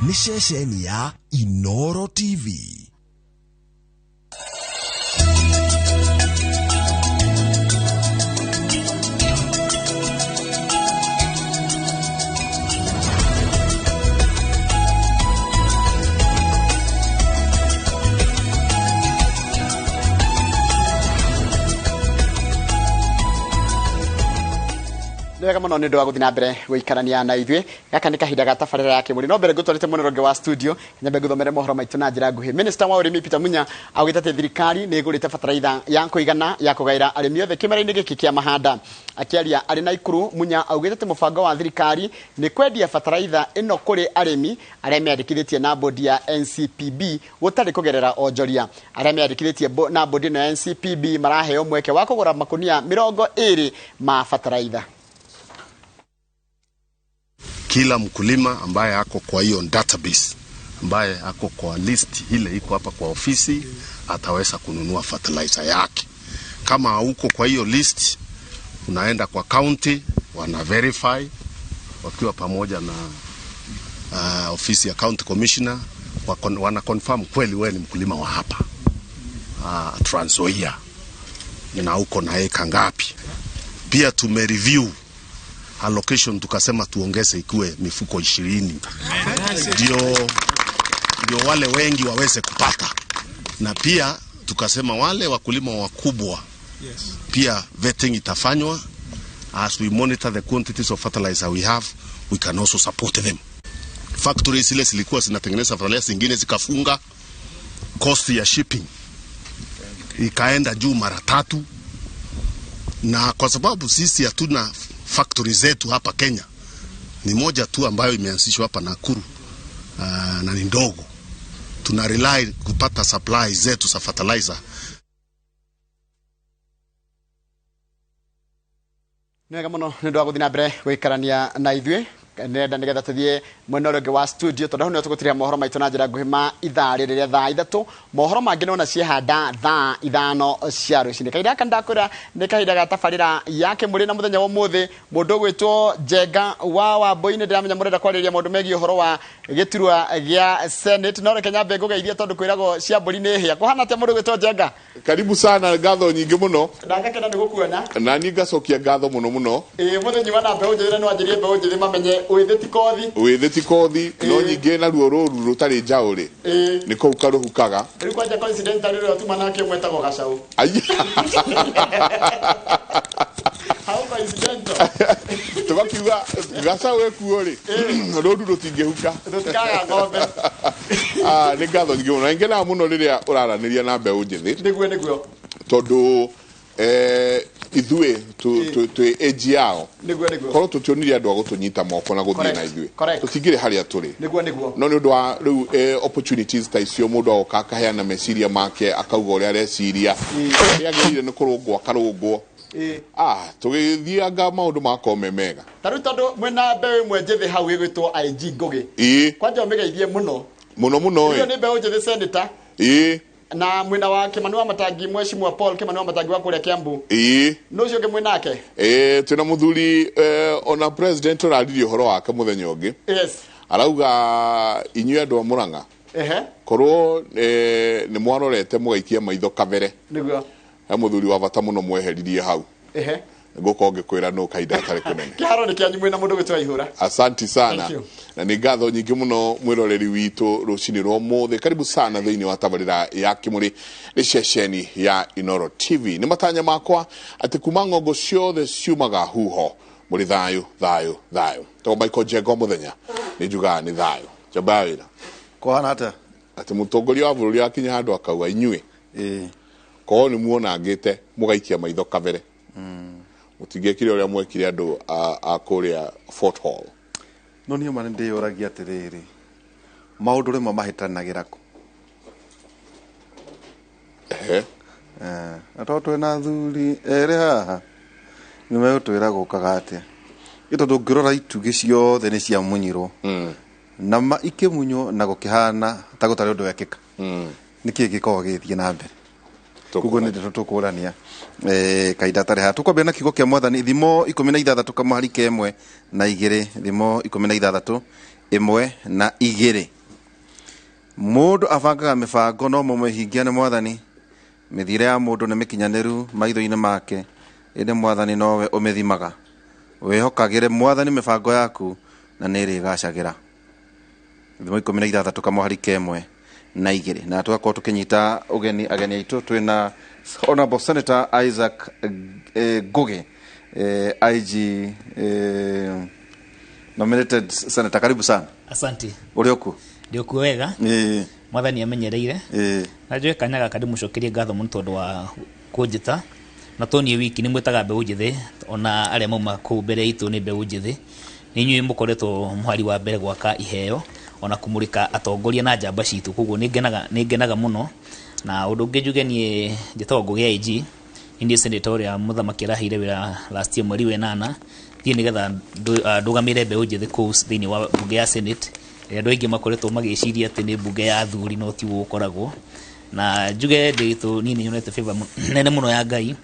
nĩ ceceni ya Inoro TV. Nega muno ni ndwa guthina mbere wikarania na ithwe gaka ni kahinda ga tabarira yake muri no mbere gutwarite muno wa studio nyambe guthomere mohoro maitu na njira nguhi. Minister wa urimi Peter Munya augite thirikari ni igurite bataraitha ya kuigana ya kugaira arimi othe kimera-ini giki kia mahanda. Akiaria ari na Ikuru, Munya augite mubango wa thirikari ni kwendia bataraitha ino kuri arimi aria meandikithitie na bodi ya NCPB gutari kugerera onjoria. Aria meandikithitie na bodi na NCPB maraheo mweke wa kugura makunia 20 ma bataraitha. Kila mkulima ambaye ako kwa hiyo database, ambaye ako kwa list ile iko hapa kwa ofisi, ataweza kununua fertilizer yake. Kama hauko kwa hiyo list, unaenda kwa county, wana verify wakiwa pamoja na ofisi ya county commissioner, wana confirm kweli wewe ni mkulima wa hapa Trans Nzoia na uko na eka ngapi. Pia tumereview allocation, tukasema tuongeze ikuwe mifuko 20. Ndio wale wengi waweze kupata. Na pia tukasema wale wakulima wakubwa, pia vetting itafanywa. As we monitor the quantities of fertilizer we have, we can also support them. Factories zile zilikuwa zinatengeneza fertilizer zingine zikafunga, cost ya shipping ikaenda juu mara 3. Na kwa sababu sisi hatuna factory zetu hapa Kenya, ni moja tu ambayo imeanzishwa hapa Nakuru na ni ndogo, tuna rely kupata supply zetu za fertilizer. Nega muno ni ndwa guthina mbere wikarania na ithwe nenda nigetha tuthie mwenoroge wa studio tondu hano tugutiria mohoro maitu na njira nguhima ithaa riria thaa 3 mohoro mangi nona ciehanda thaa 5 cia rucini. Kaida kandakwira ni kahinda ga tabarira yake muri na muthenya wa muthi mundu gwitwo Njenga wa Boine ndiramenya murenda kwariria maundu megi uhoro wa giturwa gia Senate no reke nyambe ngugeithia tondu kwirago cia mburi ni hia kuhana atia mundu gwitwo Njenga. Karibu sana, ngatho nyingi muno ndagakena ni gukuona na ni ngacokia ngatho muno muthenya wa nambe unjire no anjirie mbe unjire mamenye withiti kothi no nyingi na ruo ruru rutari njauri niko ukaruhukaga riu kwanja coincidentally ro tuma nake mwetagwo Gacau. How coincidental. Tugakiuga Gacau ekuo ri ruru rutingihuka rutikaga ngombe. Ni ngatho nyingi muno ngena muno riria uraraniria na mbeu njithi niguo tondu ithue tu age yao niguo koro tutionire andu agutunyita moko na guthie na ithue tutingire haria turi niguo no ni undu wa riu opportunities ta icio mundu agoka akaheana meciria make akauga uria areciria yagirire ni kurungwo akarungwo tugithianga maundu makome mega taru tondu mwena mbeu imwe njithi hau igwitwo IG Ngugi kwanja umigeithie muno iyo ni mbeu njithi senator na mwina wa Kimani wa Matangi mheshimiwa Paul Kimani wa Matangi wa kuria Kiambu no cio ngemwe nake tuna muthuri ona president uraririe horo wake muthenya ungi arauga inyue andu a Murang'a korwo ni mwarorete mugaikia maitho kabere niguo muthuri wa bata muno mweheririe hau nguko ngikwira no kaida atari kunene kiharo ni kianyu mwina mundu gwitwa Ihura. Asante sana na ni ngatho nyingi muno mwiroreri witu rucini rwo muthi. Karibu sana thiini wa tabarira ya Kimuri ni ceceni ya Inoro TV. Ni matanya makwa ati kuma ngongo ciothe ciumaga huho muri thayu to Michael Njenga muthenya ni juga ni thayu jabawira kwa hata ati mutongoria wa bururi akinya handu akauga inyue ko ni muona ngite mugaikia maitho kabere utigekire uria mwekire andu akuria Fort Hall no ni mane ndiyuragia atiriri maundu rimwe mahitanagira ku atoto na thuri ere haha ni megutwira gukaga atia ito ndungirora itugi ciothe ni cia munyirwo na ikimunyo na gukihana ta gutari undu wekika niki gikoo githie na mbere kugo ni tukurania kaida tare ha tukwambia na kigo kia mwathani thimo 16 kamari kemwe na igire thimo 16 imwe na igiri mundu abangaga mibango no mumehingia ni mwathani mithire ya mundu ni mikinyaniru maitho-ini make indi mwathani nowe umithimaga wihokagire mwathani mibango yaku na niri gacagira thimo 16 kamo hari kemwe na igiri na tugakorwo tukinyita ageni aitu twina Honorable Senator Isaac Ngugi IG nominated Senator, karibu sana. Asante. Urioku? Ndioku wega. Mwathani amenyereire. Na njoe kanyaga kadi mucokerie ngatho muno tondu wa kunjita. Na toni wiki ni mwetaga mbeũ njithi ona aria mauma kuu mbere itu ni mbeũ njithi. Ni nyui mukoretwo muhari wa mbere gwaka iheo ona kumurika atongoria na njamba citu koguo ni ngenaga muno na undu ungi njuge nie njitagwo Ngugi IG Indian Senator muthamaki rahire wira last year mweri wa 8 thie nigetha ndugamire mbeũ njithi kuu thiini wa bunge ya Senate andu aingi makoretwo magiciria ati ni bunge ya athuri no ti gukoragwo na njuge nditu nini nyonete favor nene muno ya Ngai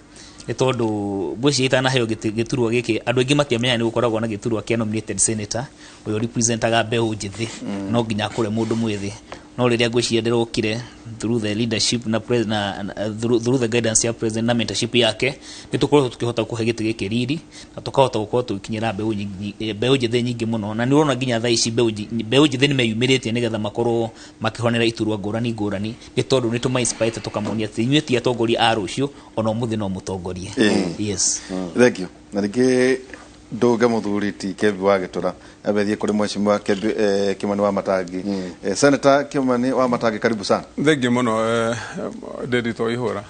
ni tondu bwici itana heo giturwa giki andu aingi matiamenya ni gukoragwo na giturwa kia nominated senator uyo representaga mbeũ njithi no nginya kure mundu mwithi no riria ngwiciria ndirokire through the leadership na president through the guidance ya president na mentorship yake nitukorwo tukihota kuhe giti giki riri na tukahota gukorwo tukinyira mbeũ njithi nyingi muno na ni urona nginya thaa ici mbeũ njithi ni meyumiritie nigetha makorwo makihonera iturwa ngurani ni tondu ni tuma inspire tukamonia ati inyuĩ ti atongoria a rucio ona umuthi no mutongorie. Yes. Thank you. Na rĩngĩ nduge muthuri ti Kembi wa Gĩtũra abethie kuri mheshimiwa Kembi Kimani wa Matangi. Senator Kimani wa Matangi, karibu sana. Thank you muno Nderitu Ihura.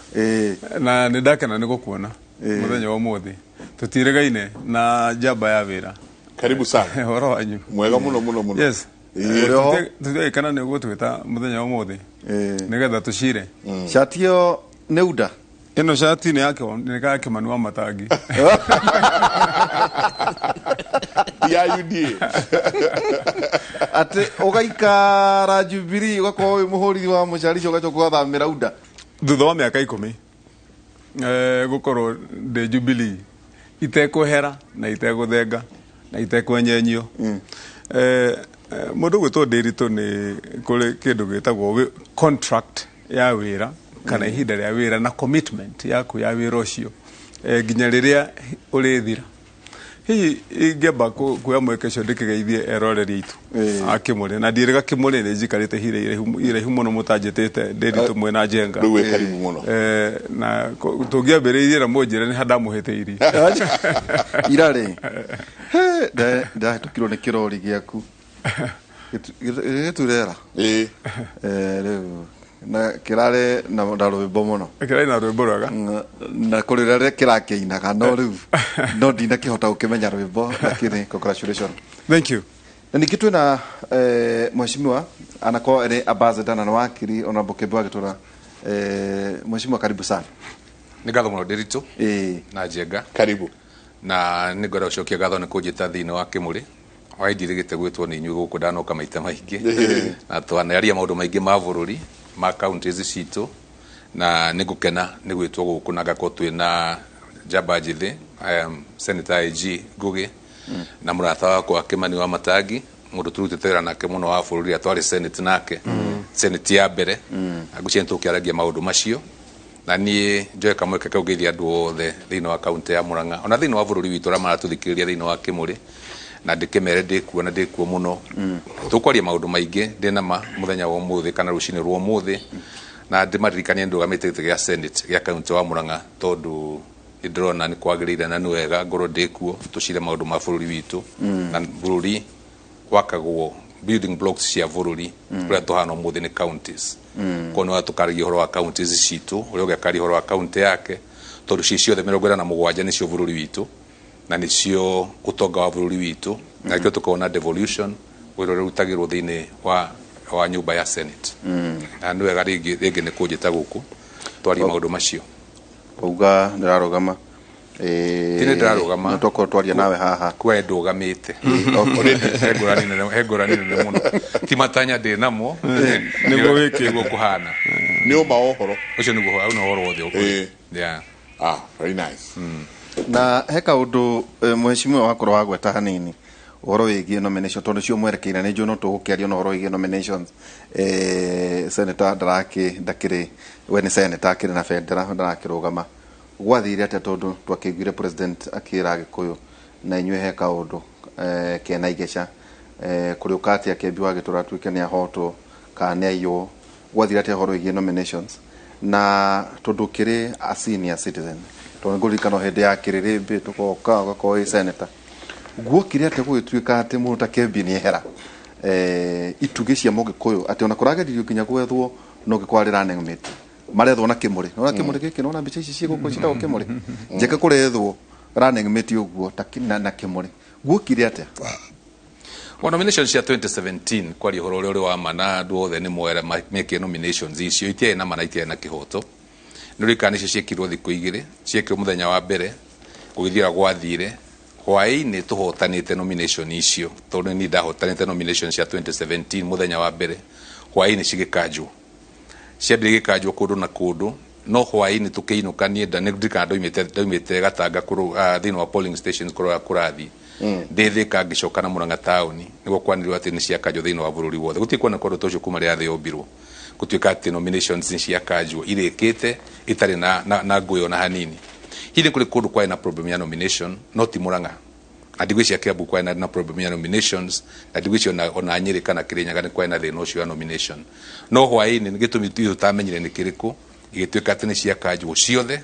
Na nindakena ni gukuona muthenya wa umuthi tutiregaine na njamba ya wira. Karibu sana. Horo wanyu mwega muno. Yes. Tutikana ni gutwita muthenya wa umuthi nigetha tucire. Shati yo neuda ino shati ni yake ni Kimani wa Matangi. Ya UD ati ugaikara Jubilee ugakorwo wi muhuriri wa mucaricio ugacoka gathamira UDA thutha wa miaka 10 gukorwo de Jubilee itekuhera na itekuthenga na itekwenyenyio. Mundu gwitwo Nderitu ni kuri kindu gitagwo contract ya wira kana ihinda ria wira na commitment yaku ya wira ucio nginya riria urithira. Hihi ingeba kuya mwekesho ndikigeithie eroreri itu akimure na ndirega kimure ni njikarite iraihu muno mutanjitite Nderitu mwena Njenga ruwe karibu muno na tungiambiriirie na munjire ni handa muhiteirie irari da tukiro ni kirori giaku giturera riu na kirare na rwimbo muno kirare na rwimbo rwaga na kurirare kirakeinaga no riu no ndina kihota ukimenya rwimbo lakini congratulations. Thank you. Na nikitu na mheshimiwa anako ere ambassador na wakiri Honorable Kembi wa Gĩtũra. Mheshimiwa, karibu sana. Nigatho muno Nderitu na Njenga, karibu na nigora ucokia gatho ni kunjita thiini wa Kimuri waindirigite gwitwo ni inyuĩ gũkũ ndanoka maita maingĩ na twanaria maũndũ maingĩ ma bũrũri ma counties citu na nigukena ni gwitwo gũkũ na ngakorwo twina njamba njithi Senator IG Ngugi na mũrata wakwa Kimani wa Matangi mundu turutite wĩra nake muno wa bũrũri atwari Senate nake Senate ya mbere agucie ntukiaragia maũndũ macio na niĩ njoe kamweke kau geithia andũ othe thĩinĩ wa kaunti ya Murang'a ona thĩinĩ wa bũrũri witũ arĩa maratuthikĩrĩria thĩinĩ wa Kimuri na ndikemere ndikuona ndikuo muno tukwaria maundu maingi ndina muthenya wa umuthi kana rucini rwa umuthi na ndimaririkanie ndugamite gite gya Senate gya kaunti wa Murang'a tondu ndrona ni kwagirire na ni wega ngoro ndikuo tucire maundu ma bũrũri witũ na bũrũri wakagwo building blocks cia bũrũri kuria tuhana umuthi ni counties kono atukaragia horo wa counties citu uria ugekari horo wa county yake tondu cicio the 47 nicio bũrũri witũ na nicio utonga wa bũrũri witũ na kio tukona devolution wĩra ũrĩa ũrutagĩrwo thĩinĩ wa nyũmba ya Senate na nĩ wega rĩngĩ nĩ kũnjĩta gũkũ twaria maũndũ macio uga ndararugama tine ndararugama toko twaria nawe haha kwa ndugamite hegorani nene muno ti matanya ndĩ namo nĩguo wĩkĩrwo kũhana nĩ ũma ũhoro ũcio nĩguo ũhoro wothe ũkũrĩ yeah very nice na heka undu mheshimiwa wakorwo wagweta hanini horo wigie nomination tondu cio mwerekeire ni njuno tugukiaria no horo wigie nominations senator ndakiri we ni senator akiri na federal ndarakirugama gwathire atia tondu twakiguire president akira Gikuyu na inywe he kaundu kena igeca kuri ukati akembi wa gitura tuike ni ahoto kana ayo gwathire atia horo wigie nominations na tondu kiri a senior citizen tondu ngurikano hindi ya kiririmbi tukoka gako senator guokire atia gwituika ati mundu akembi ni hera ituge cia Mugikuyu ati ona kurageririo kinya gwethwo no gikwarira nengmete marethwo na kimuri no kimuri giki no na mbica ici ciguko citagwo kimuri njeka kurethwo running mate uguo takina na kimuri guokire atia nominations cia 2017 kwari horo uri wa mana ndu othe ni mwera make nominations icio itie na mana itie na kihoto nurikani ciekirwo thiku igiri ciekirwo muthenya wa mbere gugithira gwathire hwaini tuhotanite nomination icio tondu ni ndahotanite nominations cia 2017 muthenya wa mbere hwaini cigikanjwo ciambire gikanjwo kundu na kundu no hwaini tukiinukanie nda ni ndikana ndoimite gatanga kuru thini wa polling stations kurathi ndithika ngicoka na Murang'a town niguo kwanirwo ati ni ciakanjwo thini wa bururi wothe gutikwana kundu tucio kuma ria thi ombirwo gutuika ati nominations ni ciakanjwo irikite itari na nguyo na hanini hili kuli kundu kwa ina problem ya nomination not Murang'a adigwici akiabu kwa ina problem ya nominations adigwici ona Nyeri kana Kirinyaga ni kwa ina thina ucio ya nomination no hwaini ngitumi tutamenyire ni kiriku igituika ati ni ciakanjwo ciothe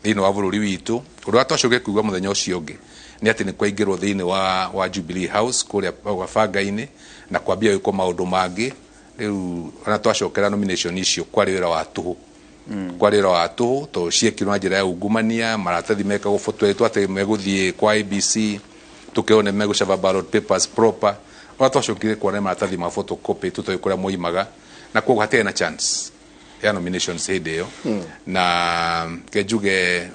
thini wa bururi witu uria twacoke kuigwa muthenya ucio ungi ni ati ni kwaingirwo thini wa Jubilee House kuria kwa Fanga-ini na kwambia yuko maundu mangi riu ana twacokera nomination icio kwari wira wa tuhu kwari wira wa tuhu to ciekirwo njira ya ungumania maratathi meka gufotweretwo ati meguthie kwa IBC tukione megucaba ballot papers proper ona twacokire kuona maratathi ma photocopy tutoikuria muimaga na kwa hatena na chance ya nominations hideo na kejuge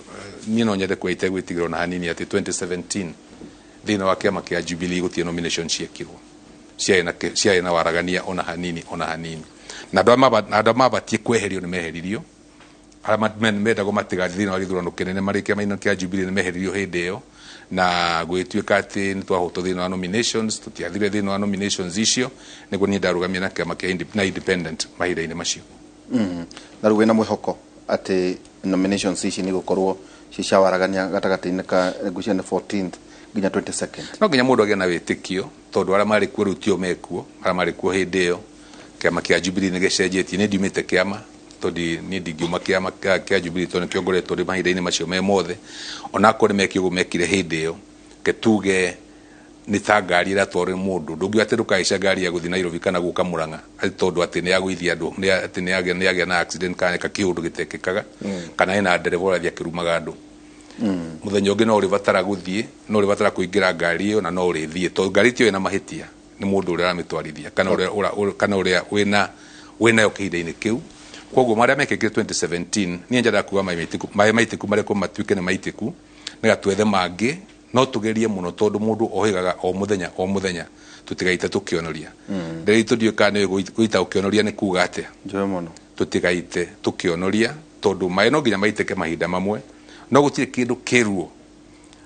nino nyende kwite gwitigirwo na hanini ati 2017 thina wa kiama kia Jubilee gutie nomination ciekirwo cia na waragania ona hanini na ndama batie kweherio ni meheririo arama mendago matiga thina wa githurano kinene marikia maino kia Jubilee ni meheririo hideo na gwituika ati ni twahoto thina wa nominations tutiathire thina wa nominations icio niguo ni ndarugamia na kiama kia independent mahinda-ini macio na ruwe na mwihoko ati nominations ici ni gukorwo cicawaragania gatagati-ini ka ngucia 14th nginya 22nd no nginya mundu agia na witikio tondu ara mari kuo rutio mekuo ara mari kuo hindi iyo kiama kia Jubilee ni gecenjetie ni ndiumite kiama tondi ni ndingiuma kiama kia Jubilee tondu kiongoretwo ri mahinda-ini macio me mothe ona ko ni mekio mekire hindi iyo ketuge ni ta ngari ira twore mundu ndungi ati ndukaica ngari ya guthi Nairobi kana guka Murang'a ati tondu ati ni agwithia andu ni ati ni agia na accident kana kiundu gitekekaga kana ina ndereva urathia kirumaga andu muthenya ungi no uribatara guthie no uribatara kuingira ngari iyo na no urithie to ngari tio ina mahitia ni mundu uria aramitwarithia kana uria wina yo kihinda-ini kiu koguo maria mekekire 2017 ni njada kuwa maitiku mareko matuike ni maitiku negatwethe mangi no tugerie muno tondu mundu ohigaga o muthenya tutigaite tukionoria nderi tudiuka ni guita ukionoria ni kuga atia njoe muno tutigaite tukionoria tondu mai no nginya maiteke mahinda mamwe no gutire kindu kiruo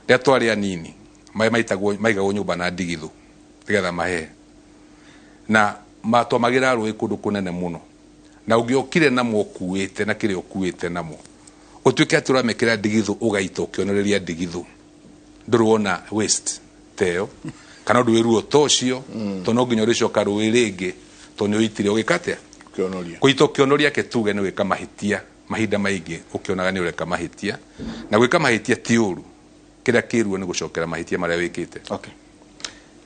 ria twari anini mai maigagwo nyumba na ndigithu tigetha mahe na matwamagira rui kundu kunene muno na ungiokire namo kuite na kire ukuite namo utuike ati uramekira ndigithu ugaita ukionoreria ndigithu nduruona waste teo kana ndu wiruo tocio to no nginya ricoka rui ringi to ni uitire ugikate kionoria kuito kionoria ketuge ni wika mahitia mahinda maingi ukionaga ni ureka mahitia na gwika mahitia ti uru kira kiruo ni gucokera mahitia maria wikite okay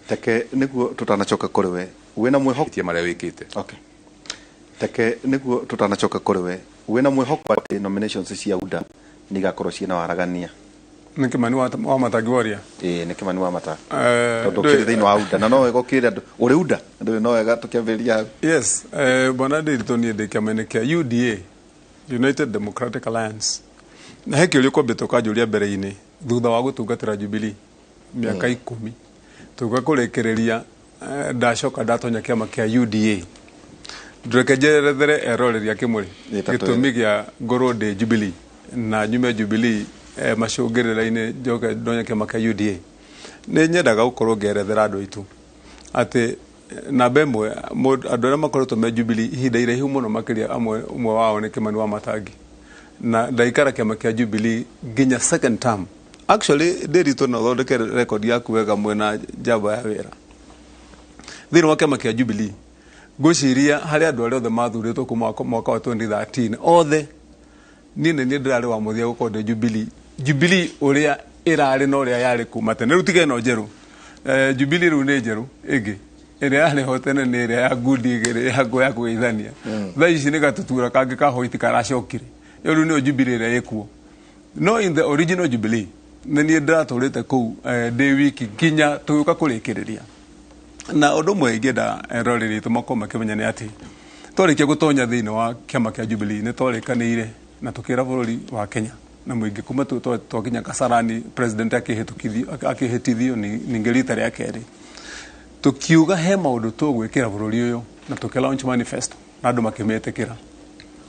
teke niguo tutanacoka kuri we wina mwihoko mahitia maria wikite okay teke niguo tutanacoka kuri we wina mwihoko ati nominations cia UDA ni gakorwo ciina waragania ni Kimani wa Matagiwaria ni Kimani wa Mata tondu kiri thini wa UDA na no ego kiri andu uri UDA ndu no ega tukiambiria yes bona ndito ni de kiamene kia UDA United Democratic Alliance na heki uri ko beto ka juria mbere-ini thutha wa gutungatira Jubilee miaka 10 tugakurekereria ndacoka ndatonya kiama kia UDA ndrekejerethere eroreria kimuri gitumi gia ngoro de Jubilee na nyume Jubilee macungirira-ini njoke ndonya kiama kia UDA nĩ nyendaga gũkorwo ngerethera andũ aitũ atĩ namba ĩmwe andũ arĩa makoretwo me Jubilee ihinda iraihu mũno makĩria ũmwe wao nĩ Kimani Wamatangi na ndaikara kĩama kĩa Jubilee nginya second term. Actually Nderitu no thondeke record yaku wega mwena njamba ya wĩra thĩinĩ wa kĩama kĩa Jubilee. Ngwĩciria harĩ andũ arĩa othe mathurĩtwo kuma mwaka wa 2013 othe niĩ nĩ ndĩrarĩ wa mũthia gũkorwo ndĩ Jubilee ũrĩa ĩrarĩ na ũrĩa yarĩ kuma tene. Rĩu tiga ĩno njerũ, Jubilee rĩu nĩ njerũ ĩngĩ ĩrĩa yarĩ ho tene nĩ ĩrĩa ya ngundi igĩrĩ ya kũgeithania. Thaa ici nĩ gatutura kangĩ ka white karacokire, rĩu nĩyo Jubilee ĩrĩa ĩkuo. No in the original Jubilee nĩ niĩ ndĩratũrĩte kũu ndĩ wiki nginya tũgĩũka kũrĩkĩrĩria. Na ũndũ ũmwe ingĩenda rorĩrĩ itũ makorwo makĩmenya nĩ atĩ twarĩkia gũtonya thĩinĩ wa kĩama kĩa Jubilee nĩ twarĩkanĩire na tũkĩra bũrũri wa Kenya na mũingĩ kuma twakinya Kasarani president akĩhĩtithio ningĩ rita rĩa kerĩ tukiuga he maũndũ tũgwĩkĩra bũrũri ũyũ na tũkĩ-launch manifesto na andũ makĩmetĩkĩra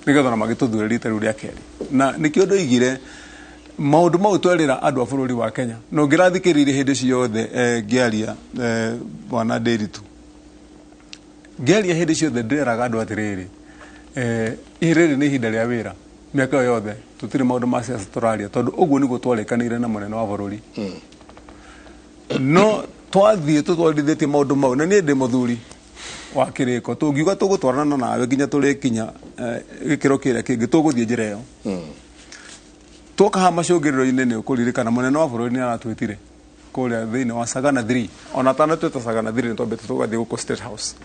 nĩgetha na magĩtũthura rita rĩu rĩa kerĩ. Na nĩkĩo ndoigire maũndũ mau twerĩra andũ a bũrũri wa Kenya na ũngĩrathikĩrĩirie hĩndĩ ciothe ngĩaria bwana Nderitu ngĩaria hĩndĩ ciothe ndĩraga andũ atĩrĩrĩ rĩrĩ nĩ ihinda rĩa wĩra mĩaka yothe tũtirĩ maũndũ ma siasa tũraria tondũ ũguo nĩguo twarĩkanĩire na mũnene wa bũrũri. No twathiĩ tũtwarithĩtie maũndũ mau na niĩ ndĩ mũthuri wa kĩrĩko tũngiuga tũgũtwarana nawe nginya tũrĩkinya gĩkĩro kĩrĩa kĩngĩ tũgũthiĩ njĩra ĩyo. Tuoka ha macũngĩrĩro-inĩ nĩ ũkũririkana mũnene wa bũrũri nĩ aratwĩtire kũrĩa thĩinĩ wa Sagana 3 ona tanatwĩta Sagana 3 nĩ twambĩte tũgathiĩ gũkũ State House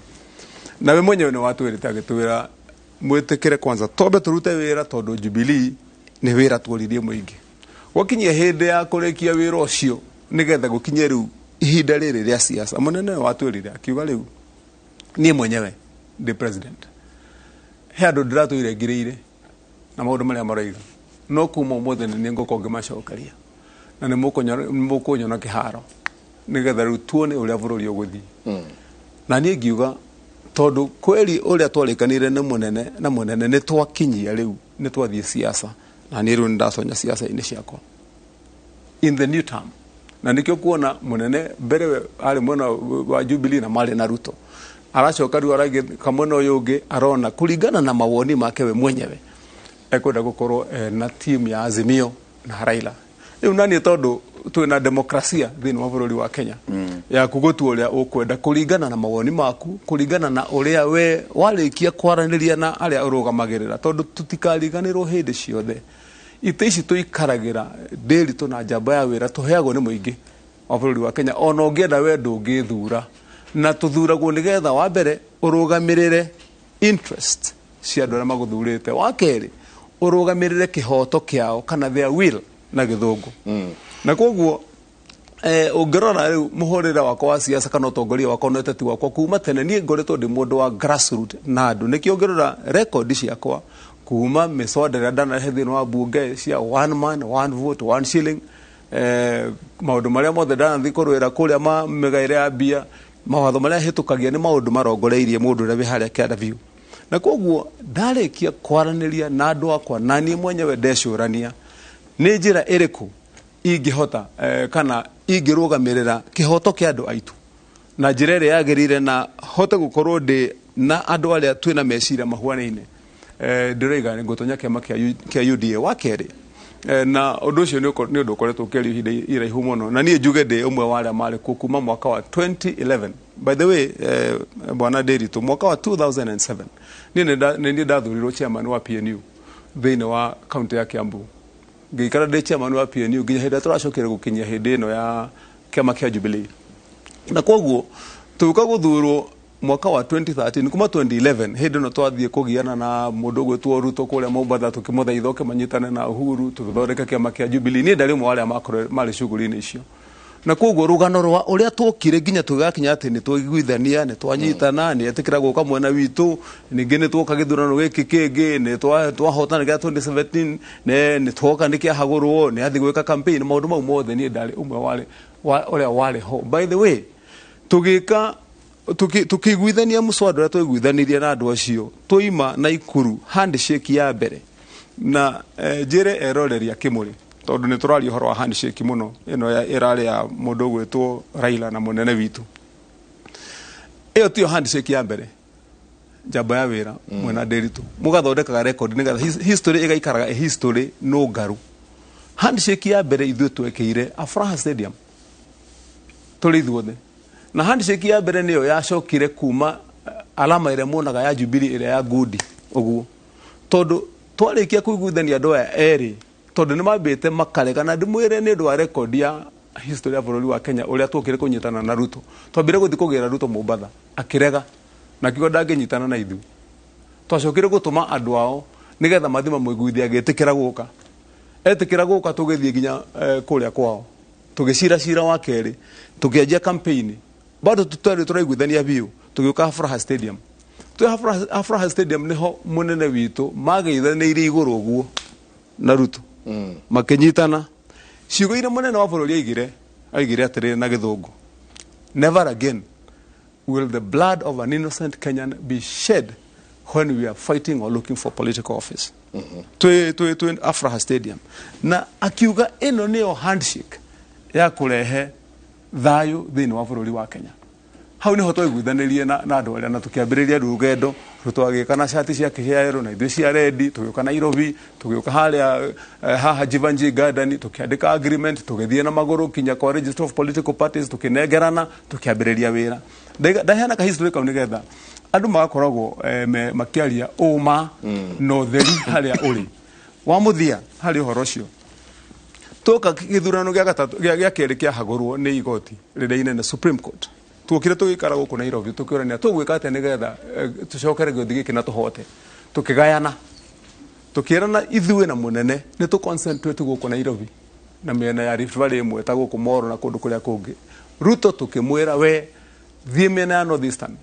na we mwenyewe nĩ watwĩrĩte agĩtwĩra mwĩtĩkĩre kwanza twambe tũrute wĩra tondũ Jubilee nĩ wĩra tuoririe mũingĩ. Gwakinyia hĩndĩ ya kũrĩkia wĩra ũcio nĩgetha gũkinyie rĩu ihinda rĩrĩ rĩa siasa mũnene watwĩrire akiuga rĩu niĩ mwenyewe ndĩ president he andũ ndĩratwĩre ngirĩire na maũndũ marĩa maroiga no kuma ũmũthĩ nĩ ngũkorwo ngĩmacokeria na nĩ mũkũnyona kĩharo nĩgetha rĩu tuone ũrĩa bũrũri ũgũthiĩ. Na niĩ ngiuga tondũ kweli ũrĩa twarĩkanĩire na mũnene nĩ twakinyia rĩu nĩ twathiĩ siasa na niĩ rĩu nĩ ndaconya siasa-inĩ ciakwa in the new term. Na nĩkĩo kuona mũnene mbere arĩ mwena wa Jubilee na marĩ na Ruto aracoka rĩu aragĩ kamwena ũyũ ũngĩ arona kũringana na mawoni make we mwenyewe ekwenda gũkorwo na team ya Azimio na Raila. Rĩu naniĩ tondũ twĩna demokrasia thĩinĩ wa bũrũri wa Kenya ya kũgũtua ũrĩa ũkwenda kũringana na mawoni maku kũringana na ũrĩa we warĩkia kwaranĩria na arĩa ũrũgamagĩrĩra tondũ tũtikariganĩrwo hĩndĩ ciothe ite ici tũikaragĩra Nderitu na njamba ya wĩra tũheagwo nĩ mũingĩ wa bũrũri wa Kenya ona ũngĩenda we ndũngĩthura na tũthuragwo nĩgetha wa mbere ũrũgamĩrĩre interest cia andũ arĩa magũthurĩte, wa kerĩ ũrũgamĩrĩre kĩhoto kĩao kana their will na gĩthũngũ. Na koguo ũngĩrora rĩu mũhũrĩre wakwa wa siasa kana ũtongoria wakwa na ũteti wakwa kuma tene niĩ ngoretwo ndĩ mũndũ wa grassroot na andũ nĩkĩo ũngĩrora record ciakwa kuma mĩswada ĩrĩa ndanahe thĩinĩ wa bunge cia one man one vote one shilling maũndũ marĩa mothe ndanathiĩ kũrũĩra kũrĩa mĩgaĩre ya mbia mawatho marĩa hĩtũkagia nĩ maũndũ marongoreirie mũndũ ũrĩa wĩ harĩa kĩanda. Na koguo ndarĩkia kwaranĩria na andũ akwa na niĩ mwenyewe ndecũrania nĩ njĩra ĩrĩkũ ingĩhota kana ingĩrũgamĩrĩra kĩhoto kĩa andũ aitũ na njĩra ĩrĩa yagĩrĩire na hote gũkorwo ndĩ na andũ arĩa twĩna meciria mahuanaine. Ndĩroiga nĩ ngũtonya kĩama kĩa UDA wa kerĩ na ũndũ ũcio nĩ ũndũ ũkoretwo ũkĩario ihinda iraihu mũno na niĩ njuge ndĩ ũmwe wa arĩa marĩ kuo kuma mwaka wa 2011. By the way bwana Nderitu mwaka wa 2007 niĩ ndathurirwo chairman wa PNU thĩinĩ wa kaunti ya Kiambu ngĩikara ndĩ chairman wa PNU nginya hĩndĩ tũracokire gũkinyia hĩndĩ ĩno ya kĩama kĩa Jubilee. Na koguo tũka gũthurwo mwaka wa 2013 kuma 2011 hĩndĩ ĩno twathiĩ kũgiana na mũndũ gwĩtwo Ruto kũrĩa Mombasa tũkĩmũthaitha ũkĩmanyitane na Uhuru tũgĩthondeka kĩama kĩa Jubilee. Niĩ ndarĩ ũmwe wa arĩa marĩ shughuli-inĩ icio na koguo rũgano rwa ũrĩa tũkire nginya tũgakinya atĩ nĩ tũiguithania nĩ twanyitana nĩ etĩkĩra gũka mwena witũ ningĩ nĩ twoka gĩthurano gĩkĩ kĩngĩ nĩ twahotana gĩa 2017 nĩ twoka nĩ kĩahagũrwo nĩ athiĩ gwĩka campaign maũndũ mau mothe niĩ ndarĩ ũmwe ũrĩa warĩ ho. By the way tũgĩka tukiguithania mũswada ũrĩa twaiguithanirie na andũ acio tũima na Ikuru handshake ya mbere na njĩre eroreria Kĩmũrĩ tondu ni turari horo wa handshake muno ino irari ya mundu gwetwo Raila na munene witu iyo tio handshake ya mbere jamba ya wira mwena Nderitu mugathondekaga record nigetha history igaikaraga history no ngaru. Handshake ya mbere ithuĩ twekeire Afraha Stadium tũrĩ ithuothe, na handshake ya mbere nĩyo yacokire kuma alama ĩrĩa muonaga ya Jubilee ĩrĩa ya ngundi ũguo, tondũ twarĩkia kũiguithania andũ aya erĩ tondũ nĩ mambĩte makarega, na ndĩmwĩre nĩ ũndũ wa record ya history ya bũrũri wa Kenya ũrĩa twokire kũnyitana na Ruto. Twambire gũthiĩ kũgĩra Ruto Mombasa akĩrega na kiugo ndangĩnyitana na ithuĩ, twacokire gũtũma andũ ao nĩgetha mathima mũiguithia agĩtĩkĩra gũka, etĩkĩra gũka tũgĩthiĩ nginya kũrĩa kwao tũgĩcira wa kerĩ tũkĩanjia campaign bado tutari tũraiguithania biũ tũgĩũka Afraha Stadium. Afraha Stadium niho munene witu magĩithanĩire igũrũ ũguo na Ruto makĩnyitana. Ciugo ire munene wa bũrũri aigire atĩrĩrĩ na gĩthũngũ, never again will the blood of an innocent Kenyan be shed when we are fighting or looking for political office. To Afraha Stadium. Na akiuga ino niyo handshake ya kurehe thayu thĩinĩ wa bũrũri wa Kenya. Hau niho twaiguithanirie na andũ arĩa na tũkĩambĩrĩria rugendo Ruto agĩka na shati ciake cia yellow na ithuĩ cia red, tũgĩũka Nairobi, tũgĩũka harĩa haha Jivanjii Garden, tũkĩandĩka agreement, tũgĩthiĩ na magũrũ kinya kwa Register of Political Parties, tũkĩnengerana, tũkĩambĩrĩria wĩra. Ndaheana ka history kau nĩgetha andũ magakoragwo makĩaria ũma na ũtheri harĩa ũrĩ wa mũthia harĩ ũhoro ũcio. Toka gĩthurano gĩa kerĩ kĩahagũrwo nĩ igoti rĩrĩa inene Supreme Court, tuokire tũgĩikara gũkũ Nairobi tũkĩũrania tũgwĩka atĩa nĩgetha tũcokere gĩothi gĩkĩ na tũhote, tũkĩgayana tũkĩerana ithuĩ na mũnene nĩ tũ concentrate gũkũ Nairobi na mĩena ya Rift Valley ĩmwe ta gũkũ Moro na kũndũ kũrĩa kũngĩ. Ruto tũkĩmwĩra we thiĩ mĩena ya North Eastern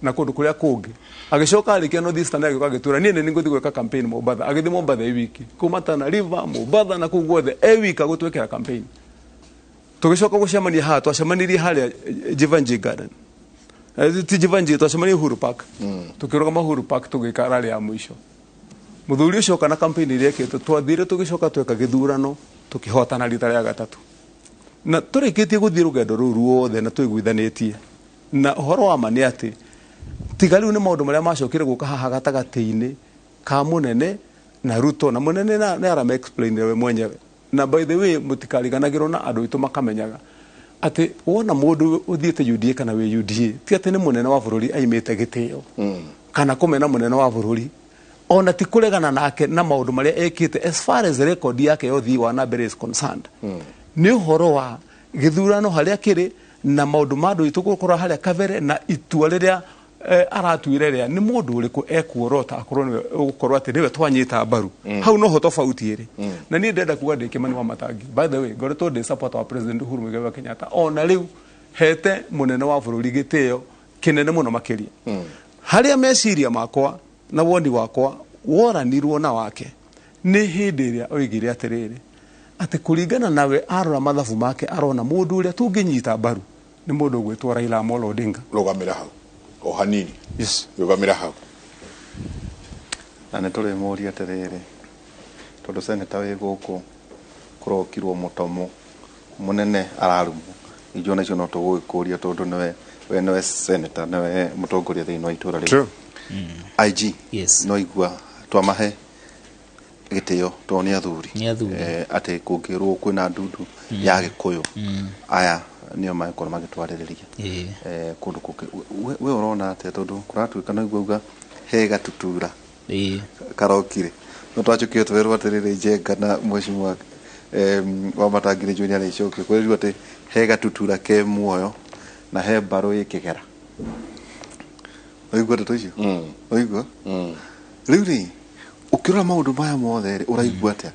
na kũndũ kũrĩa kũngĩ, agĩcoka arĩkia North Eastern agĩũka agĩtwĩra niĩ nĩ ngũthiĩ gwĩka campaign Mombasa. Agĩthiĩ Mombasa wiki kuma Tana River Mombasa na kũu guothe wika gũtwĩkĩra campaign. Tũgĩcoka gũcemania haha, twacemanirie harĩa Jivanjii Garden, ti Jivanjii, twacemanirie Uhuru Park, tũkĩrũgama Uhuru Park tũgĩikara rĩa mũico. Mũthuri ũcio kana campaign iria ekĩte twathire tũgĩcoka tweka gĩthurano tũkĩhotana rita rĩa gatatũ, na tũrĩkĩtie gũthiĩ rũgendo rũu ruothe na tũiguithanĩtie. Na ũhoro wa ma nĩ atĩ tiga rĩu nĩ maũndũ marĩa macokire gũka haha gatagatĩ-inĩ ka mũnene na Ruto, na mũnene nĩ arame explain we mwenyewe. Na by the way mũtikariganagĩrwo na andũ aitũ makamenyaga atĩ wona mũndũ ũthiĩte UDA kana we UDA ti atĩ nĩ mũnene wa bũrũri aimĩte gĩtĩo kana kũmena mũnene wa bũrũri, ona ti kũregana nake na maũndũ marĩa ekĩte as far as record yake ya ũthii wa na mbere is concerned. Nĩ ũhoro wa gĩthurano harĩa kĩrĩ na maũndũ ma andũ aitũ gũkorwo harĩa kabere na itua rĩrĩa aratuire rĩa nĩ mũndũ ũrĩkũ ekuorota akorwo nĩwe ũgũkorwo atĩ nĩwe twanyita mbaru. Hau noho tofauti ĩrĩ, na niĩ ndenda kuga ndĩ Kimani wa Matangi. By the way, ngoretwo ndĩ support wa President Uhuru Muigai wa Kenyatta, ona rĩu hete mũnene wa bũrũri gĩtĩo kĩnene mũno makĩria. Harĩa meciria makwa na woni wakwa woranirwo na wake nĩ hĩndĩ ĩrĩa oigire atĩrĩrĩ atĩ kũringana nawe arora mathabu make arona mũndũ ũrĩa tũngĩnyita mbaru nĩ mũndũ ũgwĩtwo Raila Amolo Odinga. Rũgamĩra hau o hanini. Yes. Rũgamĩra hau. Na nĩ tũrĩ mũũria atĩrĩrĩ, tondũ seneta wĩ gũkũ kũrokirwo mũtomo mũnene ararumwo, ijuona icio no tũgũgĩkũria tondũ nĩwe seneta, nĩwe mũtongoria thĩinĩ wa itũra rĩu. IG no igua twamahe gĩtĩo tondũ nĩ athuri atĩ kũngĩrwo kwĩna ndundu ya Gĩkũyũ aya nĩo magĩkorwo magĩtwarĩrĩria kũndũ kũngĩ. We ũrona atĩa tondũ kũratuĩka no igua he gatutura karokire no twacukire twerwo atĩrĩrĩ Njenga na mheshimiwa wa Matangi nĩ Junior Icokio kwĩrwo atĩ he gatutura ke muoyo na he mbarũ ĩkĩgera. Oigua ndeto icio? Oigua? Rĩu rĩ ũkĩrora maũndũ maya mothe rĩ ũraigua atĩa?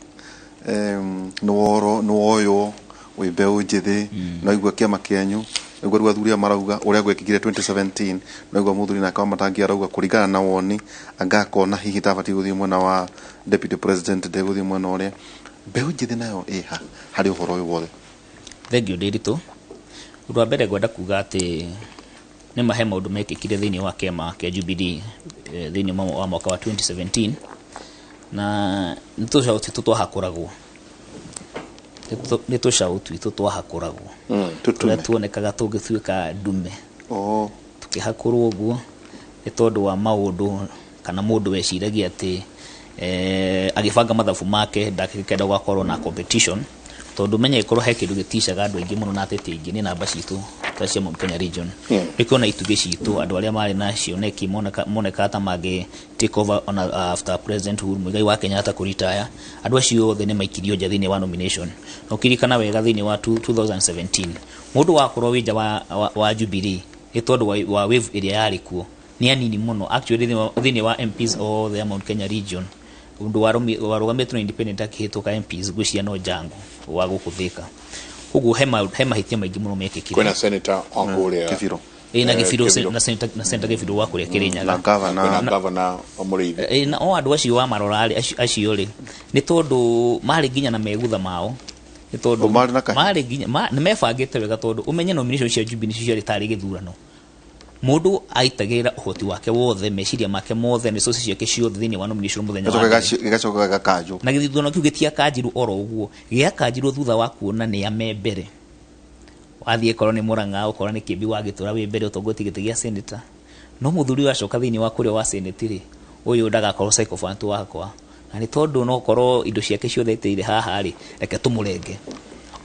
Nĩwoywo wĩ mbeũ njĩthĩ, no igua kĩama kĩanyu, igua rĩu athuri marauga ũrĩa gwekĩkire 2017, no igua mũthuri nake wa Matangi arauga kũringana na woni angakona hihi tabatiĩ gũthiĩ mwena wa deputy president ndegũthiĩ mwena ũrĩa. Mbeũ njĩthĩ nayo ĩha harĩ ũhoro ũyũ wothe? Thengio Ndiritu. Ũndũ wa mbere ngwenda kuga atĩ nĩ mahe maũndũ mekĩkire thĩinĩ wa kĩama kĩa Jubilee thĩinĩ wa mwaka wa 2017 na nĩ tũcauti tũtwahakũragwo nä tå caå twitå twahakoragwo tå rä a tuonekaga tå ngä tuä ka ndume tå kä hakå rwo å guo nä tondå wa maå ndå kana må ndå weciragia atä agä banga mathabu make ndakenda gwakorwo na competition tondå menya ikorwo he kä ndå gä ticaga andå aingä må no na atä tä ingä nä namba citå ta cia Mount Kenya region nä kä ona itugä citå andå arä a marä na cioneki monekaga ta mangä take over on after President Uhuru Muigai wa Kenyatta kå retire andå acio othe nä maikirio nja thä wa nomination na å kirikana wega thä wa 2017 må ndå wakorwo wä nja wa Jubilee nä tondå wa wave ä rä a yarä kuo nä anini må no actually thä wa MPs othe Mount Kenya region undu warugamitwo na independent akihituka MPs gwiciria no jangu wa gukuthika ugu he mahitia maingi muno mekikire kwena senator onguria Kibiro na Kibiro na senator Kibiro wa kuria Kirinyaga na governor Omuriithi na o andu acio wa marora acio ri ni tondu mari ginya na megutha mao ni tondu mari ginya ni mebangite wega tondu umenye nomination cia Jubilee cio ri tari githurano mundu aitagira uhoti wake wothe meciria make mothe ni soci ciake ciothe thini wa nomination muthenya wa gigacoka gakanju na githurano kiu gitia kanjiru oro uguo gia kanjiru thutha wa kuona ni amembere wathie korwo ni Murang'a ukorwo ni Kimbi wa gitura wi mbere utongoti gite gia senator no muthuri wa coka thini wa kuria wa senate ri uyu ndagakorwo psychophant wakwa na ni tondu no korwo indo ciake ciothe iteire haha ri reke tumurenge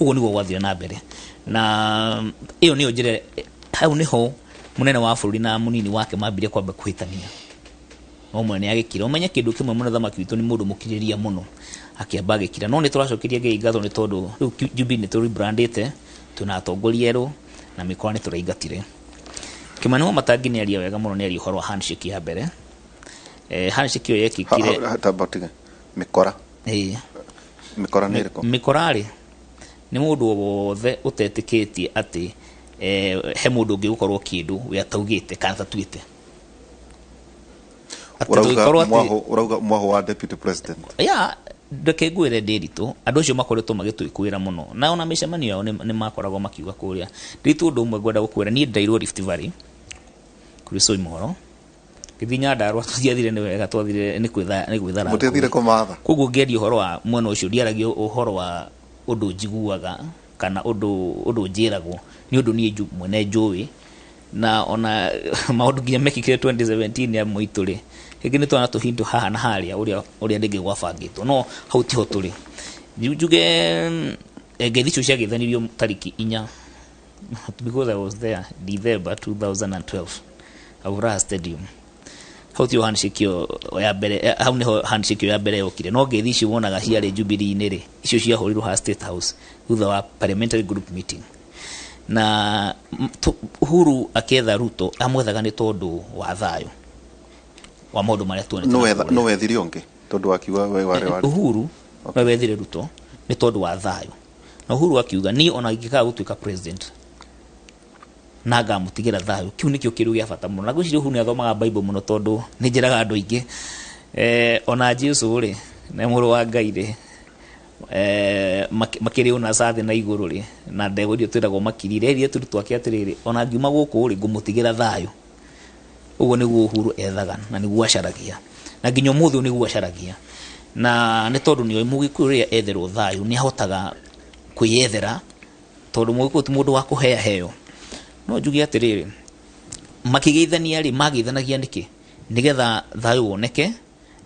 uguo niguo gwathire na mbere na iyo ni njire hau niho munene wa bururi na munini wake mambire kwamba kuhitania no mwene agikira umenye kindu kimwe muno thamaki witu ni mundu mukiriria muno akiamba agikira no ni turacokiria ngai ngatho ni tondu Jubilee ni turi brandite tuna atongoria ero na mikora ni turaigatire Kimani Matangi ni aria wega muno ni aria uhoro wa handshake ya mbere handshake yo yekikire tabatige mikora mikora ni riko mikorari ni mundu wothe utetikitie ati he mundu ungi gukorwo kindu we ataugite kana tatuite urauga mwaho wa deputy president ndeke ngwire ndiritu andu acio makoretwo magituikwira muno na ona micemanio yao ni makoragwo makiuga kuria ndiritu undu umwe ngwenda gukwira ni ndairwo Rift Valley kuri Soimoro githinya ndarwa tuthiathire ni wega twathire ni gwithara mutethire kumatha koguo ngendi uhoro wa mwena ucio ndiaragio uhoro wa undu njiguaga kana undu njiragwo ni undu ni mwene njui na ona maundu nginya mekikire 2017 ya muituri higi ni twana tuhindu haha na haria uria ndingi gwabangitwo no hau tiho turi njuge ngeithi cia githanirio tariki 4 because I was there December 2012 Aura Stadium hau tiho handshake ya mbere hau niho handshake ya mbere yokire no ngeithi cio wonaga ciare Jubilee ni ri icio cia horirwo ha State House thutha wa parliamentary group meeting na Uhuru akietha Ruto amwethaga ni tondu wa thayo wa maundu maria tuonete no wethiri onge tondu akiuga we ware Uhuru no wethire Ruto ni tondu wa thayo na Uhuru akiuga ni ona ingika gutuika president na ngamutigira thayo kiu nikio kiru gia bata muno na gwiciria Uhuru ni athomaga Bible muno tondu ni njiraga andu aingi ona Jesu ri na muru wa Ngai ri makiri ona sathi na iguru ri na ndego dio twiragwo makirire ria turu twake atiriri ona ngiuma guku ri ngumutigira thayo ugo niguo Uhuru ethaga na niguo acaragia na nginya muthu niguo acaragia na ni tondu ni mugikuyu ria etherwo thayo ni ahotaga kwiyethera tondu mugikuyu ti mundu wa kuhea heyo no njugi atiriri makigeithania ri magithanagia niki nigetha thayo woneke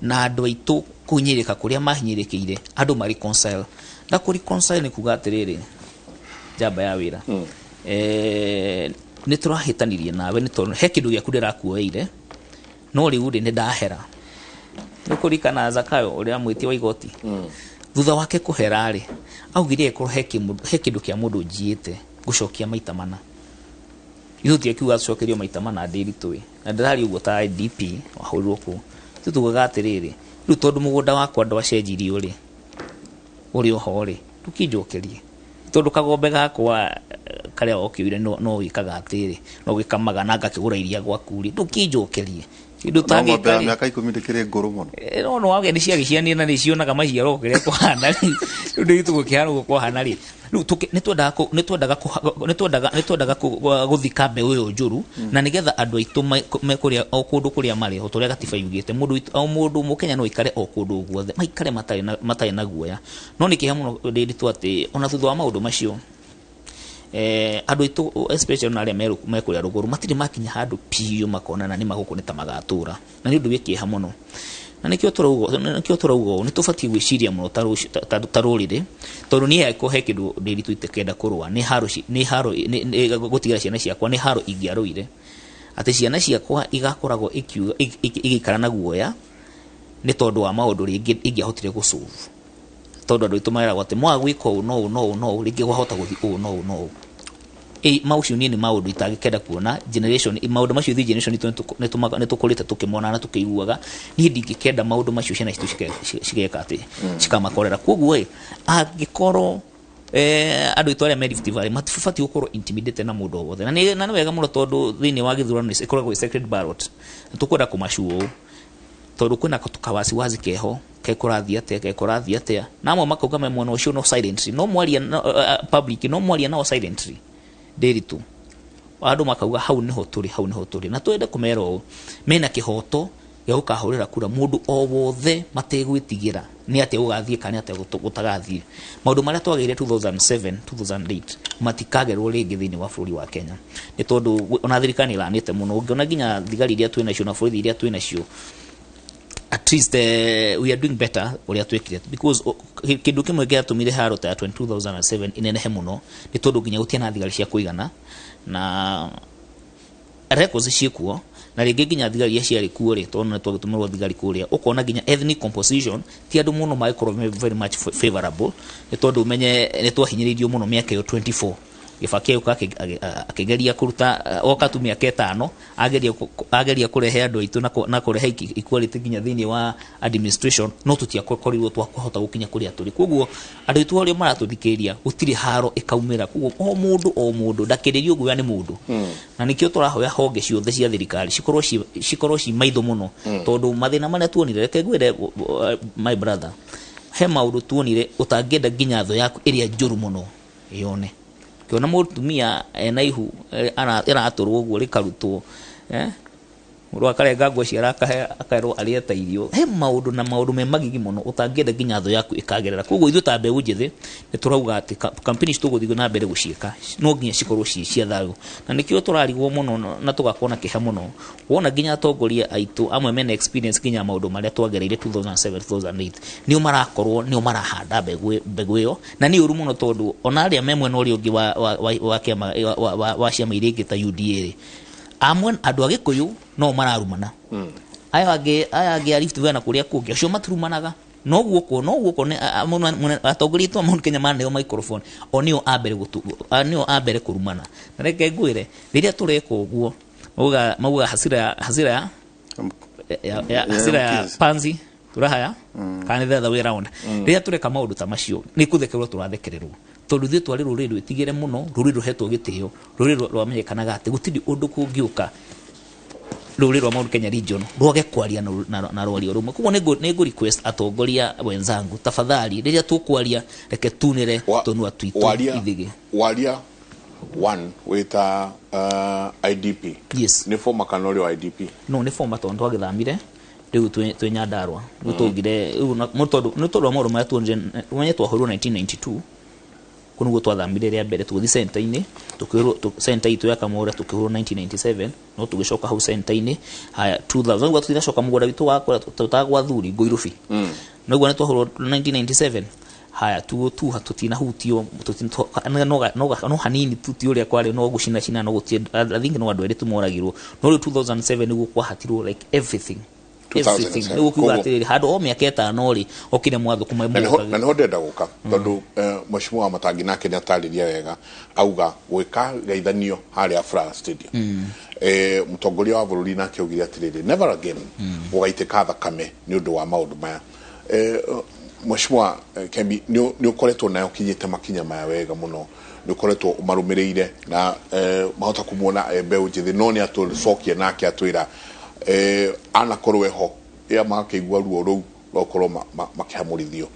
na andu aitu kunyirika kuria mahinyirikiire andu mari reconcile na ku reconcile ni kuga atiriri jamba ya wira ni turahitanirie nawe ni tondu he kindu giaku ndirakuoeire no riu ri ni ndahera ni kurikana Zakayo uria mwiti wa igoti thutha wake kuhera ri augire ko he kindu kia mundu njiite gucokia maita mana yuthi akiuga acokerio maita mana ndiritwe na ndarari uguo ta IDP wahurirwo ku tutugaga atiriri riu tondu mugunda wakwa ndwacenjirio ri uri oho ri tukinjokerie tondu kagombe gakwa karia okiure no wikaga atiri no gikamaga na ngakigura iria gwaku ri tukinjokerie Indo tangi kare miaka 10 ndikire nguru muno no wage ni cia giciani na ni cionaga maciaro kire kuhana ri ndu gukihana kuhana ri nitwendaga guthika mbe uyu njuru na nigetha andu aitu mekuria o kundu kuria mari ho turia gatiba yugite mundu mukenya no ikare o kundu guothe maikare matai na guoya no nikihe muno ndiritu ati ona thutha wa maundu macio andu aitu especially na aria mekuria ruguru matiri makinya handu piu makona na ni magukunita magatura na ni undu wikiha muno na nikio turaugo ni tubati gwiciria muno tarurire tondu ni ekuhe kindu ndiritu itekenda kurwa ni haro gutigira ciana ciakwa ni haro ingiaruire ati ciana ciakwa igakoragwo igikara na guoya ni tondu wa maundu ringi ingiahotire gusolve tondu andu itumara gwate mwagwika no ringi gwahota guthi no maucio ni maundu itagikenda kuona generation maundu macio thi generation ni tukurite tukimona na tukiguaga ni ndingikenda maundu macio ciana citu cigeka ati cikamakorera koguo angikoro andu itware Rift Valley matifati gukorwo intimidate na mundu wothe na ni wega muno tondu thini wa githurano ni ikoragwo secret ballot tukwenda kumashuo tondu kwina tukawasi keho kekurathia atia namo makauga me mwana ucio no silently no mwaria public no mwaria no silently ndiritu andu makauga hau niho turi na twende kumero mena kihoto ya ukahurira kura mundu o wothe mategwitigira ni ate ugathie kana ate gutagathie maundu maria twagire 2007 2008 matikagerwo ringi thini wa bũrũri wa Kenya ni tondu ona thirikani iranite muno ungiona ginya thigari iria twina cio na bũrũri iria twina cio at least we are doing better uria twekire because kindu kimwe giatumire haro ta 2007 inenehe muno ni tondu ginya gutia na thigari cia kuigana na records ciekuo na ringi ginya thigari iria ciari kuo ri tondu na twagutumirwo thigari kuria ukona ginya ethnic composition ti andu muno maikorwo very much favorable ni tondu umenye ni twahinyiririo muno miaka yo 24 Gibaki uka akigeria kuruta okatumia ketano ageria kurehe andu aitu na kurehe equality ginya thini wa administration no tutia kokorirwo twakuhota gukinya kuria turi koguo andu aitu ario maratuthikiria gutiri haro ikaumira koguo o mundu ndakiririo guya ni mundu na nikio turahoya honge ciothe cia thirikari cikorwo ci maitho muno tondu mathina maria tuonire reke gwire my brother he maundu tuonire utangenda ginya tho yaku iria njuru muno yone kiona mutumia na ihu araturwo guo rikarutwo muru akarenga ngwa ciara akaerwo arieta irio he maundu me magigi muno utangenda ginya tho yaku ikagerera koguo ithu ta mbeũ njithi ni turauga ati campaign tuguthio na mbere guciika no ginya cikorwo cia thayu na nikio turarigwo muno na tugakona kiha muno wona ginya atongoria aitu amwe mena experience ginya maundu maria twagereire 2007 2008 nio marahanda mbegu iyo na ni uru muno tondu ona aria memwe no ri ungi wa kiama wa ciama iria ingĩ ta UDA amwe andu agikuyu no mararumana aya agi Rift Valley na kuria kungi acio maturumanaga no guko ne atongoria tu amwe Kenya maneo microphone onio abere kurumana na reke ngwire riria tureka uguo mauga hasira ya panzi turahaya kana the other way around riria tureka maundu ta macio ni kuthekerwo turathekererwo tondu thie twari ruriri rwitigire muno ruriri ruhetwo gitio ruriri rwamenyekanaga ati gutindi undu kungiuka ruriri rwa Mount Kenya region rwage kwaria na rwario rumwe koguo ni go request atongoria wenzangu tafadhali riria tukwaria reke tunire tonua twitu ithige waria one weta IDP yes ni former kanori wa IDP no ni former tondu agithamire riu twenyandarwa gutungire no tondu amoro ma tuonje wenye twahurwo 1992 kunugo twathamire ria mbere tuthi center-ini tukirwo center itu ya Kamora tukirwo 1997 no tugicoka hau center-ini haya 2000 gwa tuthicoka mugora witu wakora tutagwa thuri Ngoirubi no gwa twahurwo 1997 haya tu hatutina hutio no hanini tutio ria kware no gucina no gutie I think no andu eri tumoragirwo no 2007 niguo kwa hatirwo like everything no kugatiri hado o miaka 5 ri okire mwathu kuma na no ndenda guka tondu mheshimiwa Matangi nake ni atariria wega auga gwika geithanio haria Afraha Stadium mutongoria wa bururi nake ugire atiriri never again ugaiteka thakame ni undu wa maundu maya mheshimiwa Kembi ni ukoretwo nayo kinyite makinya maya wega muno ni ukoretwo umarumireire na mahota kumuona mbeũ njithi no ni atucokie nake atwira anakorwo eho ya makĩigua ruo rũu rũkorwo makĩhamũrithio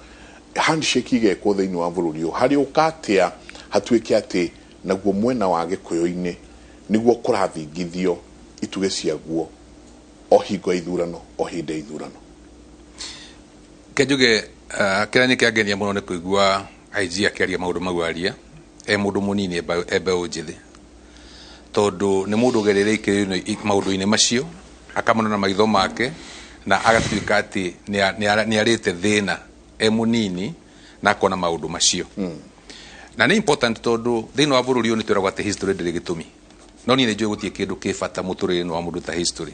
handshake igekwo thĩinĩ wa bũrũri ũyũ harĩ ũkatia hatuĩke atĩ naguo mwena wa Gĩkũyũ-inĩ nĩguo kũrathingithio ituge ciaguo o hingo ithurano o hĩndĩ ithurano. Kenjuge kĩrĩa nĩ kĩangenia mũno nĩ kũigua IG akĩaria maũndũ mau aria mũndũ mũnini mbeũ njĩthĩ tondũ nĩ mũndũ ũgerereire maũndũ-inĩ macio akamona na maitho make na agatuĩka atĩ nĩ arĩte thĩna mũnini na akona maũndũ macio na nĩ important tondũ thĩinĩ wa bũrũri ũyũ nĩ twĩragwo atĩ history ndĩrĩ gĩtũmi no niĩ nĩ njũĩ gũtirĩ kĩndũ kĩ bata mũtũrĩre-inĩ wa mũndũ ta history.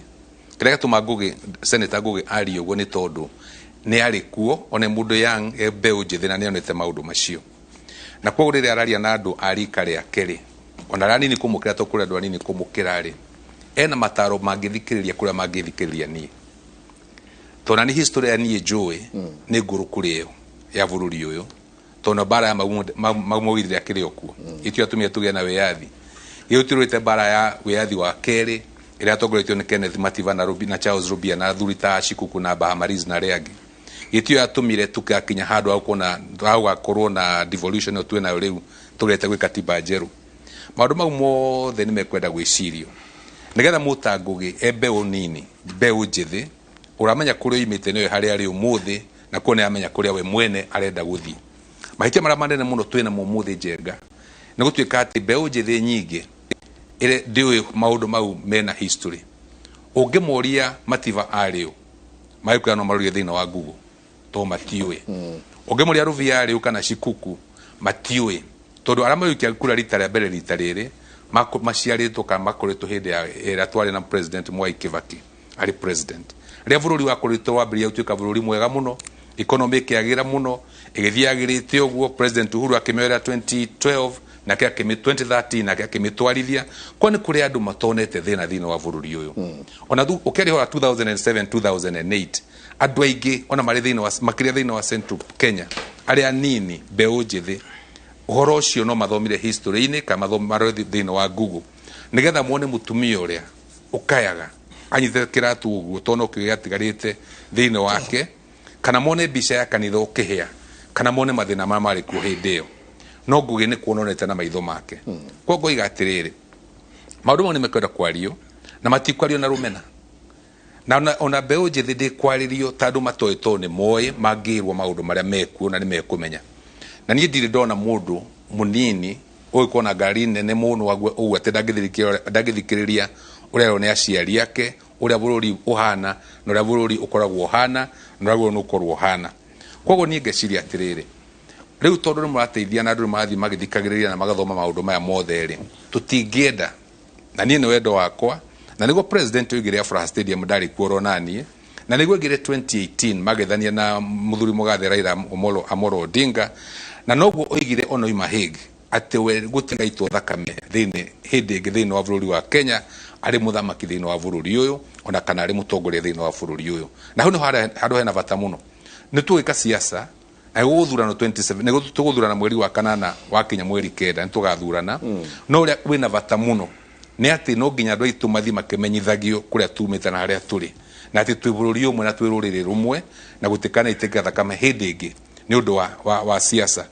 Kĩrĩa gĩtũma Ngũgĩ Senator Ngũgĩ arie ũguo nĩ tondũ nĩ arĩ kuo ona mũndũ young mbeũ njĩthĩ na nĩ onete maũndũ macio na koguo rĩrĩa araria na andũ a rika rĩake ona ranini kũmũkĩra to kũrĩa andũ anini kũmũkĩra ena mataro mangĩthikĩrĩria kũrĩa mangĩthikĩrĩria niĩ tona nĩ history ya niĩ njũĩ nĩ ngũrũ kũrĩ ĩyo ya bũrũri ũyũ tona bara ya maumĩrĩra akĩrĩ o kuo ithuĩ atumia tũgĩa na wĩyathi gĩũtirũĩte bara ya wĩyathi wa kerĩ ĩrĩa atongoretio nĩ Kenneth Matiba na Charles Rubia na athuri ta Shikuku na Bahamaris na arĩa angĩ ithuĩ atũmire tukakinya handũ hagakorwo na devolution ĩyo twĩ nayo rĩu tũrete gwĩ katiba njerũ. Maũndũ mau mothe nĩ mekwenda gwĩcirio nĩgetha mũta Ngũgĩ mbeũ nini mbeũ njĩthĩ ũramenya kũrĩa oimĩte nĩwe harĩa arĩ ũmũthĩ na kuona amenya kũrĩa we mwene arenda gũthiĩ. Mahĩtia marĩa manene mũno twĩna mo ũmũthĩ Njenga nĩ gũtuĩka atĩ mbeũ njĩthĩ nyingĩ ndiũĩ maũndũ mau mena history. Ũngĩmoria Matiba arĩ ũ magĩkwĩra no marorie thĩinĩ wa Google to matiũĩ. Ũngĩmoria Rubia arĩ ũ kana Shikuku matiũĩ tondũ arĩa magĩũkia kura rita rĩa mbere rita rĩrĩ maciarĩtwo kana makoretwo hĩndĩ ya twarĩ na president Mwai Kibaki arĩ president rĩa bũrũri wakoretwo wambĩrĩria gũtuĩka bũrũri mwega mũno economy ĩkĩagĩra mũno ĩgĩthiagĩrĩte ũguo president Uhuru akĩmĩoera 2012 nake 2013 nake akĩmĩtwarithia kwa nĩ kũrĩ andũ matonete thĩinĩ wa bũrũri ũyũ ona ũkĩrĩhora 2007 2008 andũ aingĩ ona makĩria thĩinĩ wa Central Kenya arĩa nini mbeũ njĩthĩ ũhoro ũcio no mathomire history-inĩ kana mathomire thĩinĩ wa Google nĩgetha muone mũtumia ũrĩa ũkayaga anyite kĩratu ũguo tona ũkĩgatigarĩte thĩinĩ wake kana mone mbica ya kanitha ũkĩhĩa kana mone mathĩna marĩa marĩ kuo hĩndĩ ĩyo no Ngũgĩ nĩ kuononete na maitho make. Koguo iga atĩrĩrĩ maũndũ mau nĩ mekwenda kwario na matikwario na rũmena na ona mbeũ njĩthĩ ndĩkwarĩrio tondũ matoĩtwo nĩ moĩ mangĩrwo maũndũ marĩa mekuo na nĩ mekũmenya na niĩ ndirĩ ndona mũndũ mũnini ũgĩkorwo na ngari nene mũno ũguo atĩ ndangĩthikĩrĩria ũrĩa nĩ aciari ake ũrĩa bũrũri ũhana na ũrĩa bũrũri ũkoragwo ũhana na ũrĩa bũrũri ũkoragwo ũhana. Koguo niĩ ngeciria atĩrĩrĩ rĩu tondũ nĩ mũrateithia na andũ nĩ marathiĩ magĩthikagĩrĩria na magathoma maũndũ maya mothe tũtingĩenda na niĩ nĩ wendo wakwa na nĩguo president oigire Afraha Stadium ndarĩ kuo naniĩ na nĩguo oigire 2018 magethania na mũthuri mũgathe Raila Amolo Odinga na noguo oigire ona oima Hague atĩ we gũtigaitwo thakame hĩndĩ ĩngĩ thĩinĩ wa bũrũri wa Kenya arĩ mũthamaki thĩinĩ wa bũrũri ũyũ ona kana arĩ mũtongoria thĩinĩ wa bũrũri ũyũ na hau nĩ handũ hena bata mũno nĩ tũgĩka siasa na gũthurana 27 nĩ tũgũthurana mweri wa kanana wakinya mweri kenda nĩ tũgathurana no ũrĩa wĩna bata mũno nĩ atĩ no nginya andũ aitũ mathiĩ makĩmenyithagio kũrĩa tumĩte na harĩa tũrĩ na atĩ twĩ bũrũri ũmwe na twĩ rũrĩrĩ rũmwe na gũtikana itĩka thakame hĩndĩ ĩngĩ nĩ ũndũ wa siasa.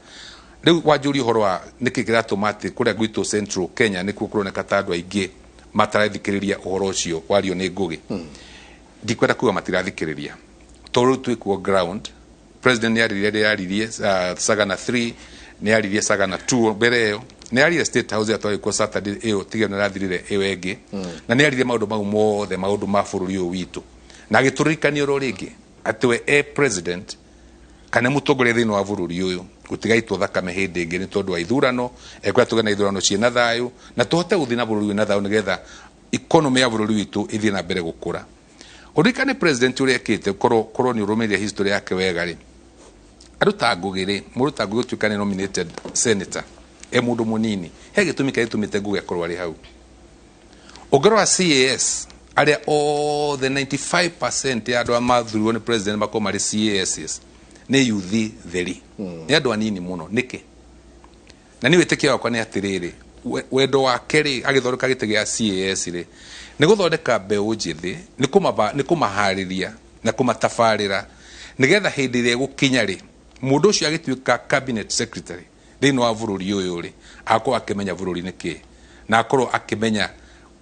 Rĩu wanjũria ũhoro wa nĩkĩ kĩratũma atĩ kũrĩa gwitũ Central Kenya nĩkuo kũroneka ta andũ aingĩ matarathikĩrĩria ũhoro ũcio wario nĩ Ngũgĩ. Ndikwenda kuga matirathikĩrĩria tondũ twĩkuo ground president nĩaririe Sagana 3 nĩaririe Sagana 2 mbere ĩyo nĩaririe State House atwarĩkuo Saturday ĩyo tiga nĩrathirire ĩyo ĩngĩ na nĩaririe maũndũ mau mothe maũndũ ma bũrũri ũyũ witũ na agĩtũririkania ũrĩa rĩngĩ atĩ we president kana mũtongoria thĩinĩ wa bũrũri ũyũ gũtigaitwo thakame hĩndĩ ĩngĩ nĩ tondũ wa ithurano ekwenda tũgĩe na ithurano ciĩna thayũ na tũhote gũthiĩ na bũrũri wĩna thayũ nĩgetha economy ya bũrũri witũ ĩthiĩ na mbere gũkũra. Ũririkane president ũrĩa ekĩte korwo nĩ ũrũmĩrĩria history yake wega andũ ta Ngũgĩ mũndũ ta Ngũgĩ gũtuĩka nĩ nominated senator mũndũ mũnini he gĩtũmi kĩrĩa gĩtũmĩte Ngũgĩ akorwo arĩ hau. Ũngĩrora CAS arĩa othe 95% ya andũ arĩa mathurirwo nĩ president makorwo marĩ CAS nĩ yuthi theri nĩ andũ anini mũno nĩkĩ na nĩ wĩtĩkia wakwa nĩ atĩrĩrĩ wendo wake agĩthondeka gĩtĩ gĩa CAS nä gå thondeka mbeå njä thä nä kå mahariria na kå matabarä nä getha hä ndä ä rä a gå kinya rä må ndå å cio agä tuä ka cabinet secretary thä inä wa bå rå ri å yå rä akorwo akä menya bå rå ri nä kä na akorwo akä menya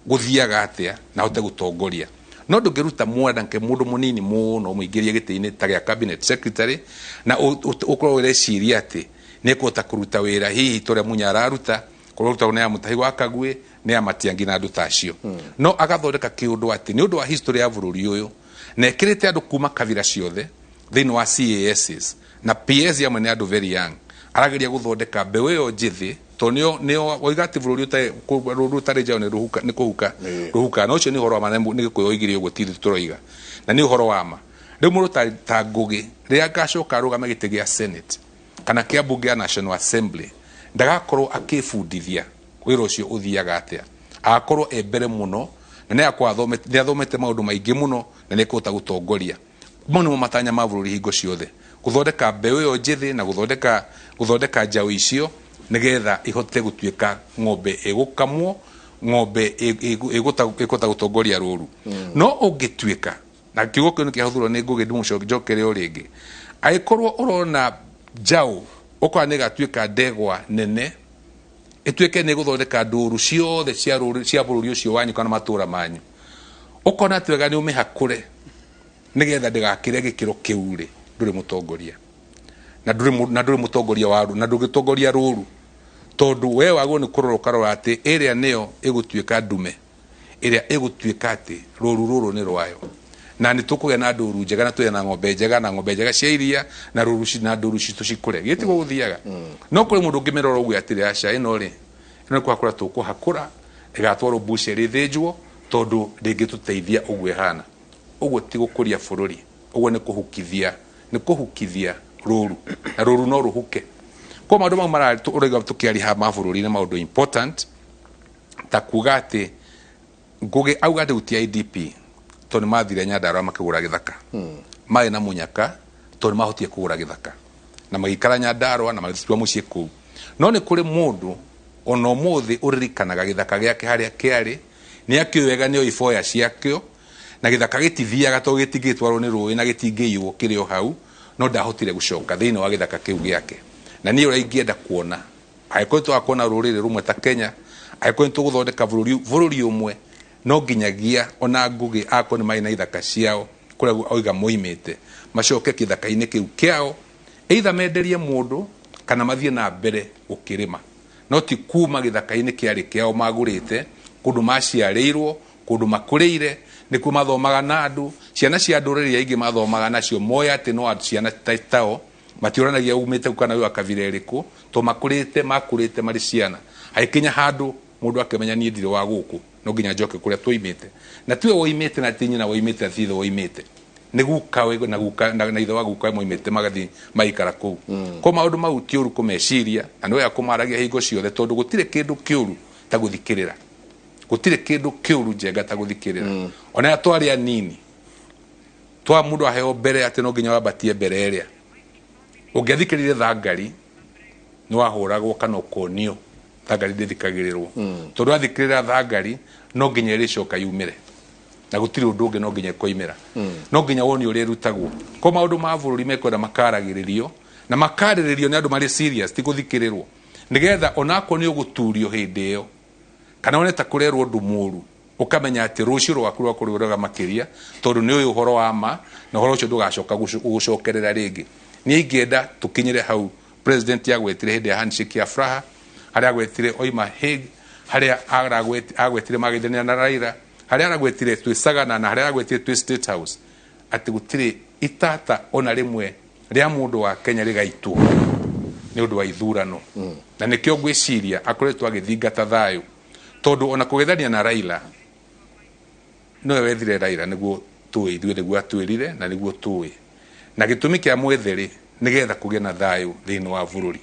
gå thiaga atä a na hote gå tongoria no ndå ngä ruta mwanake må ndå må nini må no må ingä rie gä tä-inä ta gä a cabinet secretary na å korwo å reciria atä nä ekåhota kå ruta wä ra hihi tå rä a munya araruta korwo ruta nä ya må tahi wa kaguä nä ya matiangi na andå tacio no agathondeka kä å ndå atä nä å ndå wa history ya bå rå ri å yå na ekä rä te andå kuma kabira ciothe thä inä wa CASs na PS yamwe nä andå very young arageria gå thondeka mbeå ä yo njä thä to nä oiga atä bå rå ri rå tarä njao nä kå huka rå huka na å cio nä å horo wa ma nä gä kå yå igä ire å guo tithi tå roiga na nä å horo wa ma rä u må rå ta ngå gä rä a ngacoka rå game gä tä gä a Senate kana kä a mbunge ya National Assembly ndagakorwo akä bundithia wä ra å cio å thiaga atä a agakorwo e mbere må no na nä athomete maå ndå maingä må no na nä ekå hota gå tongoria mau nä mo matanya ma bå rå ri hingo ciothe gå thondeka mbeå ä yo njä thä na gå thondeka njaå icio nä getha ihote gå tuä ka ng'ombe ä gå kamwo ng'ombe ä gå ta gå tongoria rå ru no å ngä tuä ka na kä ugo kä u nä kä ahå thå rwo nä ngå gä ndimå njokere o rä ngä agä korwo å rona njaå okorwo nä gatuä ka ndegwa nene ä tuä ke nä gå thondeka ndå ru ciothe cia bå rå ri å cio wanyu kana matå ra manyu åkona atä wega nä å mä hakå re nä getha ndä gakä re gä kä ro kä u rä ndå rä må tongoria na ndå rä må tongoria waru na ndå gä tongoria rå ru tondå we wagwo nä kå rora å karora atä ä rä a nä yo ä gå tuä ka ndume ä rä a ä gå tuä ka atä rå ru rå rå nä rwayo na nä tå kå gä na ndå ru njega na tå na ng'ombe njega cia iria na ndå ru citå cikå re gä tigwo gå thiaga no kå rä må ndå å ngä mä rora å guo atä rä aca ä no rä ä no nä kå hakå ra tå kå hakå ra ä gatwarwo mbuce rä thä njwo tondå ndä ngä tå teithia å guo hana å guo ti gå kå ria bå rå ri å guo nä kå hukithia rå ru na rå ru no rå huke kwa maå ndå mau mararä tå kä ariha ma bå rå ri nä maå ndå important ta kuga atä ngå gä auga ndä uti IDP to nä mathire Nyandarua makä gå ra gä thaka marä na må nyaka to nä mahotire kå gå ra gä thaka na magäikara Nyandarua na magätua må ciä kå u no nä kå rä må ndå ona å må thä å ririkanaga gä thaka gä ake harä a kä arä nä akä å wega nä o iboya ciakĩo na gä thaka gä tithiaga to gä tingä twarwo nä rå ä na gä tingä iywo kä rä o hau no ndahotire gå coka thä inä wa gä thaka kä u gä ake na nä å rä ingĩenda kuona agä korwo tå gakuona rå rä rä rå mwe ta Kenya agä korwo nä tå gå thondeka bå rå ri å mwe no nginyagia ona ngũgĩ akorwo nĩ marĩ na ithaka ciao kũrĩa oiga moimĩte macoke kĩthaka-inĩ kĩu kĩao either menderie mũndũ kana mathiĩ na mbere gũkĩrĩma no ti kuma gĩthaka-inĩ kĩarĩ kĩao magũrĩte kũndũ maciarĩirwo kũndũ makũrĩire nĩkuo mathomaga na andũ ciana cia ndũrĩrĩ iria ingĩ mathomaga nacio moya atĩ no ciana tao matiũranagia umĩte kana ũyũ akabira ĩrĩkũ to makũrĩte marĩ ciana hagĩkinya handũ mũndũ akĩmenya niĩ ndirĩ wa gũkũ no nginya njoke kũrĩa twoimĩte na tiwe woimĩte na ti nyina woimĩte na ti ithe woimĩte nĩ guka na ithe wa guka moimĩte magathiĩ maikara kũu ko maũndũ mau ti ũru kũmeciria na nĩ wega kũmaragia hingo ciothe tondũ gũtirĩ kĩndũ kĩũru ta gũthikĩrĩra gũtirĩ kĩndũ kĩũru njenga ta gũthikĩrĩra ona twarĩ anini twa mũndũ aheo mbere atĩ no nginya wambatie mbere ĩrĩa ũngĩathikĩrĩrie thangari nĩ wahũragwo kana ũkonio thangari ndĩthikagĩrĩrwo tondũ wathikĩrĩra thangari no nginya ĩrĩcoka yumĩre na gũtirĩ ũndũ ũngĩ no nginya ĩkoimĩra no nginya woni ũrĩa ĩrutagwo ko maũndũ ma bũrũri mekwenda makaragĩrĩrio na makarĩrĩrio nĩ andũ marĩ serious ti gũthikĩrĩrwo nĩgetha onako nĩ ũgũturio hĩndĩ ĩyo kana one ta kũrerwo ũndũ mũũru ũkamenya atĩ rũciũ rwaku rwa kũrĩũraga makĩria tondũ nĩ ũyũ ũhoro wa ma na ũhoro ũcio ndũgacoka gũgũcokerera rĩngĩ niĩ ingĩenda tũkinyĩre hau president yagwetire hĩndĩ ya handshake ya Fraha harĩa agwetire oima Hague harĩa agwetire magithania na Raila harĩa aragwetire twĩ Sagana na harĩa agwetire twĩ State House atĩ gũtirĩ itata ona rĩmwe rĩa mũndũ wa Kenya rĩgaitwo nĩ ũndũ wa ithurano na nĩkĩo ngwĩciria akoretwo agĩthingata thayũ tondũ ona kũgethania na Raila no wethire Raila nĩguo tũĩ ithuĩ nĩguo atwĩrire na nĩguo tũĩ na gĩtũmi kĩa mwethere nĩgetha kũgĩe na thayũ thĩinĩ wa bũrũri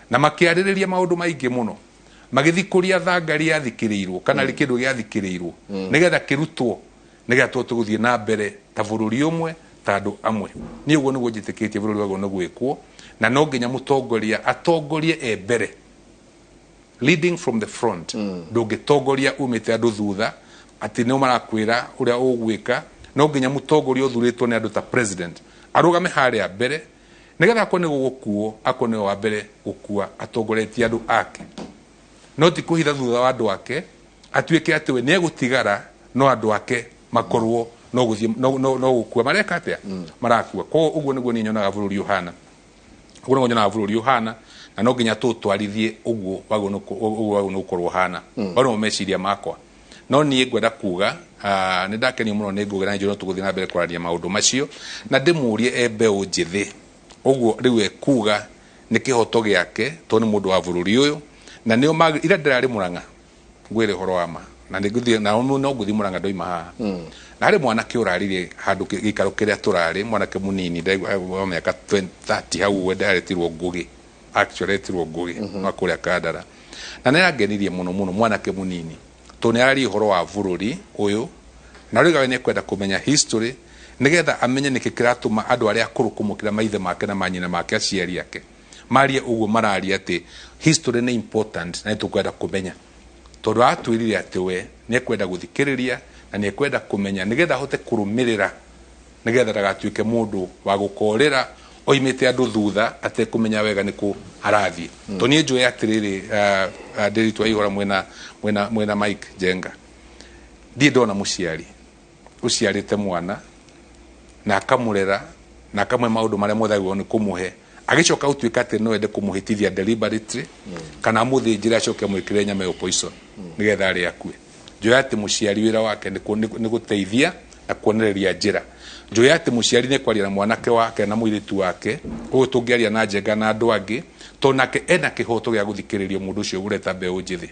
na makĩarĩrĩria maũndũ maingĩ mũno magĩthikũria thangari yathikĩrĩirwo kana kĩndũ gĩathikĩrĩirwo nĩgetha kĩrutwo nĩgetha tũgũthiĩ na mbere ta bũrũri ũmwe ta andũ amwe niĩ ũguo nĩguo njĩtĩkĩtie bũrũri wagwo nĩ gwĩkwo na no nginya mũtongoria atongorie e mbere leading from the front ndũngĩtongoria umĩte andũ thutha ati no marakwira uria ugwika no nginya mutongoria uthuritwo ni andu ta president arugame haria mbere nigetha akone gukuo akone wa mbere gukua atongoretie andu ake no ti kuhitha thutha wa andu ake atuike ati we ni egutigara no andu ake makorwo no guthie no gukua mareka atia marakua ko uguo niguo ni nyonaga bururi uhana uguo niguo nyonaga bururi uhana na no nginya tutwarithie uguo wago no korwo hana bano meciria makwa no nie ngwenda kuga ni ndakenio muno ni ngugera njoro tuguthie na mbere kwararia maundu macio na ndimurie embe unjithi uguo riu ekuga ni kihoto giake to ni mundu wa bururi uyu na nio ira ndirari Murang'a ngwire horo wa ma na niguthie na no nguthi Murang'a ndoima haha na hari mwana ki urarire handu gikaro kiria turari mwana ke munini wa miaka 20 hau we ndaretirwo ngugi actually etirwo ngugi makuria Kandara na nirangenirie muno mwana ke munini to ni arari horo wa bururi uyu na rigawe ni kwenda kumenya history nigetha amenye nikikiratuma andu aria akuru kumukira maithe make na manyina make aciari yake maria uguo mararia ati history ni important na tukwenda kumenya tondu atwirire ati we ni kwenda guthikiriria na ni kwenda kumenya nigetha hote kurumirira nigetha ndagatuike mundu wa gukorera oimite andu thutha ate kumenya wega niku arathie to ni njue atiriri ndiritwa ihora mwena Mike Jenga ndi ndona muciari uciarite mwana na akamurera na akamwe maundu maria mothagwo ni kumuhe agicoka utuika ati no ende kumuhitithia deliberately kana muthinjira acoke mwikire nyama yo poison nigetha ari akue njue ati muciari wira wake ni guteithia na kuonereria njira njue ati muciari ni kwaria na mwanake wake na muiritu wake uguo tungiaria na Njenga na andu angi to nake ena kihoto gia guthikiriria mundu ucio ureta mbeu njithi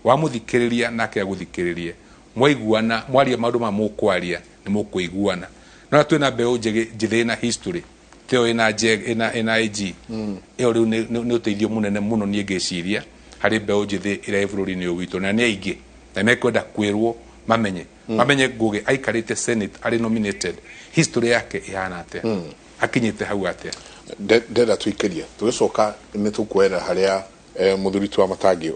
wa muthikiriria nake aguthikiririe mwaiguana mwaria maundu ma mukwaria ni mukuiguana no twina mbeu njithi na history teo ina IG iyo riu ni uteithio munene muno nie ngeciria hari mbeu njithi ira bururi ni uwito na ni aingi na mekwenda kwirwo mamenye ngugi aikarite Senate ari nominated history yake ihana atia akinyite hau atia ndenda tuikeria tugicoka ni tukwera haria muthuritu wa Matangi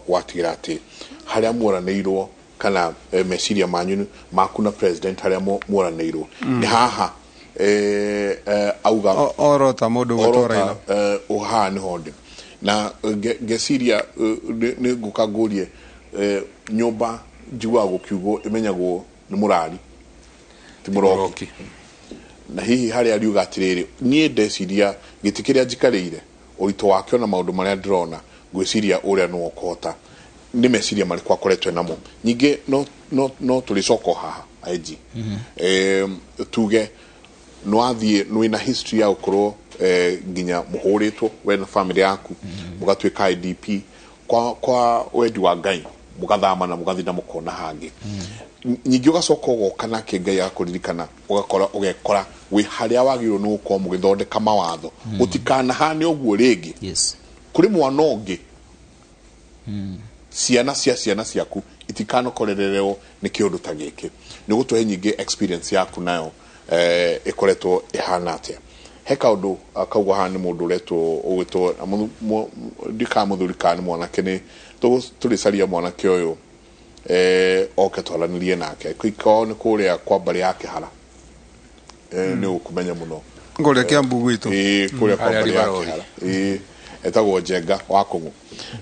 watigira ati haria muoraneirwo kana meciria manyu makuna president haria muoraneirwo ni haha auga orota mundu gutoraina uhani honde na ngeciria ni ngukagurie nyumba njigwa gukiugo imenyagwo ni murari ti muroki na hihi hari ariuga atiriri nie ndeciria gitikiria njikarire urito wake na maundu maria ndirona gwiciria uria no okota ni meciria mari kwa koretwe namo nyinge no tulicoko haha IG tuge no athie no ina history ya ukoro ginya muhuritwo we na family yaku mugatwika IDP kwa wendi wa Ngai mugathama na mugathi na mukona hangi nyingi ugacoka gokana ke Ngai akuririkana ugekora wi haria wagiro no ko mugithondeka mawatho utikana hani oguo ringi kuri mwana ungi ciana ciaku itikano korerereo ni kiundu ta giki ni gutuhe nyingi experience yaku nayo ikoretwo ihana atia he kaundu akauga hani mundu retwo ugitwo ndika muthurikani mwanake ni tulicaria mwanake uyu oke twaranirie nake kwikao ni kuria kwa bari yake hara ni ukumenya muno ngore Kiambu gwitu kuria kwa bari yake hara etagwo Njenga wa Kung'u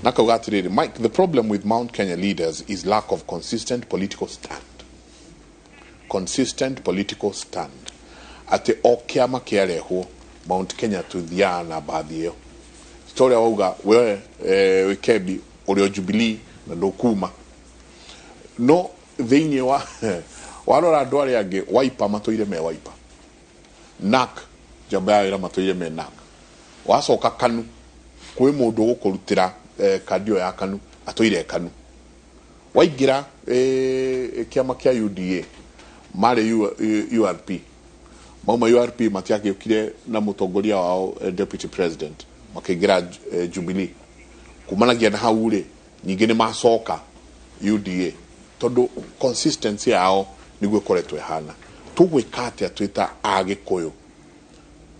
nakauga atiriri Mike, the problem with Mount Kenya leaders is lack of consistent political stand ati okiama kiareho Mount Kenya tuthia na baadhi yo story wauga we Wikebi uri Jubilee na ndokuma no theinye wa warora ndwari ange Wiper matoire me Wiper nak jamba ira matoire me nak wacoka KANU kwi mundu gukurutira kadio ya KANU atoire KANU waigira kiama kia UDA mare URP mama URP matiake ukire na mutongoria wao deputy president makigira Jubilee kumanagia na haure nyingine masoka UDA todo consistency yao nigwe koretwe hana tugwikate atwita agikoyo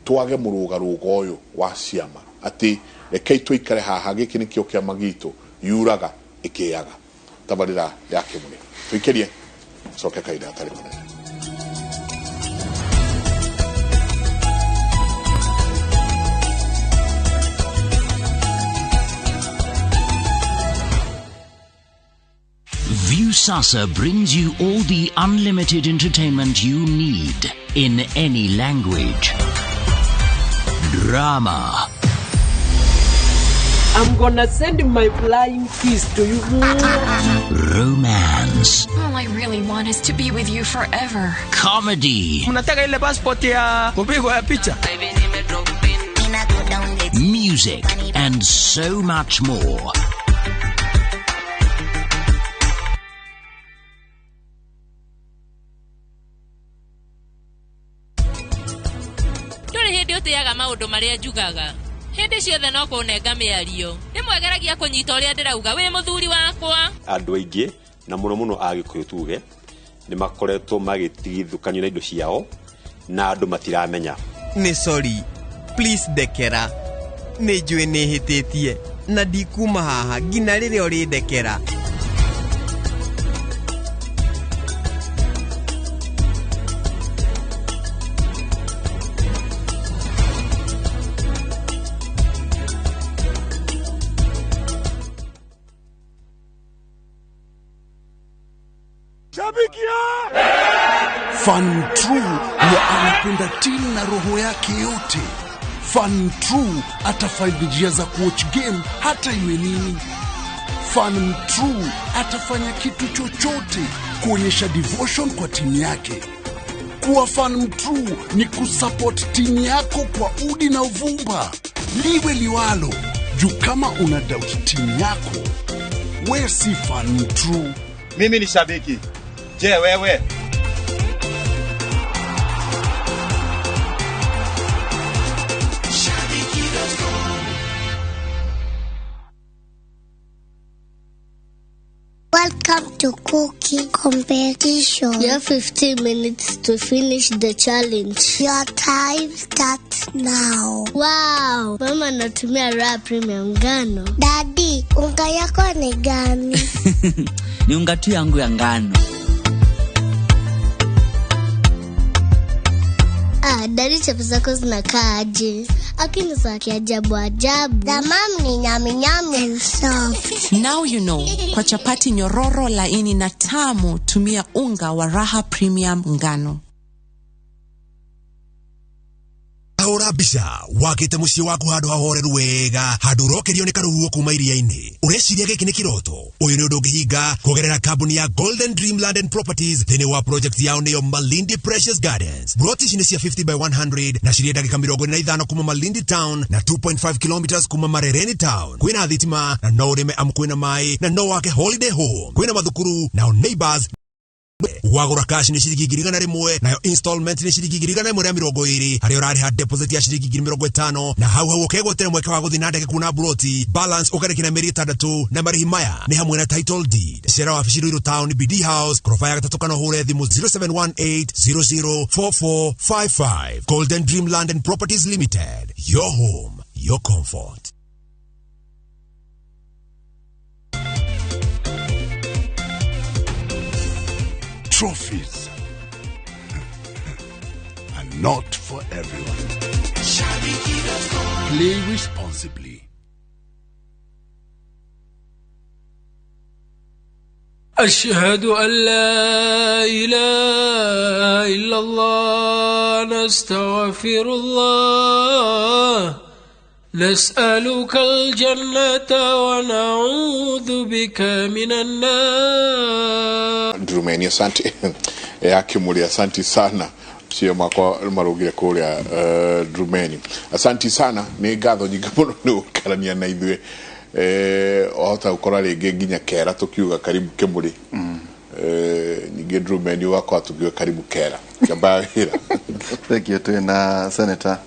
twage murugarugo uyu wa ciama ati rekei twikare haha giki nikio kia magito yuraga ikiyaga tabarira ya Kimuri tuikerie soke kaida atari munene. Viusasa brings you all the unlimited entertainment you need in any language. Drama. I'm gonna send my flying kiss to you. Romance. All I really want is to be with you forever. Comedy. Mnataka ile passport ya kupigwa ya picha. Music and so much more. Yaga maundu maria njugaga hindi ciothe no kunenga miario nimwegeragia kunyita uria ndirauga wi muthuri wakwa. Andu aingi na muno muno agikuyu tuge ni makoretwo magitigithukanio na indo ciao na andu matiramenya. Ni sorry, please dekera, ni njui ni hititie na ndikuma haha ngina riria uri dekera. Fan True ya anapenda timu na roho yake yote. Fan True atafind njia za kuwatch game hata iwe nini. Fan True atafanya kitu chochote kuonyesha devotion kwa timu yake. Kuwa Fan True ni kusupport timu yako kwa udi na uvumba. Liwe liwalo, juu kama una doubt timu yako, we si Fan True. Mimi ni shabiki. Je, wewe? Welcome to cooking competition. You have 15 minutes to finish the challenge. Your time starts now. Wow! Mama natumia Raha Premium ngano. Daddy, unga yako ni gani? Ni unga tu yangu ya ngano. Daddy chapu zako zinakaa aje? Akini za kiajabu ajabu. The mom ni nyami nyami and soft. Now you know, kwa chapati nyororo laini na tamu, tumia unga wa Raha Premium ngano. Ahora bisha, wakite muciĩ waku handu hahoreru wega, handu rokerio ni karuhuo kuma iria-ini. Ureciria giki ni kiroto? Uyu ni undu ungihinga kugerera kambuni ya Golden Dreamland and Properties thini wa project yao niyo Malindi Precious Gardens. Broti ici ni cia 50 by 100 na cirie ndagika 45 kuma Malindi Town na 2.5 kilometers kuma Marereni Town. Kwina thitima na no urime kwina mai na no wake holiday home. Kwina mathukuru na neighbors. Wagura cash ni shilingi 1,000 nayo installment ni shilingi 120 hari urari ha deposit ya shilingi 50 na hau ukegotera mweke wa guthina ndege kuna broti balance ukarekina meri 3 na marihi maya ni hamwe na title deed. Shera wa Fishiru Town BD House Krofa ya gatatokana hure thimu 0718004455. Golden Dreamland and Properties Limited, your home, your comfort. Trophies are not for everyone. Play responsibly. أشهد أن لا إله إلا الله نستغفر الله نسألك الجنة ونعوذ بك من النار. Drumeni, asante ya Kimuri, asante sana sio mako marugire kuria Drumeni, asante sana ni gatho nyingi muno ni ukarania na ithwe ota ukora rege nginya kera tukiuga karibu Kimuri nyingi Drumeni wako tukiuga karibu kera kabahira. Thank you to na senator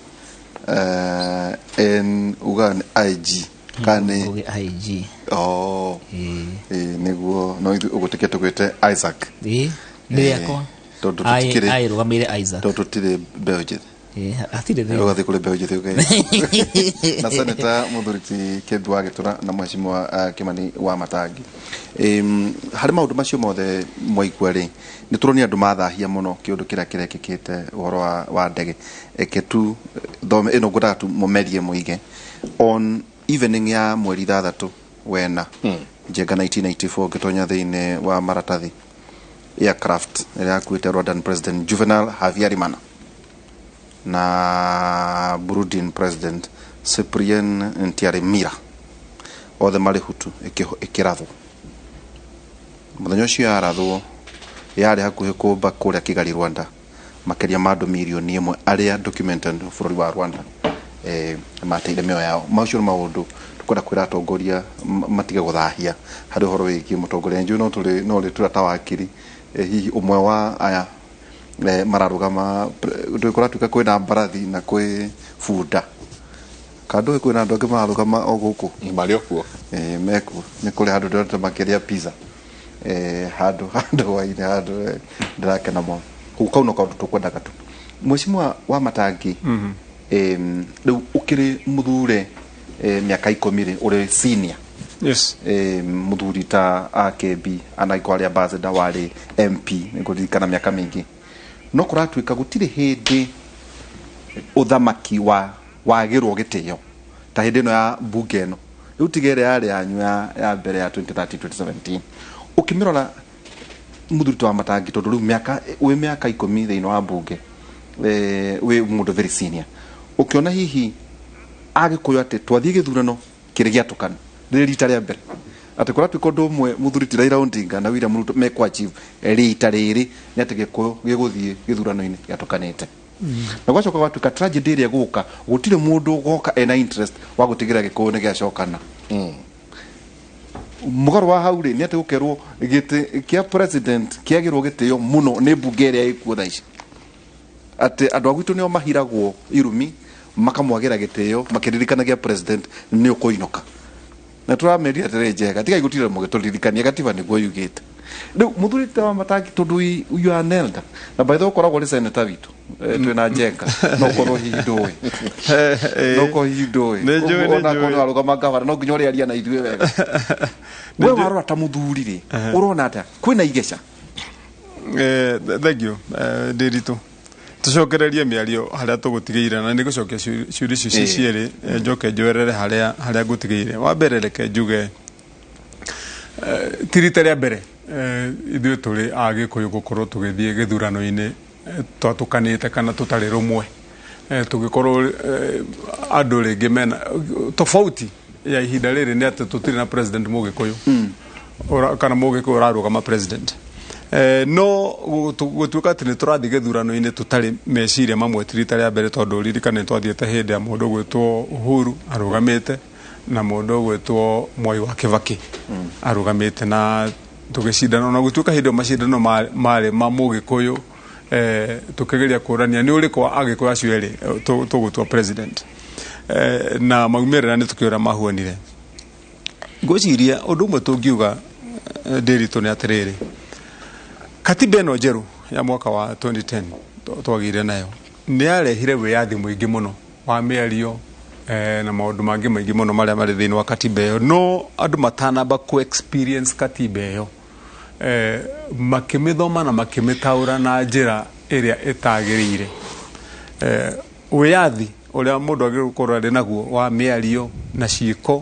en ugan IG kani IG niguo no ugutekia tukwete Isaac ni yakwa tondu tutikire ai rugamire Isaac tondu tutire Belgium atire thä å gathä kå rä mbeå njä na seneta Muthuriti Kĩmbi wa Gĩtũra na mheshimiwa Kimani wa Matangi harĩ maũndũ macio mothe mwaigua rĩ nĩ tũronia andũ mathahia mũno kĩũndũ kĩrĩa kĩrekĩkĩte ũhoro wa ndege eketu thome ĩno ngũndaga tu mũmerie mũige on evening ya mweri 3 wena njenga 1994 ngĩtonya thĩinĩ wa maratathi aircraft ĩrĩa yakuĩte Rwandan President Juvenal Habyarimana na Burundian President Cyprien Ntaryamira othe marĩ hutu ĩkĩrathwo mũthenya ũcio yarathwo yarĩ hakuhĩ kũmba kũrĩa Kigali Rwanda makĩria ma andũ milioni 1 arĩa documented bũrũri wa Rwanda mateire mĩoyo yao macio nĩ maũndũ tũkwenda kwĩra atongoria matige gũthahia harĩ ũhoro wĩgiĩ mũtongoria njũĩ no rĩ turata wakiri hihi ũmwe wa aya mararugama ndikora tuka kwina mbarathi na kwi funda kando kwina andu angi mararugama o guku mari okuo mekuo ni kuri handu ndorete makiria pizza handu waine handu ndakena mo ukauno kaundu tukwendaga tu mheshimiwa wa Matangi riu ukiri muthure miaka 10 uri senior yes muthuri ta AKB anaikwaria ambassador wari MP nikuririkana miaka mingi no kuratuika gutire hindi uthamaki wagirwo gitio ta hindi no ya bunge no riu tigere yari yanyu ya mbere ya 2013-2017 ukimirora muthuri wa Matangi tondu riu miaka 10 thiini wa bunge we mundu very senior ukiona hihi agikuyu ati twathie githurano kiri giatukana rita rĩa mbere ati kuratuika undu umwe muthuri ti Raila Odinga na William Ruto mekwa chief rita rĩrĩ nĩ ati gikuyu giguthie githurano-inĩ gatukanĩte na gwacoka gwatuika tragedy ĩrĩa guka gutire mundu goka ena interest wa gutigira gikuyu nĩ giacokana mugaro wa hauri nĩ ati gukerwo gĩtĩ kĩa president kĩagirwo gĩtĩo muno nĩ bunge ĩrĩa ĩkuo thaa ici ati andu agwitu nĩo mahiragwo irumi makamwagira gĩtĩo makiririkanagia president nĩ ũkũinoka na turameria tere njega tiga igutire mugituririkania gatiba niguo yugite riu muthuri wa Matangi tondu you are nelda na by the way koragwo ri senator witu twina njenga no korwo hindoi no ko hindoi ona kono arugama gavana no nginya uri aria na ithuĩ wega we warora ta muthuri ri urona ata kwina igeca thank you Ndiritu tucokererie miario haria tugutigeire na ni gucokia ciuri icio cierĩ njoke njoerere haria ngutigeire wa mbere reke njuge tirita rĩa mbere ithuĩ tũrĩ Agĩkũyũ gũkorwo tũgĩthiĩ gĩthurano-inĩ twatukanĩte kana tũtarĩ rũmwe tũgĩkorwo andũ rĩngĩ mena tofauti ya ihinda rĩrĩ nĩ atĩ tũtirĩ na president Mũgĩkũyũ kana Mũgĩkũyũ ũrarũgama president no gutuika ati ni turathi githurano-inĩ tutari meciria mamwe tirita rĩa mbere tondu ririkane twathiĩte hĩndĩ ya mũndũ gwĩtwo Uhuru arugamĩte na mũndũ gwĩtwo Mwai wa Kibaki arugamĩte na tugĩcindana na gutuika hĩndĩ macindano marĩ ma Mũgĩkũyũ tukigeria kũrania nĩ ũrĩkũ wa Agĩkũyũ acio erĩ tũgũtua president na maumĩrĩra nĩ tukiura mahuonire ngwĩciria ũndũ ũmwe tũngiuga Ndiritu nĩ atĩrĩrĩ katiba ĩno njerũ ya mwaka wa 2010 twagire nayo nĩ yarehire wĩyathi mũingĩ mũno wa mĩario na maũndũ mangĩ maingĩ mũno marĩa marĩ thĩinĩ wa katiba ĩyo no andũ matanamba ku experience katiba ĩyo makĩmĩthoma na makĩmĩtaũra na njĩra ĩrĩa ĩtagĩrĩire wĩyathi ũrĩa mũndũ agĩrũkorwo arĩ naguo wa mĩario na ciĩko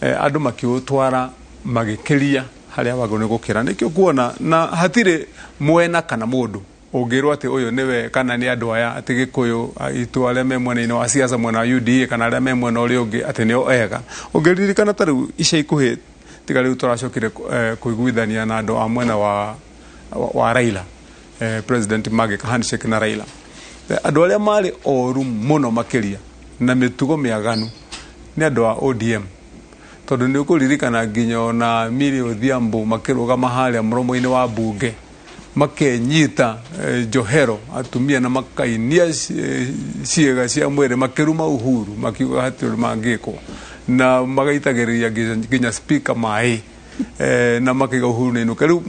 andũ makĩũtwara magĩkĩria haria wago nĩ gũkĩra nĩkĩo kuona na hatirĩ mwena kana mũndũ ũngĩrwo atĩ ũyũ nĩwe kana nĩ andũ aya atĩ Gĩkũyũ itu arĩa me mwena-inĩ wa siasa mwena wa UDA kana arĩa me mwena ũrĩa ũngĩ atĩ nĩo ega ũngĩririkana ta rĩu ica ikuhĩ tiga rĩu tũracokire kũiguithania na andũ a mwena wa Raila president magĩka handshake na Raila andũ arĩa marĩ oru mũno makĩria na mĩtugo mĩaganu nĩ andũ a ODM tondu nĩ ũkũririkana nginya na Millie Odhiambo makĩrũgama harĩa mũromo-inĩ wa bunge makenyita njohero atumia na makainia ciĩga cia mwĩrĩ makĩruma Uhuru makiuga hatirĩ mangĩkwo na magaitagĩrĩria nginya speaker maĩ na makiga Uhuru nĩ inuka rĩu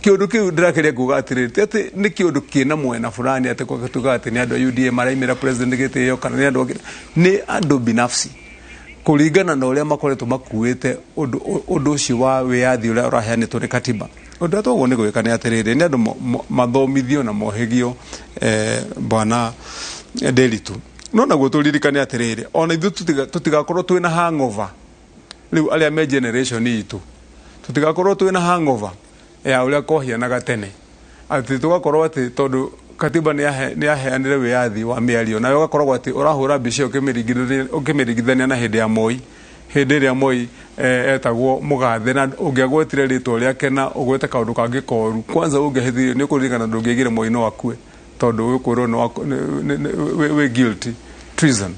kiundu kiu ndirakeria kuga atiriri ati ni kiundu kina mwena fulani ati kwa tuga ati ni andu a UDA maraimira president gitio kana ni andu ni andu binafsi kuringana na uria makoretwo makuite undu ucio wa wiathi uria uraheanitwo ni katiba undu atogwo ni gwika ni atiriri ni andu mathomithio na mohegio bwana Nderitu no naguo turirikane atiriri ona ithu tutigakorwo twina hangover riu aria me generation itu tutigakorwo twina hangover ya uria kohianaga tene ati tugakorwo ati tondu katiba ni aheanire wiathi wa miario na ugakorwo ati urahura mbica ukimirigithania na hindi ya Moi hindi ria Moi etagwo mugathe na ungiagwetire ritwa riake na ugwete kaundu kangi koru kwanza ungehithirio ni kuririkana ndungigire Moi no akue tondu ukwirwo no we guilty treason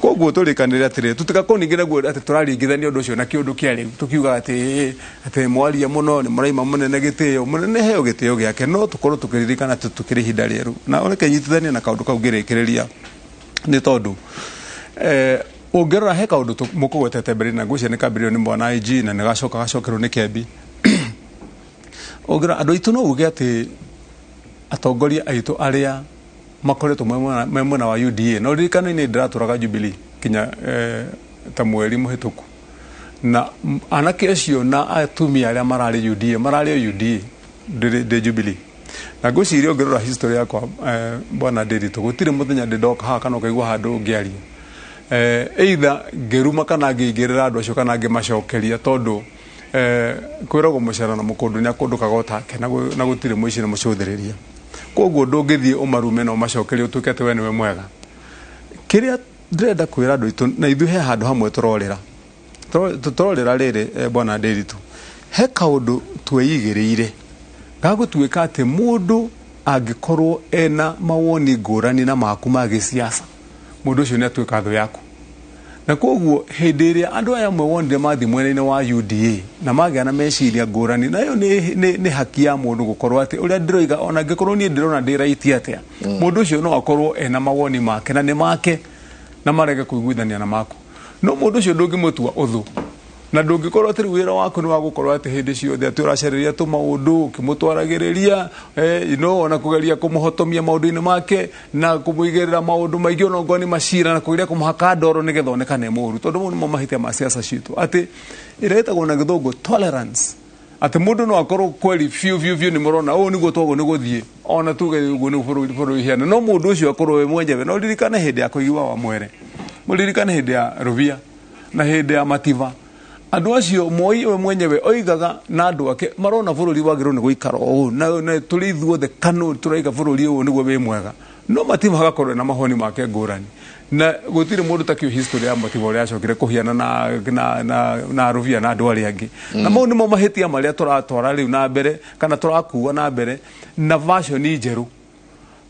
koguo turikanire atire tutikakoningire guo ati turaringithania undu ucio na kiundu kia riu tukiuga ati mwaria muno ni muraima munene gitio munene heo gitio giake no tukorwo tukiririkana tukiri hinda rieru na ureke nyitithania na kaundu kau ngirikiriria ni tondu ungerora he kaundu mukugwetete mbere na ngucia ni kambirio ni mwana IG na gacokerwo ni Kembi ungerora andu aitu no uge ati atongoria aitu aria makoretwo mwena wa UDA no ririkano ni ndiraturaga Jubilee kinya ta mweri muhituku na anake acio na atumia aria marari UDA de Jubilee na ngwiciria ongerora history yakwa bwana Nderitu gutire muthenya ndoka haha kana ukaigua handu ngiaria either ngeruma kana ngingirira andu acio kana ngimacokeria tondu kwiragwo mucara na mukundu nya kundu kagotake na gutire muici na mucuthiriria koguo ndungithie umarume na umacokeria utuke ati we niwe mwega kiria ndirenda kwira andu itu na ithu he handu hamwe turorera riri bwana Nderitu he kaundu tweyigiriire gagutuika ati mundu angikorwo ena mawoni ngurani na maku ma gisiasa mundu ucio ni atuika thu yaku na koguo hindi iria andu aya amwe wonire mathi mwena-ini wa UDA na magĩa na meciria ngũrani nayo ni haki ya mundu gukorwo ati uria ndiroiga ona ngikorwo ni ndirona ndiraiti atia mundu ucio no akorwo ena mawoni make na ni make na marege kuiguithania na maku no mundu ucio ndungimutua uthu na ndungikorwo ati wira waku ni wa gukorwo ati hindi ciothe ati uracariria tu maundu ukimutwaragiriria ona kugeria kumuhotomia maundu-ini make na kumuigirira maundu maingi ona ngo ni macira na kugeria kumuhaka ndoro nigetha onekane muru tondu mo nimo mahitia ma siasa citu ati iretagwo na githungu tolerance ati mundu no akorwo kweli fiu ni murona niguo twogo niguthie ona tuge uguo ni buru hiana no mundu ucio akorwo we mwenyewe no ririkane hindi ya kuigua wa mwere muririkane hindi ya Ruvia na hindi ya Mativa andu acio Moi we mwenyewe oigaga na andu ake marona bururi wagirwo ni guikara o na turi ithuothe kanu turaiga bururi uyu niguo we mwega no Mativa hagakorwo na mahoni make ngurani na gutire mundu takio history ya Mativa uria acokire kuhiana na Ruvia na andu aria angi na mau nimo mahitia maria turatwara riu na mbere kana turakuwa na mbere na version njeru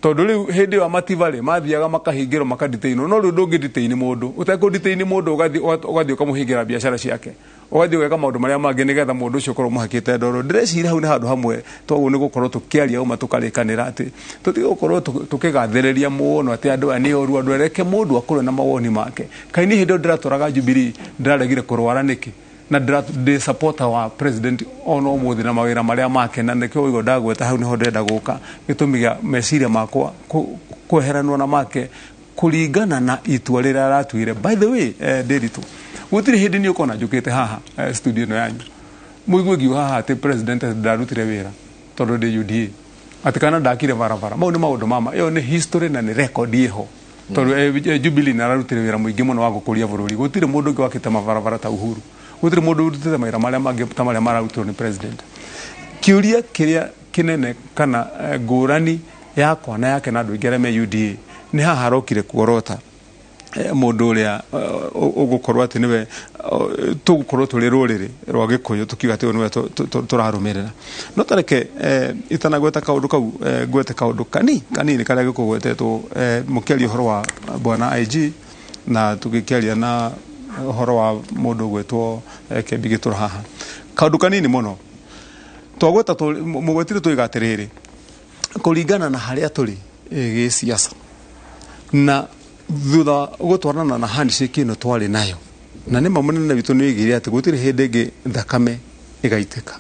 tondu riu hindi wa Mativa ri mathiaga makahingirwo makaditeino no riu ndungiditeini mundu utakuditeini mundu ugathi ukamuhingira biashara ciake ugathi ugeka maundu maria mangi nigetha mundu ucio korwo muhakite ndoro ndireciria hau ni handu hamwe twaguo ni gukorwo tukiaria uma tukarikanira ati tutigukorwo tukigathereria muno ati andu ani oru andu ereke mundu akorwo na mawoni make kaini hindi ndiraturaga Jubilee ndiraregire kurwara niki na ndira support wa president ono muthi na mawira maria make na nikio igo ndagweta hau niho ndenda guka gitumiga meciria makwa kweheranwo na make kuringana na itua rira aratuire by the way Nderitu gutire hindi ni ukona njukite haha studio no yanyu muigwe giu haha ati president ndarutire wira tondu ndi UDA ati kana ndakire barabara mau ni maundu mama iyo ni history na ni record yeho tondu Jubilee nararutire wira muingi muno wa gukuria bururi gutire mundu ngi wakite mabarabara ta Uhuru gutire mundu urutite mawira maria mangi ta maria mararutirwo ni president kiuria kiria kinene kana ngurani yakwa na yake na andu ingere me UDA ni haha harokire kuorota mundu uria ugukorwo ati niwe tugukorwo turi ruriri rwa Gikuyu tukiuga ati niwe turarumirira no tareke itanagweta kaundu kau gwete kaundu kanini karia gikugwetetwo mukiaria horo wa bwana IG na tugikiaria na horo wa mundu gwetwo Kembi Gitura haha kaundu kanini muno twagweta mugwetire tuiga atiriri kuringana na haria turi gi siasa na thutha gutwarana na handshake ino twari nayo na nima munene witu ni igiri ati gutire hindi ngi thakame igaitika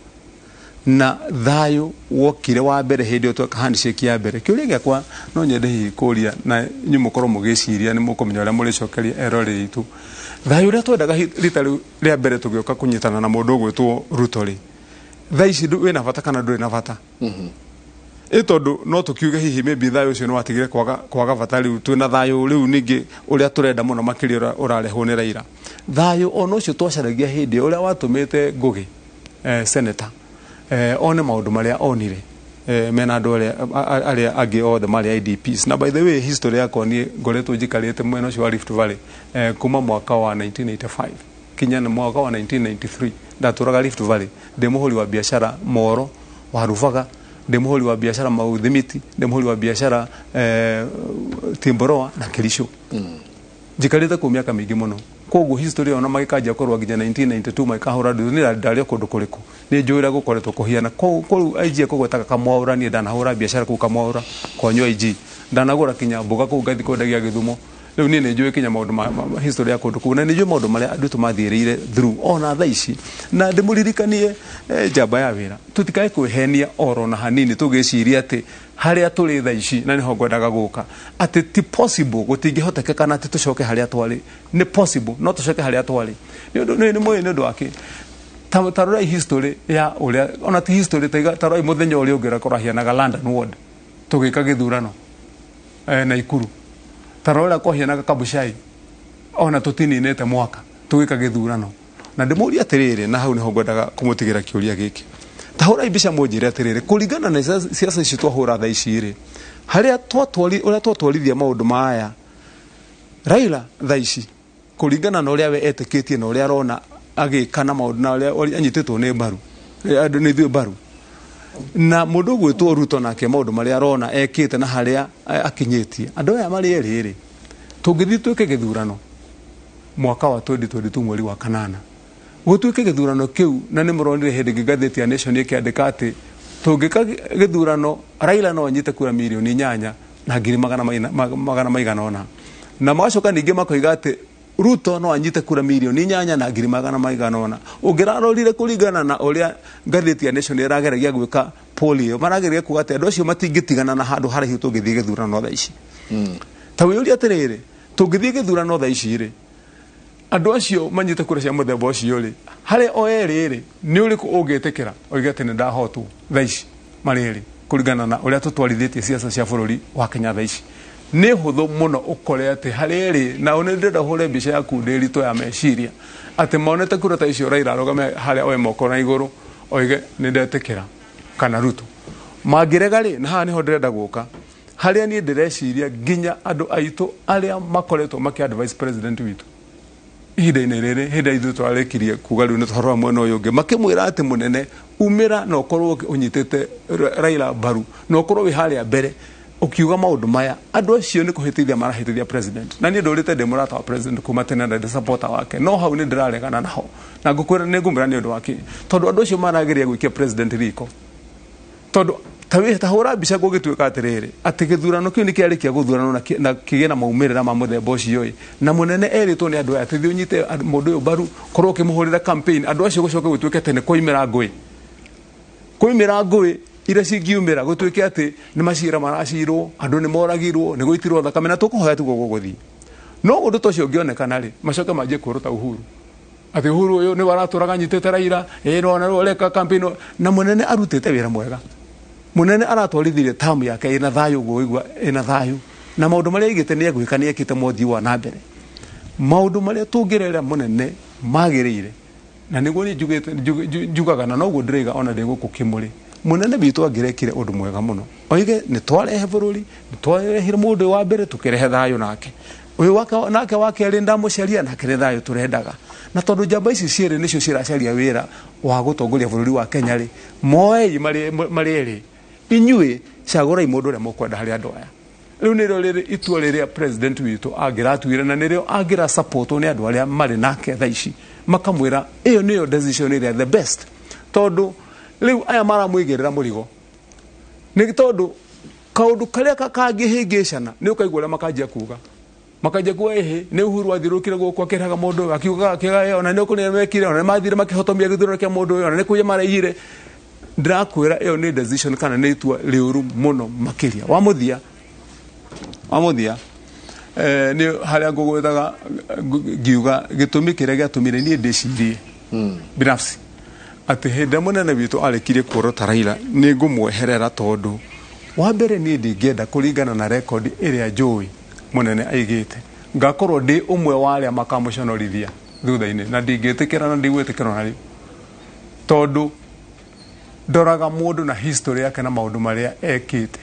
na thayo wokire wa mbere hindi otwa handshake ya mbere kiuria giakwa no nyende hi kuria na nyumukorwo mugiciria ni mukumenya uria muricokeria erori itu thayo uria twendaga rita ria mbere tugioka kunyitana na mundu gwitwo Ruto ri thaa ici wina bata kana nduri na bata tondu no tukiuge hihi maybe thayo ucio no watigire kwaga bata riu twina thayo riu ningi uria turenda muno makiria urarehwo ni Raila thayo ono ucio twacaragia hindi uria watumite Ngugi senator one maundu maria onire mena andu aria angi othe mari IDPs na by the way history yakwa ni ngoretwo njikarite mwena ucio wa Rift Valley kuma mwaka wa 1985 kinya na mwaka wa 1993 ndaturaga Rift Valley ndi muhuri wa biashara Moro wa Ruvaga ndi muhuri wa biashara Mauthimiti ndi muhuri wa biashara Timboroa na Kirisho njikarite kwa miaka mingi muno koguo history ona magikaja korwa nginya 1992 makahura ndunira ndari kundu kuriku ni njuira gukoretwo kuhiana ko IG kugwetaga kamwaura ni ndanahura biashara ku kamwaura kwa nyo IG ndanagura kinya mboga ku gathi kodagia Githumo riu ni njui kinya maundu history ya kundu ku na ni njui maundu maria andu tumathirire through ona thaa ici na ndimuririkanie jamba ya wira tutikae kwihenia oro na hanini tugiciria ati haria turi thaa ici na niho ngwendaga guka ati ti possible gutingihoteka kana ati tucoke haria twari ni possible no tucoke haria twari ni moyo ni ndu wake tarora history ya uria ona ti history tarora muthenya uria ungira korahianaga London Ward tugika githurano na Ikuru tarora kohianaga Kabuchai ona tutininete mwaka tugika githurano na ndimuria atiriri na hau niho ngwendaga kumutigira kiuria giki tahura ibisha mojire atiriri kuringana na siasa ici twahura thaa ici ri haria twatwarithia maundu maya Raila thaa ici kuringana na uria we etikitie na uria arona agikana maundu na uria anyititwo ni mbaru andu ni thio mbaru na mundu gwitwo Ruto nake maundu maria arona ekite na haria akinyitie andu aya mari eriri tungithi twike githurano mwaka wa 2022 mweri wa kanana gutuike githurano kiu na ni muronire hindi gatheti ya Nation ikiandika ati tungika githurano Raila no anyite kura milioni 8 na ngiri magana maigana ona na macoka ningi makoiga ati Ruto no anyite kura milioni 8 na ngiri magana maigana ona ungirarorire kuringana na uria gatheti ya Nation irageragia gwika polio marageria kuga ati andu acio matingitigana na handu harihi tungithie githurano thaa ici ta wiyuri atiriri tungithie githurano thaa ici ri andu acio manyite kura cia muthemba ucio ri hari o eri ni uriku ungitikira oiga ati ni ndahotwo thaa ici mariri kuringana na uria tutwarithitie siasa cia bururi wa Kenya thaa ici ni huthu muno ukore ati hariri na one ndenda hore mbica yaku ndirito ya meciria ati monete kura ta icio Raila arogame haria oe moko na iguru oige ni ndetikira kana Ruto magirega ri na ha niho ndirenda guka haria ni ndireciria ginya andu aitu aria makoretwo maki-advise president witu ihinda-inĩ rĩrĩ hĩndĩ ithuĩ twarĩkirie kuga rĩu nĩ twarora mwena ũyũ ũngĩ makĩmwĩra atĩ mũnene umĩra na ũkorwo ũnyitĩte Raila mbaru na ũkorwo wĩ harĩa mbere ukiuga maundu maya andu acio ni kuhitithia marahitithia president na ni ndurite ndi murata wa president kuma tena ndi supporter wake no hau ni ndiraregana naho na ngukwira ni ngumira ni undu wake tondu andu acio marageria gwikia president riko tondu tawi tahura bica gugituika atiriri ati githurano kiu ni kiarikia guthurano na kigena maumirira ma muthemba ucio na munene eritwo ni andu ati thiunyite mundu uyu baru korwo kimuhurira campaign andu acio gucoka gutuike tene koimira ngui ira cingiumira gutuike ati ni macira maracirwo andu ni moragirwo ni guitirwo thakame na tukuhoya tugo guguthi no undu tocio ngionekana ri macoka maje kuruta Uhuru ati Uhuru uyu ni waraturaga nyitete Raila no na reka campaign na munene arutite wira mwega munene aratwarithirie tamu yake ina thayu guigwa ina thayu na maundu maria igite ni egwikania ekite mothi wa na mbere maundu maria tungirera munene magirire na niguo ni njugaga na noguo ndiriga ona ndiguku kimuri munene bitu agirekire undu mwega muno oige ni twarehe bururi ni twarehire mundu wa mbere tukirehe thayu nake uyu nake wake ari ndamucaria nake ni thayu turendaga na tondu jamba ici ciere nicio ciracaria wira wa gutongoria bururi wa Kenya ri moei mari inyue cagurai mundu uria mukwenda hari andu aya riu nirio riri itua riria president witu agiratuire na nirio agira support ni andu aria mari nake thaa ici makamwira iyo niyo decision iria the best tondu riu aya maramwigirira murigo ni tondu kaundu karia kangihingicana ni ukaigua uria makanjia kuga ehe ni Uhuru athirukire guku akiraga mundu akiuga akiga ona ni ukuri mekire ona mathire makihotomia githurano kia mundu ona ni kuya maraihire ndakwira iyo ni decision kana ni itua riuru muno makiria wamuthia ni haria ngugwethaga ngiuga gitumi kiria giatumire ni ndicirie binafsi ati hinde munene witu arekirie kuorota Raila ni ngumweherera tondu wa mbere ni ndingenda kuringana na record iria njui munene aigite ngakorwo ndi umwe wa aria makamuconorithia thutha-ini na ndingitikira na ndigwitikira na riu tondu ndoraga mundu na history yake na maundu maria ekite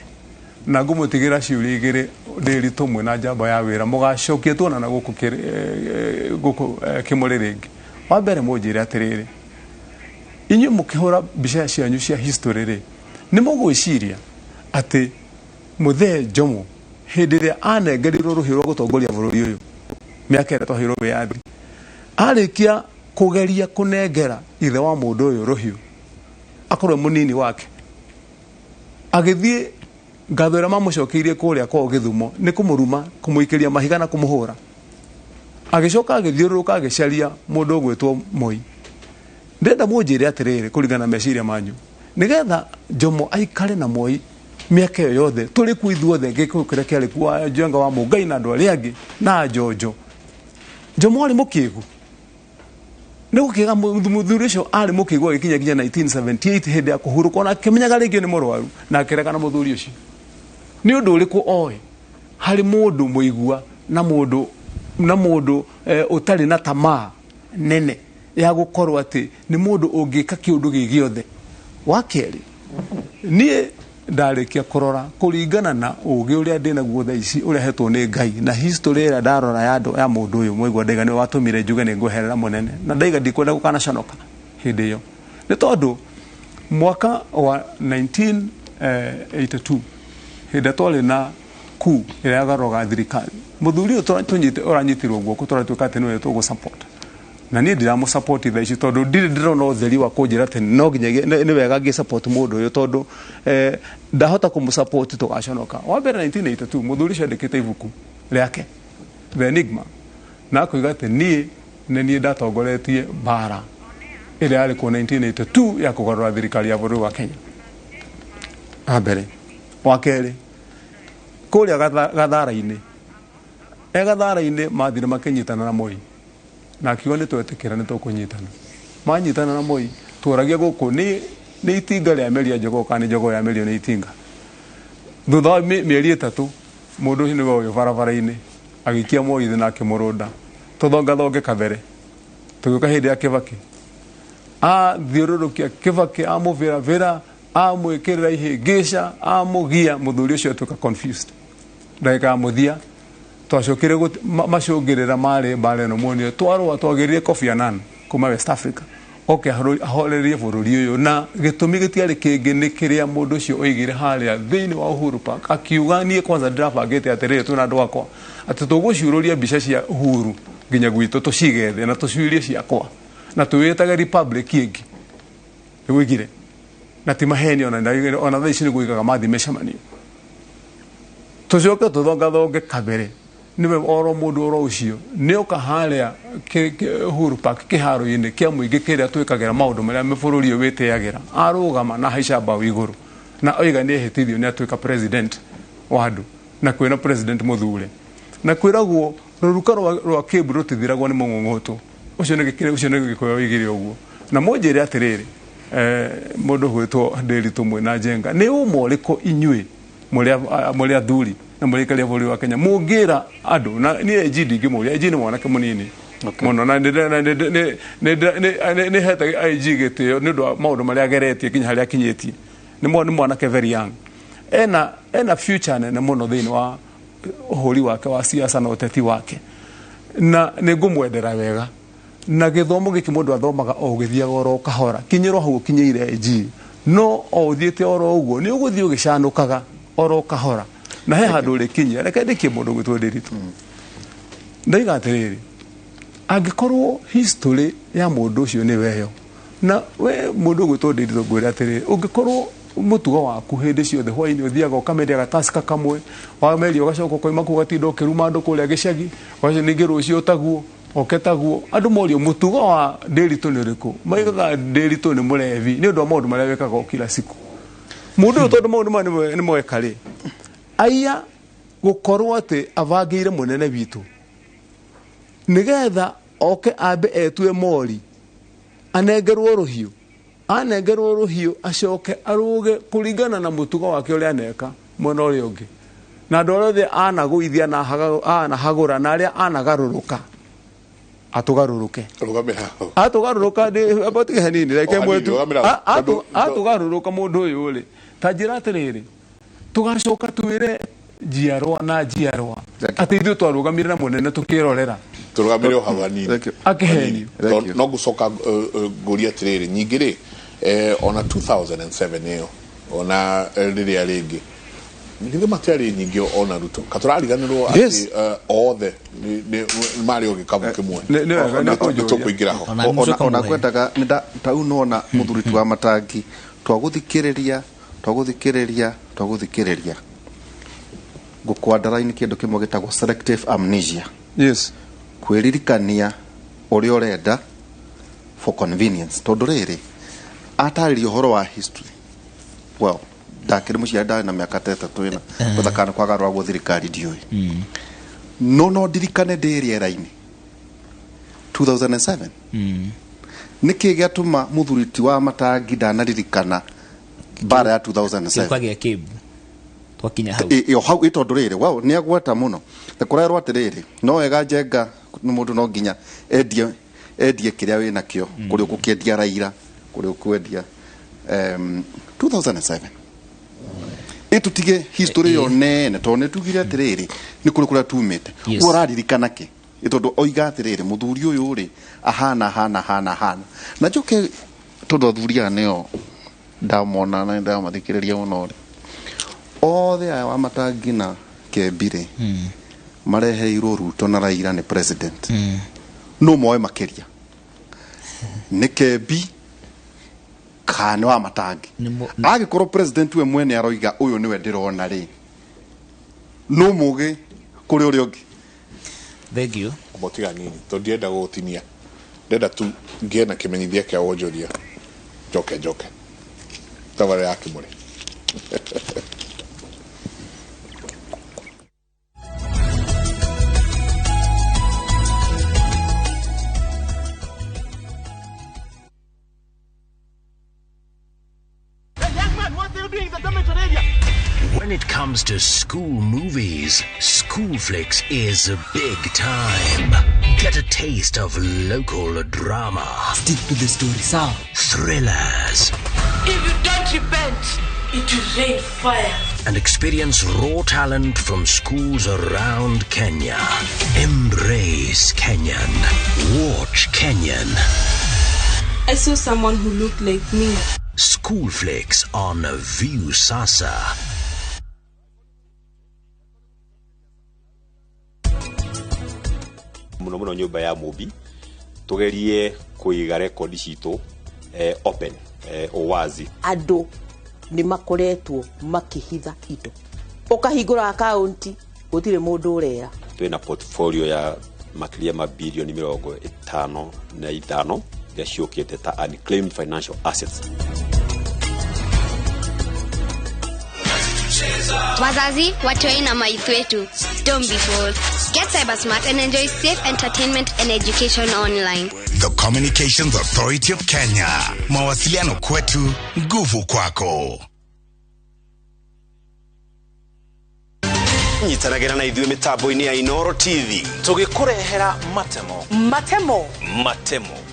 na ngumutigira ciuri igiri ndiri tumwe na njamba ya wira mugacokie tuona na guku kimuri ringi wa mbere munjire atiriri inyu mukihora bica cianyu cia history ri ni mugwiciria ati Muthee Jomo hindi ria anengerirwo ruhiu rwa gutongoria bururi uyu miaka ira twahirwo wiathi arikia kugeria kunengera ithe wa mundu uyu ruhiu akorwe munini wake agithie ngathwira mamucokirie kuria kwa Githumo ni kumuruma kumuikiria mahiga na kumuhura agicoka agithiuruka agicaria mundu gwitwo Moi ndenda munjire atiriri kuringana meciria manyu nigetha Jomo aikare na Moi miaka iyo yothe turi kuithuothe ngikukira kiari kwa Njenga wa Mungai na andu aria angi na Jojo Jomo ari mukigu nigukiga muthuri ucio ari mukigu agikinya kinya 1978 hindi ya kuhuruka na kimenyaga ringi ni murwaru na akireka na muthuri ucio ni undu uriku oi hari mundu muigua na mundu utari na tamaa nene ya gukorwo ati ni mundu ungika kiundu gigiothe wakeri nie ndarikia kurora kuringana na ugi uria ndina guothe ici uria hetwo ni Ngai na history ira ndarora ya mundu uyu mwigwa ndaiga ni watumire njuge ni nguherera munene na ndaiga ndikwenda gukana conoka hindi iyo ni tondu mwaka wa 1982 hindi twari na ku ira yagaroga thirikari muthuri tunyite uranyitirwo guoko turatuika ati niwe tugu support na ni ndiramu support tha ici tondu ndirona utheri wa kunjira ati no nginya ni wega ngi support mundu uyu tondu ndahota kumusupport tugaconoka wa mbere 1982 muthuri candikite ibuku riake The Enigma na kuiga ati ni ndatongoretie bara ile yari ku 1982 ya kugarura thirikari ya bũrũri wa Kenya abere wakeri kuria gathara-ini gathara-ini mathire makinyitana na Moi na akiuga ni twetikira ni tukunyitana manyitana na Moi turagia guku ni itinga ria meria njogo kana njogo ya merio ni itinga thutha mieri 3 mundu ni we barabara-ini agikia Moi thina akimurunda tuthongathonge kabere tugiuka hindi ya Kibaki thiururukia Kibaki amuvira amwikirira ihingica amugia muthuri ucio tuka confused ndagika muthia twacokire macungirira mari bare no monio twarwa twagiririe Kofi Annan kuma West Africa ahorerie bururi uyu na gitumi gitiari kingi ni kiria mundu ucio oigire haria thiini wa Uhuru Park akiuga nie kwanza ndirabangite atiriri tuna andu akwa ati tuguciururia mbica cia Uhuru nginya gwitu tucigethe na tuciurie ciakwa na tuwitaga republic ingi wigire na timaheni ona thaa ici niguigaga mathi mecamanio tucoke tuthongathonge kabere niwe oro mundu oro ucio ni ukaharia Uhuru Park kiharo-ini kia muingi kiria twikagira maundu maria mbururi witiagira arugama na haica mbao iguru na oiga ni ehitithio ni atuika president wa andu na kwina president muthure na kwiragwo ruruka rwa Kiambu rutithiragwo ni mung'ung'utu ucio ni gikuyo igire uguo na munjire atiriri mundu gwitwo Ndiritu Mwina Njenga ni umoriko inyui muri athuri na muri karia bũrũri wa Kenya mungira andu na ni ejidi ngimuria ejini mwanake munini muno na ni heta IG gitio ni ndo maundu maria ageretie kinya haria kinyetie ni mwanake very young ena future nene muno thiini wa uhuri wake wa siasa na uteti wake na ni ngumwendera wega na githomo giki mundu athomaga o githiaga oro kahora kinyiro hau kinyeire IG no o thiete oro uguo ni uguthio gicanukaga oro kahora na he handu ri kinyia reke ndikie mundu gwitwo Ndiritu ndaiga atiriri angikorwo history ya mundu ucio ni weyo na we mundu gwitwo Ndiritu ngwira atiriri ungikorwo mutugo waku hindi ciothe hwaini uthiaga ukamendia gatasika kamwe wameria ugacoka koima kugatindo kiruma andu kuria gicagi wacio ningi rucio taguo oketaguo andu morio mutugo wa Nderitu ni riku maigaga Nderitu ni murevi ni undu maundu maria wekaga kila siku mundu tondu maundu ni mweka ri aya gukorwo ati avagire munene bitu nigetha oke abe etwe mori anegerwo ruhiu acoke aruge kuringana na mutugo wake uria aneka mwena uria ungi na ndorothe anaguithia na hagura na aria anagaruruka atugaruruke atugaruruka ndi abatige hanini reke mwetu atugaruruka mundu uyu ri tajira atiriri tugacoka twire jiarwa na jiarwa ati ithu twarugamire na munene tukirorera turugamire havanini akiheni no gucoka nguria atiriri nyingi ri ona 2007 iyo ona riria ringi ngithi matiari nyingi ona Ruto katurariganirwo ati othe ni mario gikabu kimwe tukuingira ho ona kwendaga tau nona muthuritu wa matangi twaguthikiriria gukwandaraini kindu kimwe gitagwo selective amnesia. Yes, kwiririkania uria urenda for convenience tondu riri ataririo horo wa history well ndakiri muciada na miaka 3 ina guthakana kwagarwa gwo thirikari ndioi no ndirikane ndirieraini 2007 niki giatuma muthuriti wa matangi ndanaririkana bara ya 2007 kwagia kibu twakinya hau yo hau itondu riri wow ni agweta muno takurerwa atiriri no wega jenga ni mundu no nginya endie kiria wina kio kuri ukukiendia Raila kuri ukwendia 2007 itutige history yo nene tone tugire atiriri ni kuri kuria tumite uraririkana ki itondu oiga atiriri muthuri uyu ri ahana na joke tondu thuria neo ndamona na ndamathikiriria muno ri othe aya wa matangi na kebire mareheirwo Ruto na Raila ni president no moe makiria ni kebi kana wa matangi agikorwo president we mwene aroiga uyu niwe ndirona ri no muge kuri uri ungi thank you motiga nini to ndienda gutinia ndenda tu ngie na kimenyithia kia wonjoria joke tawara yake muri When it comes to school movies, School Flicks is a big time. Get a taste of local drama. Stick to the story, sir. Thrillers. If you don't repent, it will rain fire. And experience raw talent from schools around Kenya. Embrace Kenyan. Watch Kenyan. I saw someone who looked like me. School Flicks on View Sasa. Muno nyumba ya Mubi tugerie kuiga record citu open owazi ado ni makoretwo makihitha indo ukahingura account gutire mundu urera twina portfolio ya makiria mabilioni 55 ya ciokete ta unclaimed financial assets. Wazazi, watoi na maithu wetu. Don't be fooled. Get cyber smart and enjoy safe entertainment and education online. The Communications Authority of Kenya. Mawasiliano kwetu, nguvu kwako. Nyitanagira na ithuĩ mitambo-ini ya Inoro TV tugikurehera matemo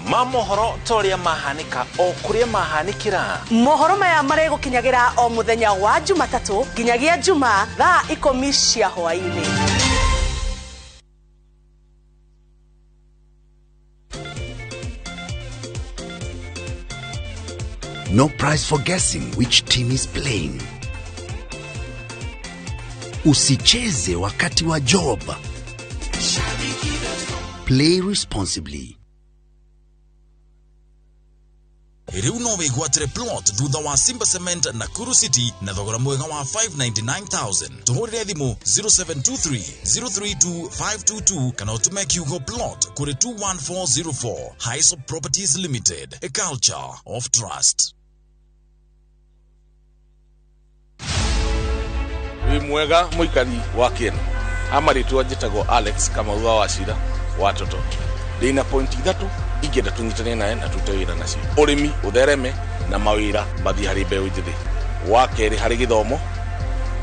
ma mohoro toria mahanika o kuria mahanikira mohoro maya maregukinyagira o muthenya wa Jumatatu nginyagia Juma thaa 10 cia hwaini. No prize for guessing which team is playing. Usicheze wakati wa job. Play responsibly. riu no wigwatire plot thutha wa Simba Cement na Nakuru City na thogora mwega wa 599,000. Tuhurire thimu 0723 032 522 kana utume kiugo plot kuri 21404. Highsop Properties Limited, a culture of trust. Mwega muikari wa Kieni amaritwa njitagwo Alex Kamau wa Cira watoto ndina point 3 ingenda tunyitane naye na tute wira nacio urimi uthereme na mawira mathi hari mbeu njithi wa keri hari githomo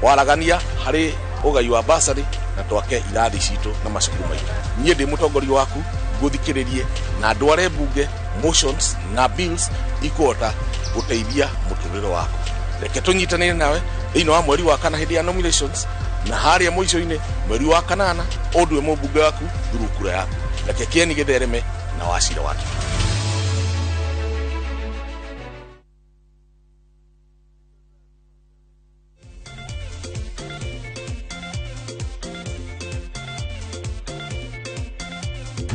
waragania hari ugai wa basari na twake irathi citu na macukuru maitu nie ndi mutongoria waku nguthikiririe na ndware bunge motions na bills ikuota guteithia muturiro waku reke tunyitane nawe ino wa mweri wa kana hindi ya nominations na haria mwico-ini mweri wa kanana ondwe mubunge waku thurukura yaku reke Kieni githereme na Wacira watu.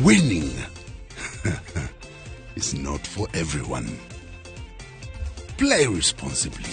Winning is not for everyone. Play responsibly.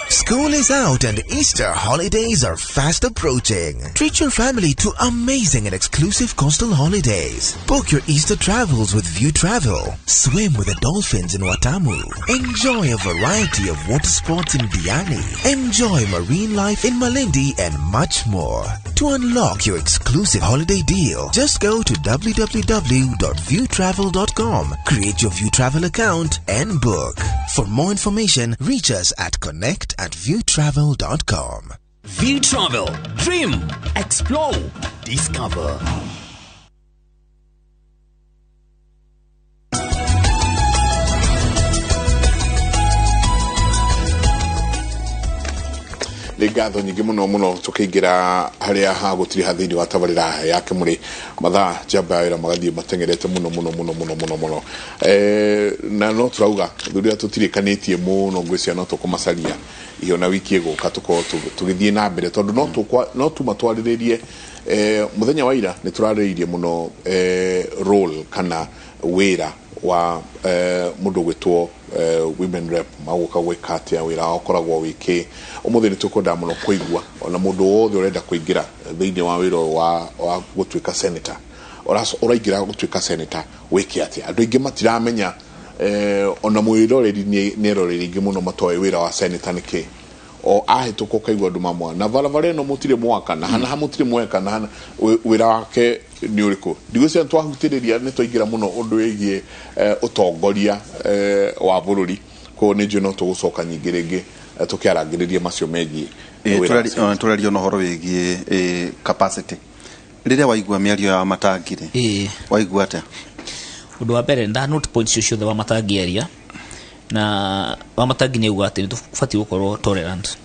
School is out and Easter holidays are fast approaching. Treat your family to amazing and exclusive coastal holidays. Book your Easter travels with View Travel. Swim with the dolphins in Watamu. Enjoy a variety of water sports in Diani. Enjoy marine life in Malindi and much more. To unlock your exclusive holiday deal, just go to www.viewtravel.com, create your View Travel account and book. For more information, reach us at connect@viewtravel.com. View Travel. Dream. Explore. Discover. Ligatho nyingi muno tukiingira haria ha gutiri hathini wa tabarira yake muri mathaa jamba wira magathie matengerete muno na no turauga thuria tutirikanitie muno ngwisia no tukumacaria iyo na wiki iguka tugithie na mbere tondu no tumatwariririe muthenya wa ira ni turariririe muno role kana wira wa mundu gwitwo women rep maguka gwikatia wira okoragwo wiki umuthi ni tukoda muno kuigwa ona mundu wothe urenda kuingira thiini wa wira wa gutwika senator uraingira gutwika senator wiki atia andu ingi matiramenya ona mwiroreri ni roreri ingi muno matoe wira wa senator niki o ahituko kaigwa ndu mamwa na varavare no mutire mwaka na hana hamutire mweka na hana wira wake ni uriku ndiguse twahutiriria ni twaingira muno undu wigie utongoria wa bururi ko ni juno tugucoka nyingirenge tukiarangiriria macio megi turario no horo wigie capacity riria waigua miario ya matangire waigua ata undu wa mbere nda note points ciothe wa matangiaria na wa matangi ni uga ati tufati gukorwo tolerant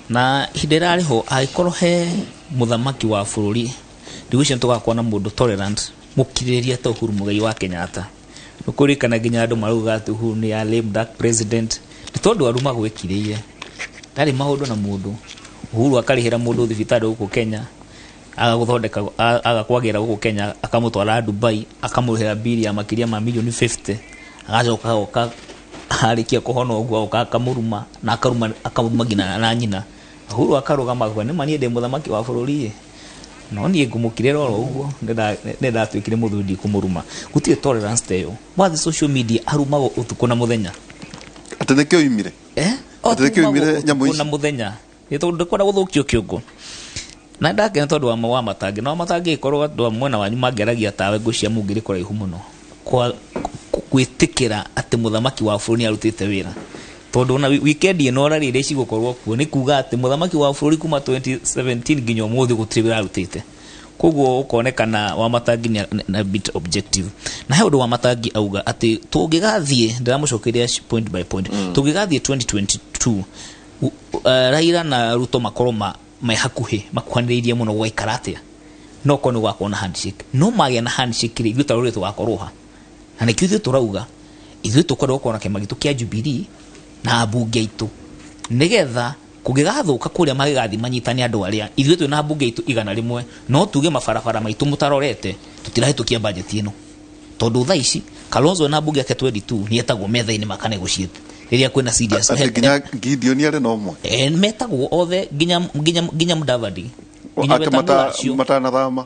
na hindera riho aikorwo he muthamaki wa bururi ndigwicio tugakona mundu tolerant mukiriria ta Uhuru Muigai wa Kenyatta nukurikana ginya andu maruga ati Uhuru ni ya lame duck president ni tondu aruma gwekirie tari maundu na mundu Uhuru akarihira mundu thibitari guku Kenya agaguthondeka agakwagira guku Kenya akamutwara Dubai akamurihira bili ya makiria ma milioni 50 agacoka harikia kuhono ogwa akamuruma na akaruma gina na nyina Uhuru akarugama kwa ni manie de muthamaki wa bururi no ni ngumukire roro uguo ndenda twikire muthudi kumuruma gutie tolerance teyo mwathi social media arumago utuko na muthenya ateneke oimire ateneke oimire nyamu na muthenya ni tondu kwenda guthukio kiongo na ndake na tondu wa matangi no matangi ikorwo andu mwena wanyu mangeragia tawe ngucia mungiri kora ihu muno kwa kwitikira ati muthamaki wa bururi arutite wira tondu na weekend ino rari ire cigukorwo kuo ni kuga ati muthamaki wa bururi kuma 2017 nginya umuthi gutiri wira arutite koguo ukonekana wa matangi na bit objective na he undu wa matangi auga ati tungigathie ndiramucokeria point by point tungigathie 2022 Raila na Ruto makoroma mehakuhi makwaniririe muno gwaikaratia no kono gwakona handshake no magia na handshake ri guta ruri tugakoroha na kiuthi turauga ithu tukorwo kona kimagitu kia Jubilee na bunge itu nigetha kugigathuka kuria magigathi manyitani andu aria ithuĩ twĩ na mbunge itu 100 no tuge mabarabara maitu mutarorete tutirahitukia budget ino tondu thaa ici Kalonzo na mbunge yake 22 ni etagwo metha-ini makanegotiate riria kwina serious nginya Gideon ari no mo metagwo othe nginya Mudavadi matana thama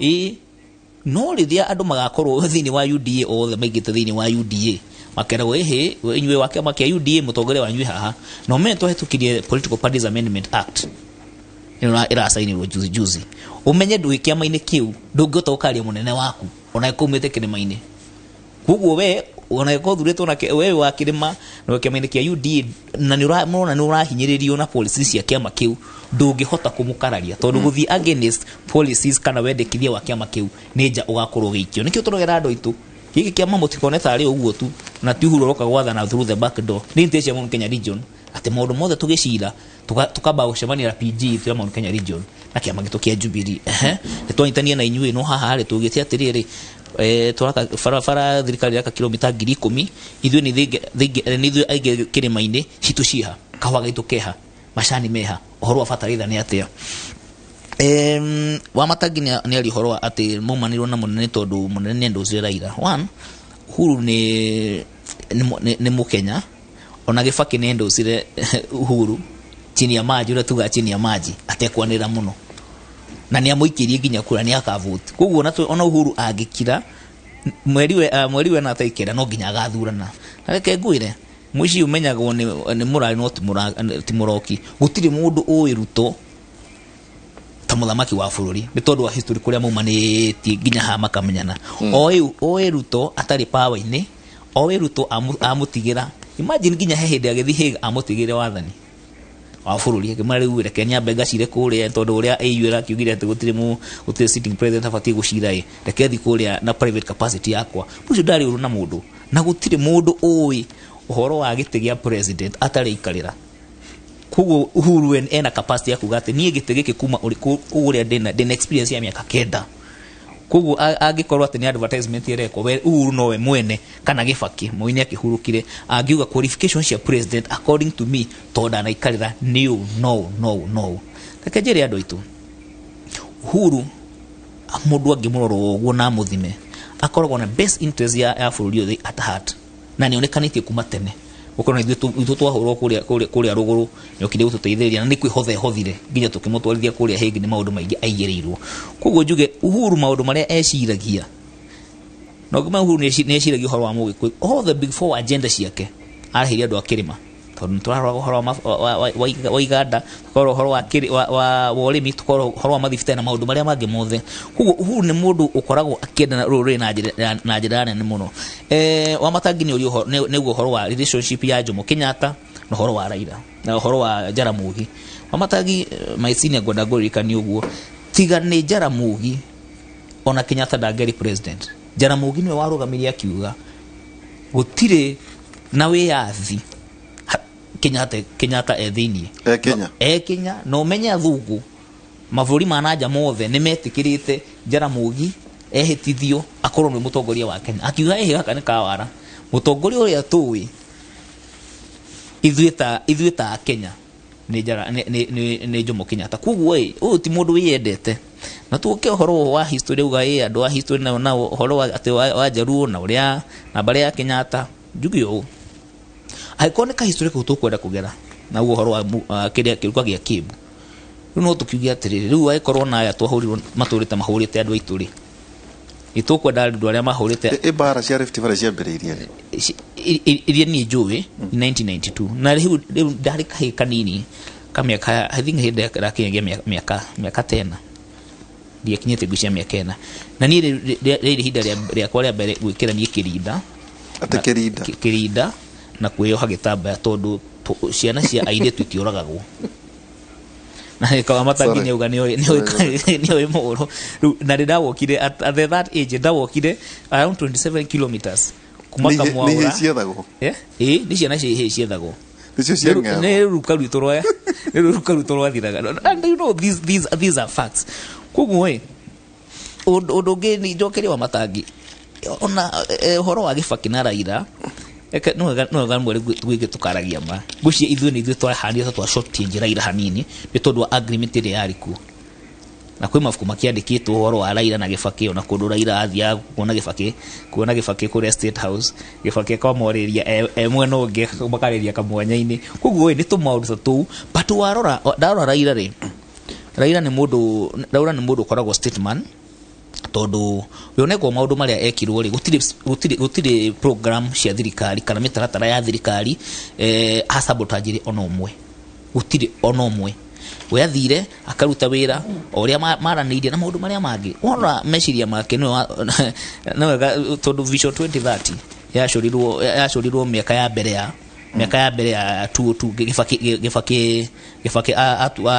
no rithia andu magakorwo thiini wa UDA othe maigite thiini wa UDA makeragwo inywe wake makia UDA mutongoria wanyu haha no mento hetukirie Political Parties Amendment Act ira sainirwo juzi umenye ndu kiama-ini kiu ndungota ukaria munene waku ona ikumite kirima-ini kuguo we ona ikodhuretwo na wewe wa kirima no kiama-ini kia UDA na ni urahinyiririo na policies cia kiama kiu ndungihota kumukararia tondu guthii against policies kana wendekithia wa kiama kiu ninja ugakorwo gikio nikio turogera andu itu giki kiama mutikoneta ari uguo tu na ti Uhuru roka gwathana through the back door ni ntecia mu Kenya region ati maundu mothe tugicira tukaba gucemania PG twa mu Kenya region na kiama gitu kia Jubilee twanyitania na inyuĩ no haha ri tugite atiriri turaka farafara thirikari yaka kilomita 10,000 ithuĩ ni ithuĩ aige kirima-ini citu ciha kahwa gaitu keha macani meha uhoro wa fatalitha ni atia wa matagi ni ari uhoro ati mumanirwo na munene tondu munene ni ndu cia Raila one Uhuru ni Mukenya ona Gibaki ni ndu cia Uhuru chini ya maji ura tuga chini ya maji atekwanira muno na ni amuikirie nginya kura ni akavote koguo ona Uhuru agikira mweri we na taikira no nginya agathurana na reke ngwire mwici umenyagwo ni murari no ti muroki gutiri mundu uwi Ruto ta muthamaki wa bururi ni tondu wa history kuria maumanĩtie nginya ha makamenyana oĩ Ruto atari power-ini oĩ Ruto amutigira imagine nginya he hindi agithi amutigire wathani wa bururi akimari uwire Kenya benga cire kuria tondu uria AU kiugire ati gutiri sitting president afatie gucira reke thi kuria na private capacity yakwa mucio ndari uru na mundu na gutiri mundu uwi uhoro wa gitigia president atari ikarira kugo Uhuru ena capacity ya kugate nie gitege kuma uria ndina experience ya miaka 9 kugo agikorwo ati ni advertisement yereko we Uhuru no we mwene kana Gibaki muini akihurukire agiuga qualifications ya president according to me tonda na ikarira no takejeri andu itu Uhuru mundu angimuroro uguo na muthime akoragwo na best interest ya bururi othe at heart na ni onekanitie kuma tene ukona ithu twahurwo kuria ruguru nyokire gututeithĩrĩria na ni kwĩhothire nginya tukimutwarithia kuria Hague ni maundu maingi aigereirwo koguo njuge Uhuru maundu maria eciragia no gima Uhuru ni eciragia uhoro wa Mugikuyu all the big four agenda ciake arahiria andu akirima tondu turarora uhoro wa iganda tukoro uhoro wa urimi tukoro uhoro wa mathifita na maundu maria mangi mothe koguo Uhuru ni mundu ukoragwo akienda ruri na njira nene muno wa matagi ni uri ni uhoro wa relationship ya Jomo Kenyatta na uhoro wa Raila na uhoro wa Jaramogi wa matagi maisini ngwenda ngurikani uguo tiga ni Jaramogi ona Kenyatta ndangeri president Jaramogi niwe warugamiria akiuga gutire na wiyathi Kenyatta ethini Kenya no menya thungu mavuri manaja mothe ni metikirite Jaramogi ehitithio akorwo ni mutongoria wa Kenya akiuga gaka ni kawara mutongoria uria tuwi ithuita Kenya ni Jomo Kenyatta kuguo uyu ti mundu wiyendete na tuke uhoro wa history uga andu wa history na uhoro ati wa Jaruo na uria na bare ya Kenyatta njugio aikoneka history ko tukwenda kugera na uhoro wa kiria kiruka gia Kibu no tukiugia atiriri riu aikorwo na aya twahurirwo maturite mahurite andu aituri itukwenda andu aria mahurite bara cia Rift Valley cia mbere iria ni njui 1992 na riu ndari kahi kanini kamiaka I think hinde rakinyagia miaka 10 dia kinyete gucia miaka 9 na ni ri hinda ria kwa ria mbere gwikira ni kirinda na kuyoha gitambaya tondu ciana cia aire tutioragagwo na ikawa matanginya uga ni moro na ndawokire at that age ndawokire around 27 kilometers kumaka mwaura ni ciethagwo ni ciana ciethagwo ni ruka rutoro thiraga and you know these are facts kuguo undu ngi ni njokeria wa matangi ona horo wa Gibaki na Raila eka no ga mwere gwige tukaragia ma gucie ithuĩ nĩ ithuĩ twahanire twa short njĩra ira hanini nĩ tondũ wa agreement ĩrĩa yarĩ kuo na kwĩ mabuku makiandĩkĩtwo ũhoro wa Raila na Gĩbakĩ ona kũndũ Raila athia kuona Gĩbakĩ kũrĩa State House Gĩbakĩ kamorĩria mwena ũngĩ makarĩria kamwanya-inĩ koguo nĩ tũmaũndũ ta tũu but ndarora Raila nĩ mũndũ ũkoragwo statement tondu yonekwo maundu maria ekirwo ri gutire program cia thirikari kana mitaratara ya thirikari asabotage ono umwe gutire ono umwe we athire akaruta wira oria maranirie na maundu maria mangi wona meciria make no tondu Vision 2030 yacorirwo miaka ya mbere ya Gĩbakĩ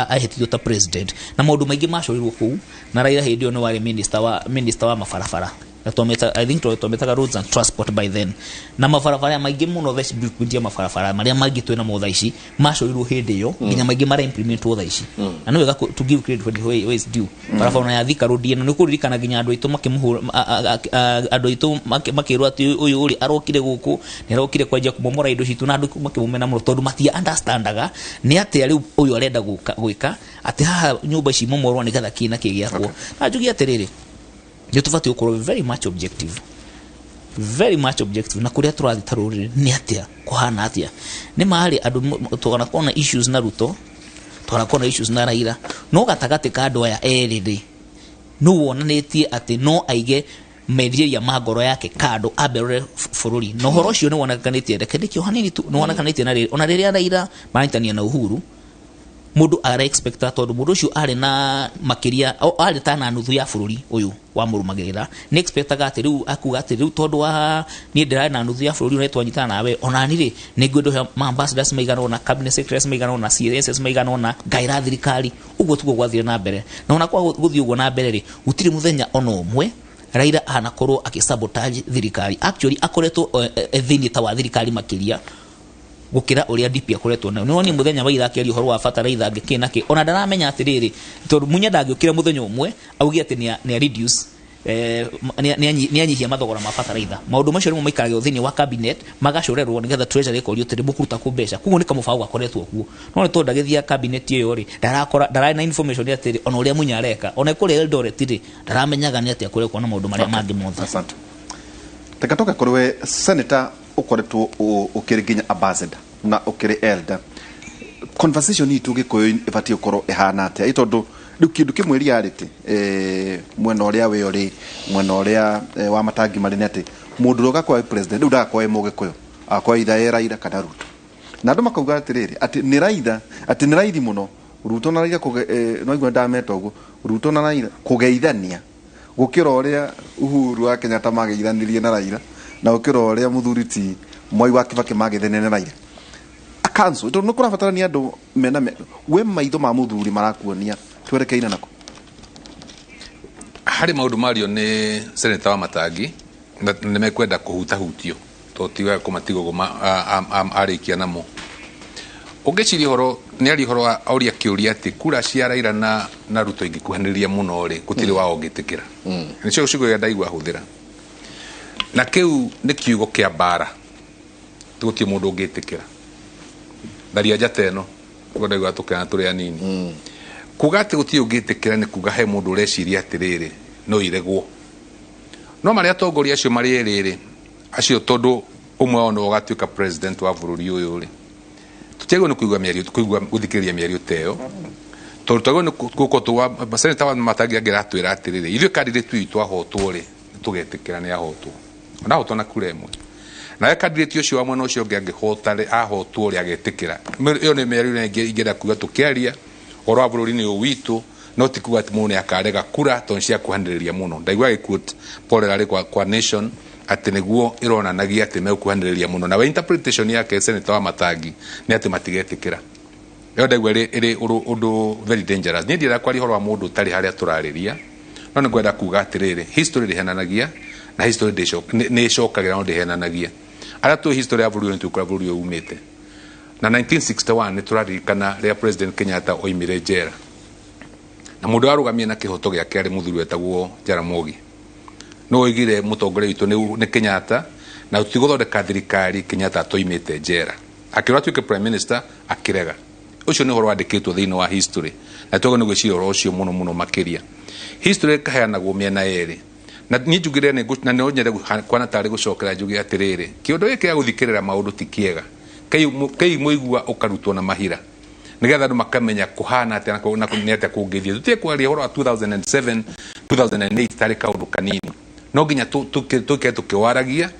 ahetithio ta president na maundu maingi macorirwo kuu na Raila hindi ono wari minister wa mabarabara I think tometaga roads and transport by then na mabarabara maingi muno thaici bukundia mabarabara maria mangi twina mo thaici macorirwo hindi yo nginya maingi mara implement wo thaici na no wega to give credit for the way is due barabara ya Thika road no kuririkana nginya andu aitu andu aitu makirwa ati uyu uri arokire guku ni arokire kwanjia kumomora indo citu na andu makimumena muno tondu matia understandaga ni ati ari uyu arenda gwika ati haha nyumba ici momorwa ni gatha kina kigiakwo na njugi atiriri tubati ukorwo very much objective na kuria turathi taruri ni atia kuhana atia ni mahali andu tugana kona issues na Ruto tugana kona issues na Raila no gatagati ka andu aya eriri no wonanitie ati no aige mediria magoro yake kado aberore fururi no horo cio ni wonakanitie ndekendikio hanini tu no wonakanitie na ona riria Raila marantania na Uhuru mundu ara expecta tondu mundu ucio ari na makiria ari ta na nuthu ya bururi uyu wa murumagirira ni expectaga ati riu akuga ati riu tondu wa ni ndira na nuthu ya bururi retwa nyitana nawe ona ni ri ni ngwendo ambassadors maigana na cabinet secretaries maigana na CSS maigana na gaira thirikari uguo tugo gwathire na mbere na ona kwa guthi uguo na mbere ri gutiri muthenya ono umwe Raila anakorwo akisabotage thirikari actually akoretwo thini ta wa thirikari makiria gukira uria DP akoretwo na no ni muthenya wa ithaki ari horo wa fataliza ngikina ki ona ndaramenya atiriri tondu munya ndangikira muthenya umwe augi ati ni reduce ni anyihia mathogora ma fataliza maundu macio rimo maikarage thini wa cabinet magacurerwo nigetha treasury ikorio tiri mukuruta kumbesha kugo ni kamubago akoretwo kuo no to ndagithia cabinet iyo ri ndara na information atiri ona uria munya areka ona kuri Eldoret ri ndaramenyaga ni ati akoretwo na maundu maria mangi mothe. Asante. Tekatoka korwe senator ukoretwo ukiriginya ambassador na ukiri elder conversation ni tugikoyo ibati ukoro ehana ate itondu kindu kimwe reality mwena uria we uri mwena uria wa matangi marine ati mundu roga kwa president ndu kwa mugikoyo akwa itha Raila kana Ruto na andu makauga atiriri ati ni Raila ati ni raithi muno Ruto na Raila no igwa ndameto ugu Ruto na Raila kugeithania gukira uria Uhuru wa Kenyatta mageithanirie na Raila na ukira uria muthuriti Moi wa Kibaki magithenene Raila akanso ito no kurafatara ni andu mena we maitho ma muthuri marakuonia twerekeina nako hari maundu mario ni seneta wa Matangi na mekwenda kuhutahutio to tiwa kumatigo arikia namo ugiciri horo ni ari horo auria kiuria ati kura cia Raila na Ruto ingikuhaniria muno ri gutiri wa ungitikira nicio cigo ya ndaigwa huthira na kiu ni kiugo kia bara tugutie mundu ungitikira ndaria jateno ndaigwa tukana turi anini kuga ati gutie ungitikira ni kuga he mundu ureciria atiriri no iregwo no maria atongoria acio mari eriri acio tondu umwe ono ugatuika president wa bururi uyu ri tutego no kuigwa guthikiriria miario teo torutago no kuko tuwa seneta wa Matangi agiratwira atiriri ithu candidate witu ahotwo ri tugetikira ni ahotwo na hotona kuremwe na candidate ucio wa mwena ucio ngihotare ahotwo ri agetikira iyo ni miario ingera kuga tukiaria oro bururi ni witu no tikuga ati mune akarega kura tonsia kuhandiriria muno ndaigwa gikuot porerari kwa nation ati niguo ironanagia ati mekuhandiriria muno na interpretation yake senator wa Matangi ni ati matigetikira yo ndaigwa iri undu very dangerous ni ndira kwari horo wa mundu tari haria turariria no ngwenda kuga atiriri history rihenanagia na history ni shokagira no rihenanagia ara tu history ya bururi ntu kwa bururi umete na 1961 ni turaririkana ria president Kenyatta oimire jera na mundu arugamia na kihoto giake ari muthuri wetagwo Jaramogi no oigire mutongoria witu ni Kenyatta na tutigothondeka thirikari Kenyatta toimite njera akirwa tuike prime minister akirega ucio ni horo wandikitwo thiini wa history na togo ni gwiciria horo ucio muno makiria history kaheanagwo miena eri na ni njugire ni na no nyere kwana tari gucokera njugi atiriri kiundu giki ya guthikirira maundu ti kiega kai muigua ukarutwo na mahira nigetha andu makamenya kuhana atia na kunete kungithia tutie kwaria horo wa 2007 2008 tari kaundu kanini no nginya tukiwaragia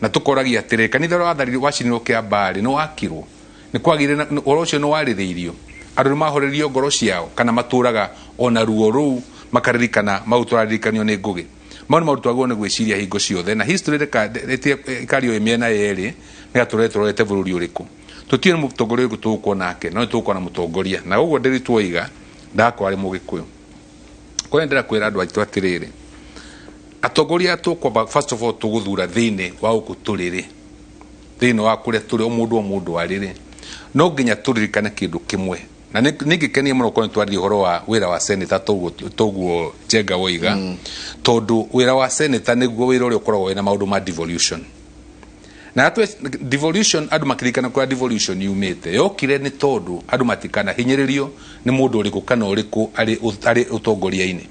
na tukoragia atiri kanitha wa thari wacinirwo kia mbari no wakirwo ni kwagire horo ucio no waritheirio andu mahoririo ngoro ciao kana maturaga ona ruo ruu makaririkana mauturarikanio ni ngugi mauni mautwagwo ni gwiciria hingo ciothe na history kario imiena yeri ni aturetorete bururi uriku tutie mutongoria ugu tukwo nake no tukwo na mutongoria na uguo ndiri twoiga ndakwa ari mugikuyu kwendera kwira andu aitu atiriri atongoria tukwa first of all tuguthura thiini wa ukuturiri thiini wa kuria turi o mundu ariri no nginya turirikane kindu kimwe na ningikenie muno ko twari horo wa wira wa senator toguo Njenga woiga tondu wira wa senator niguo wira uri ukoragwo na maundu ma devolution na atwe devolution andu makirikana kwa devolution yumite yokire ni tondu andu matikana hinyiririo ni mundu uriku kana uriku ari utongoria-ini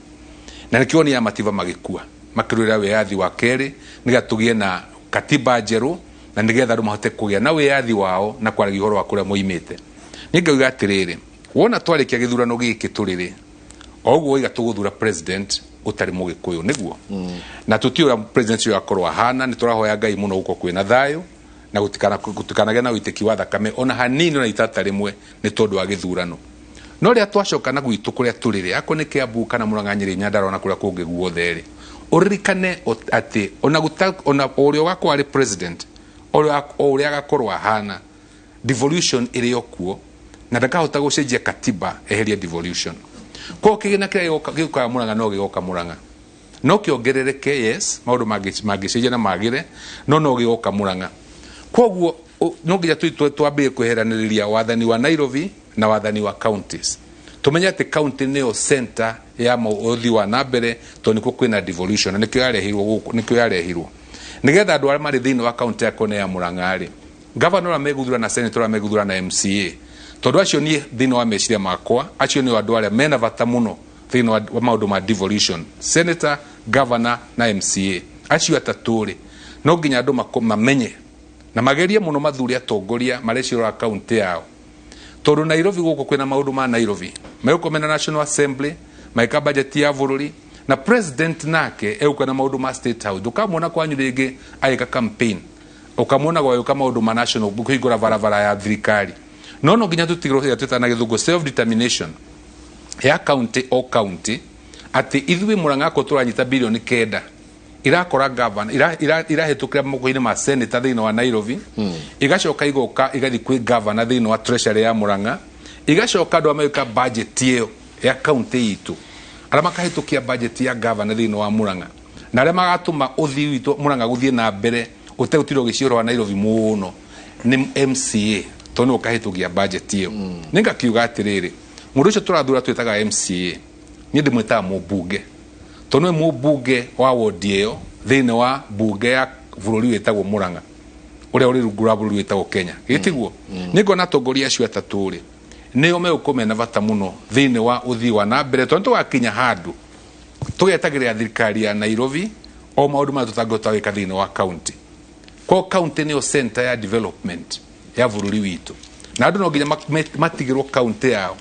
na nikio ni amativa magikua makirwira wiathi wa keri nigatugie na katiba njeru na nigetha andu mahote kugia na wiathi wao na kwaragia horo wa kuria muimite ningauga atiriri wona twarikia githurano giki turiri oguo iga tuguthura president utari mugikuyu niguo na tutiura president yo akorwa hana ni turahoya Ngai muno guko kwina thayo na gutikanaga na uiteki wa thakame ona hanini na itata rimwe ni tondu wa githurano no ria twacoka na gwitu kuria turiri ako ni Kiambu kana Murang'a Nyeri Nyandarua na kuria kungi guothe uririkane ati ona urio wako ari president uria agakorwa hana devolution iri okuo na ndakahota gucenjia katiba eheria devolution ko kigina kira gikuka Murang'a no gigoka Murang'a no kiongerereke yes maundu magicenjia na magire no gigoka Murang'a koguo no nginya twambie kweheraniriria wathani wa Nairobi na wathani wa counties tumenya ati county neo center ya mauthi wa nambere to niko kwina devolution nikyo yarehirwo nigetha andu aria mari thiini wa county yako ya Murang'a ri governor ameguthura na senator ameguthura na MCA tondu acio ni thiini wa meciria makwa acio ni andu aria mena bata muno thiini wa maundu ma devolution senator governor na MCA acio ataturi no nginya andu mamenye na mageria muno mathuri atongoria marecirora county yao tondu Nairobi guko kwina maundu ma Nairobi mena National Assembly maika budget ya bururi na president nake euka na maundu ma State House ukamwona kwanyu ringi aika campaign ukamwona gwa yuka maundu ma national kuigura varavara ya thirikari no nginya tutigiro ya tutana githungu self determination ya county ati ithui Murang'a ko turanyita bilioni 9 irakora governor irahetukira mukoini ma senator thiini wa Nairobi igacoka igoka igathi kwi governor thiini wa treasury ya Murang'a igacoka andu ameka budget iyo ya county itu ara makahetukia budget ya governor thiini wa Murang'a na ara magatuma uthi witu Murang'a guthie na mbere utegutiro gicioro wa Nairobi muno ni MCA tonu ukahetukia budget iyo ninga kiuga atiriri mundu ucio turathura twitaga MCA ni ndimwita mubunge tonu mubunge wa wodi iyo thiini wa bunge ya bururi witagwo Murang'a uria uri rugura bururi witagwo Kenya gitiguo ningo na tongoria acio ataturi nio meukomena bata muno thiini wa uthi wa na mbere tondu wakinya handu tugetagiria thirikari ya Nairobi o maundu ma tutangota wika thiini wa county ko county nio center ya development ya bururi witu na andu no nginya matigirwo county yao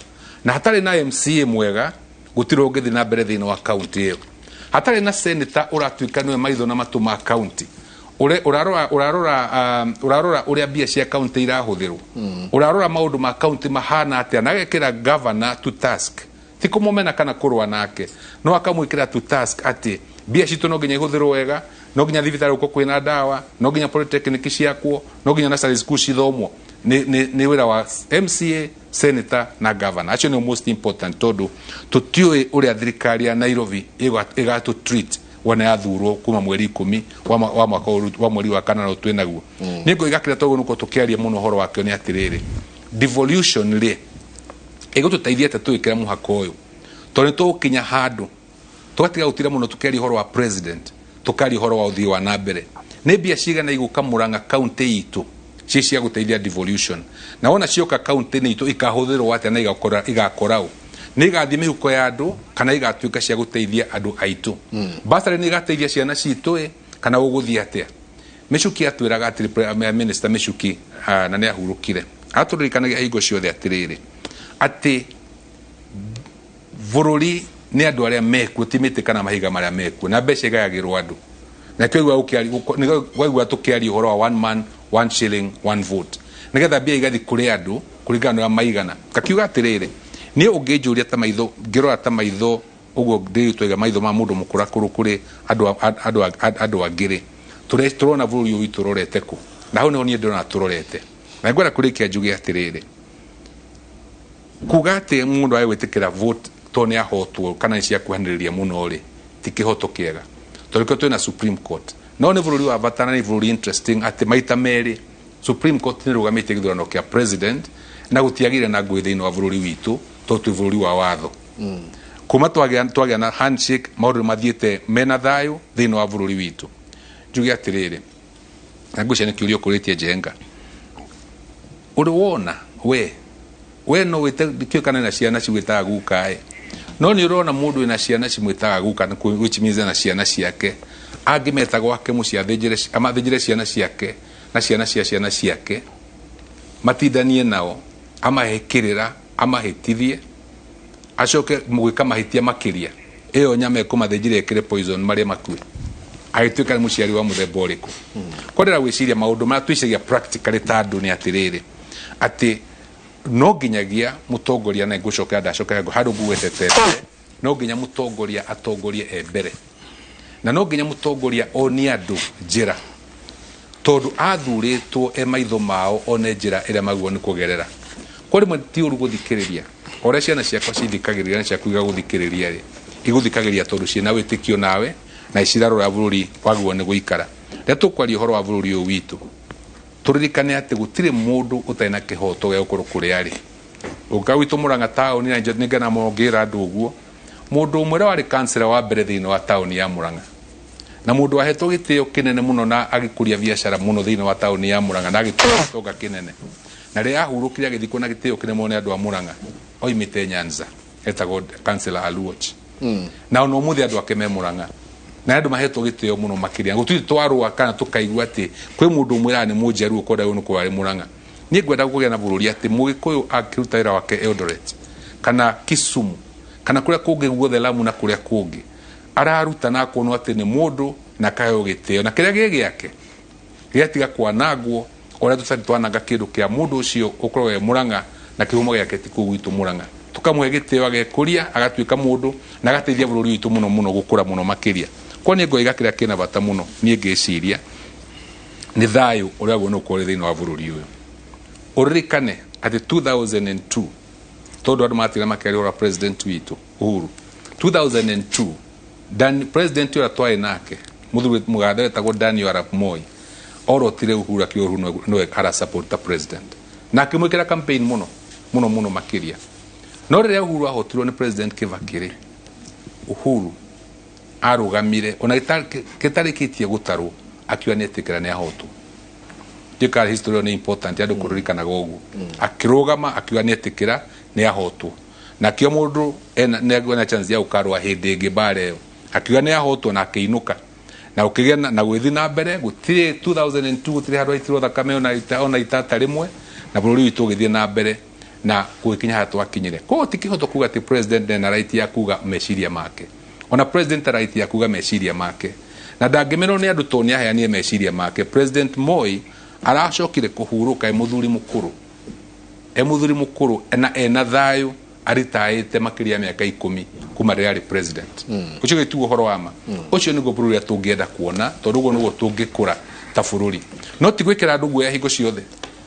na hatari na MCA mwega gutiro ngithi na mbere thiini wa county iyo hatari na senator uratuika niwe maitho na matuma county urarora uria bia cia county irahuthirwo urarora maundu ma county mahana atia na gekira governor to task tiko momena kana kurwa nake no akamwikira to task ati bia citu no nginya ihuthirwo wega no nginya thibitari uko kwina dawa no nginya polytechnic ciakwo no nginya nursery school cithomwo ni wira wa MCA senator na governor acio ni most important tondu tutioi uria thirikari ya Nairobi igatu treat wana yathurwo kuma mweri 10 wa mwaka wa mweri wa kana no twinaguo ningo igakira togo nuko tukiaria muno horo wake ni atiriri devolution ri igututaithia ta tuikira muhaka uyu tondu tukinya handu twatiga utira muno tukiaria horo wa president tukari horo wa uthii wa nambere nä mbia cigana iguka Murang'a county itu cie cia guteithia devolution na wona cioka county ni itu ikahuthirwo atia na igakorao nä igathiä mä huko ya andå kana igatuä cia guteithia andå aitå basarä nä igateithia ciana citå kana å gå thiä atä Michuki atwä raga atä minister Michuki na nä ahurå kire atå ririkanagia hingo ciothe atä rä rä atä bũrũri nä andå arä a mekuo ti mä tä kana mahiga marä a mekuo na mbeca igayagä rwo andå na kwaigua tå kä aria å horo wa 1 man 1 shilling 1 vote nä getha mbia igathi kå rä andå kå ringana na maigana ngakiuga atä rä rä niä å ngä njå ria ta maitho ngä rora ta maitho å guo ndä twaiga maitho ma må ndå må kå rakå kå rä andå angä rä tå rona bå rå ri å witå rorete kå na hau nä ho niä ndä rona tå rorete na ngwenda kå rä kia njuge atä rä rä kuga atä må ndå agä gwä tä kä ra vote to nä ahotwo kana nä ciakuhanä rä ria må no rä ti kä hoto kä ega tondå twä na Supreme Court no nä bå rå ri wa bata na nä bå rå ri interesting atä maita merä Supreme Court nä rå gamä tie gä thurano kä a president na gå tiagä re na ngå thä inä wa bå rå ri witå to twä bå rå ri wa watho kuma twagä na handshake maå ndå mathiä te mena thayå thä inä wa bå rå ri witå njuge atä rä rä na ngå cia nä kä å ria å kå rä tie njenga å rä wona we no wä kä kana na ciana cigwä taga gukaä no nä å rona må ndå wä na ciana cimwä taga guka gwicimiza na ciana ciake angä meta gwake må cia amathä njire ciana ciake na ciana cia ciana ciake matindanie nao amahe kä rä ra amahä tithie acoke gwä ka mahä tia makä ria ä yo nyama ä kå mathä njire ä kä re poison marä a makuä agä tuä ka nä må ciari wa må themba å rä kå kwendera gwä ciria maå ndå marä a twicagia practically ta andå nä atä rä rä atä no nginyagia mutongoria na ngucoka ndacoka handu nguwetete no nginya mutongoria atongorie mbere na no nginya mutongoria oni andu njira tondu athuritwo maitho mao one njira ira maguo ni kugerera kuri mwe ti uru guthikiriria ore ciana ciakwa cithikagiriria na ciakuiga guthikiriria ri iguthikagiriria tondu ciina witikio nawe na icirarora bururi waguo ni guikara ria tukwaria horo wa bururi uyu witu turirikane atä gutire mundu utai na kihoto gya gukuru kuria ri ukawitå Murang'a taoni na nĩ ngena mongira andũ ũguo mũndũ ũmwe warĩ kansela wa mbere thĩinĩ wa taoni ya Murang'a na mũndũ ahetwo gĩtĩo kĩnene mũno na agĩkũria biacara mũno thĩinĩ wa taoni ya Murang'a na agĩkũria gĩtonga kĩnene na rĩrĩa ahurũkire agĩthikwo na gĩtĩo kĩnene mũno nĩ andũ a Murang'a oimĩte Nyanza etagwo kansela Aluoch na ona ũmũthĩ andũ ake me Murang'a na andå mahetwo gä tä o må no makä ria gå tuä twarå kana tå kaigua atä kwä må ndå å mwä raga nä må njaru å konda nä kå warä Murang'a niä ngwenda gå gä a na bå rå ri atä må gä kå yå akä ruta wä ra wake Eldoret kana Kisumu kana kå rä a kå ngä guothe Lamu na kå rä a kå ngä araruta na akonwo atä nä må ndå na kaheo gä tä o na kä rä a gä gä ake gä atiga kwanangwo o rä a tå tarä twananga kä ndå kä a må ndå å cio å korwo we Murang'a na kä humo gä ake ti kå u gwitå Murang'a tå kamwe gä tä o agekå ria agatuä ka må ndå na agateithia bå rå ri witå må no må no gå kå ra må no makä ria kwa nä ngoiga kä rä a kä na bata må no niä ngä ciria nä thayå å rä a guo nä å korwo thä inä wa bå rå ri å yå å ririkane atä 2002 tondå andå matigana makä arä president witå Uhuru 2002 president å rä a twarä nake må gathe wetagwo Daniel Arap Moi orotire Uhuru akä Uhuru nowe ara support ta president na akä mwä kä ra campaign må no må no må no makä ria no rä rä a Uhuru ahotirwo nä president Kibaki rä Uhuru arugamire ona gitarikitie gutarwo akiwa ni atikira ni ahotwo jikara history ni important andu kuririkanaga uguo akirugama akiwa ni atikira ni ahotwo na kio mundu ena chance ya ukarwa hindi ingi bare akiwa ni ahotwo na akiinuka na ukigea na gwithi na mbere gutire 2002 gutire handu aitirwo thakame ona itata rimwe na bururi witu githie na mbere na gwikinya hatu akinyire ko tikihoto kuga ti president na right ya kuga meciria make ona president right ya kuga meciria make na ndangĩmerwo nĩ andũ to nĩ aheanie meciria make president Moi aracokire kũhurũka mũthuri mũkũrũ na ena thayũ aritaĩte makĩria mĩaka 10 kuma rĩrĩa arĩ president ũcio gĩtuo ũhoro wa ma ũcio nĩguo bũrũri tũngĩenda kuona tondũ ũguo nĩguo tũngĩkũra ta bũrũri no ti gwĩkĩra andũ guoya hingo ciothe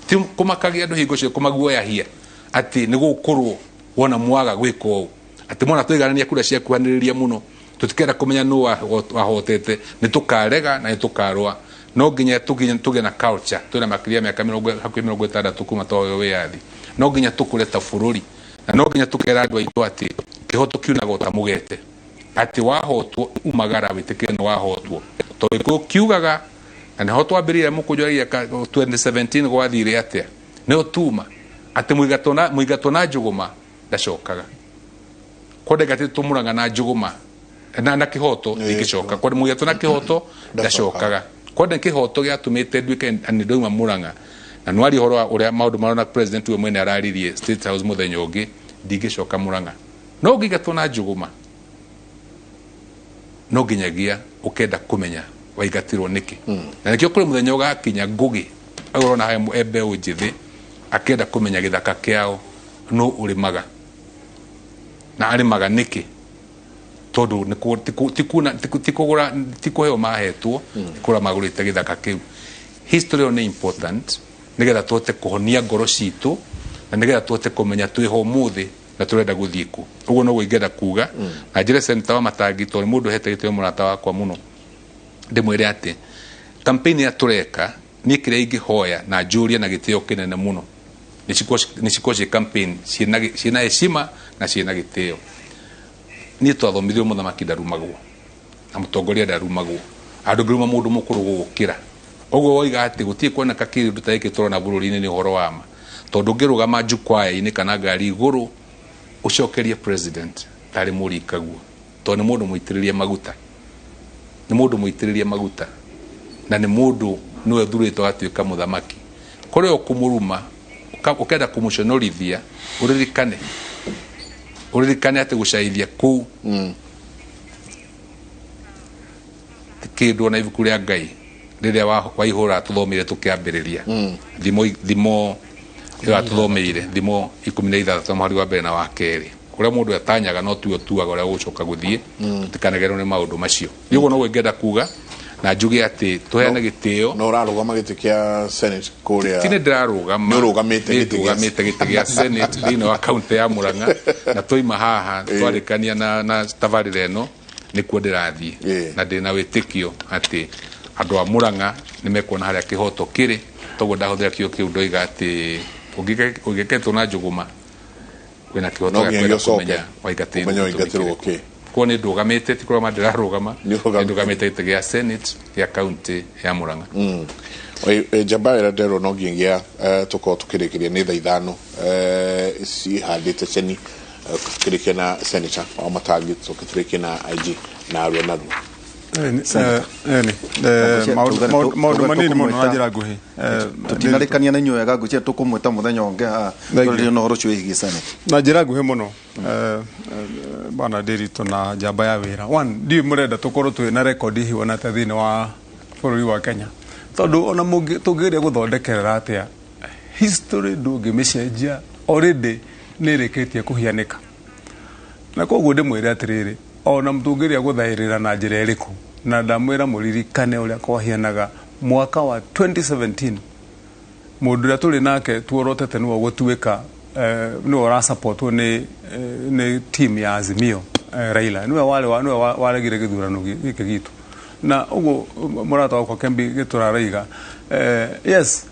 ti kũmakagia andũ hingo ciothe kũmaguoyahia atĩ nĩ gũkũrwo wona mwaga gwĩka ũũ atĩ mwana twĩganania kura ciakuhanĩrĩria mũno tutikenda kumenya no wahotete ni tukarega na ni tukarwa no nginya tuge na culture twina makiria miaka 60 kuma toyo wiathi no nginya tukuleta bururi na no nginya tukera andu aitu ati kihoto kiunaga ta mugete ati wahotwo umagara witikire no wahotwo to kiugaga na ho twambirire mukujoria 2017 gwathire atia ne otuma ati muigato na Njuguma ndacokaga kode gati tumuranga na Njuguma na kihoto igicoka kode muigato na kihoto ndacokaga kode kihoto giatumite ndwike anidoima muranga na nwari horo uria maundu marona president we mwene araririe State House muthenya ungi ndigicoka muranga no gigato na Njuguma no ginyagia ukenda kumenya waigatirwo niki na nikio kuri muthenya ugakinya ngugi urona hae ebe ujithi akenda kumenya githaka kiao no urimaga na arimaga niki tondu tikugura tikuheo mahetwo tikura magurite githaka kiu history ni important nigetha tuote kuhonia ngoro citu na nigetha tuote kumenya twiho muthi na turenda guthiku uguo no guingenda kuga na njire Senator Wamatangi tori mundu hete gitwe murata wakwa muno ndimwire ati campaign ya tureka ni kire ingihoya na juria na gitio kinene muno nisikoje campaign ciina heshima na ciina gitio ni twathomithio muthamaki ndarumagwo na mutongoria ndarumagwo andu ngiruma mundu mukuru gukira uguo woiga ati gutie kuona kakiri ndutaike turona bururi-ini ni horo wama tondu ngirugama jukwaa-ini kana ngari iguru ucokerie president tari murikaguo tondu mundu muitiririe maguta ni mundu muitiririe maguta na ni mundu niwe thurito atuika muthamaki kuri okumuruma ukenda kumuconorithia uririkane ati gucaithia ku kindu na ibuku ria Ngai riria waihura tuthomire tukiambiriria thimo ya tuthomeire thimo 16 mwari wa mbere na wa keri kuria mundu atanyaga no tuo tuaga uria gucoka guthie tutikanagerwo ni maundu macio yugo no ngenda kuga na njuge ati tuheane gitio no urarugama giti kia Senate kuria tine ndirarugama no rugamite giti kia Senate thini wa county ya Murang'a na toima haha twarikania na tavarire eno nikuo ndirathie na ndina witikio ati andu a Murang'a nimekuona haria kihoto kiri togo ndahuthira kio kiu ndoiga ati ugiketwo na Njuguma wina kihoto ya kwenda kumenya waigatirwo ko ni ndugamite tikura mandirarugama ndugamite giti gia Senate ya county ya Murang'a Jabara Dero no gingia tuko tukirikiria ni thaithano si handite cheni tukirikia na Senator Wamatangi tukirikia na IG na Ronaldo maundu manini muno na njira nguhi tutinarikania na inyuega ngucia tukumwita muthenya ungi turi no horo cio igisane na njira nguhi muno bana Ndirito na njamba ya wira one ndi murenda tukorwo twi na record hiwana ta thini wa bururi wa Kenya tondu ona mungi tungiria guthondekerera atia history ndungimecenjia already nirikitie kuhianika na koguo ndimwire atiriri ona mtungiria guthairira na njira iriku na ndamwira muririkane uria kwahianaga mwaka wa 2017 mundu uria turi nake tuorotete niwe gutuika niwe ora support ni team ya Azimio Raila niwe waregire githurano giki gitu na uguo murata wakwa Kembi gituraraiga yes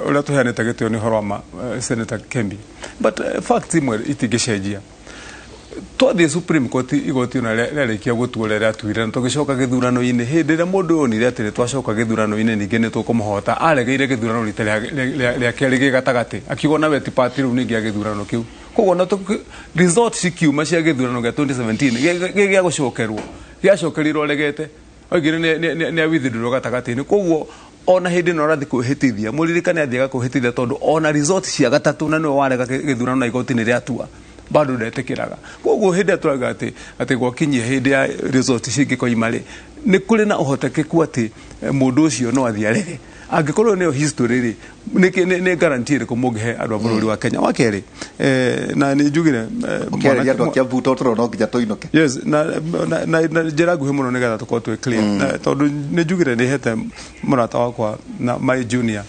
uria tuheanite gitio ni horoma Senator Kembi but fact imwe itigicenjia twathie Supreme Court igoti na rerikia gutua ria tuire tugicoka githurano-ini hindi ria mundu onire ati twacoka githurano-ini ningi ni tukumuhota aregeire githurano rita ria keri gigatagati akiuga nawe ti party ru ningi githurano kiu koguo no result cikiuma cia githurano gia 2017 gia gucokerwo giacokerirwo regete oigire ni awithirwo gatagati-ini koguo ona hindi no rathi kuhitithia muririkane athiaga kuhitithia tondu ona result cia gatatu na no warega githurano na igoti ni ria tua bado ndetekeraga koguo hindi aturaga ati gwakinyia hindi ya result cingikoimari ni kuri na uhotekeku ati mundu ucio no athia rege angikorwo ni history ri ni guarantee ri kumugihe andu a bururi wa Kenya wakeri na ni njugire okeri andu akia vuto toro no nginya tuinoke yes na njira nguhi muno nigetha tukorwo twi clear tondu ni njugire ni hete murata wakwa na my junior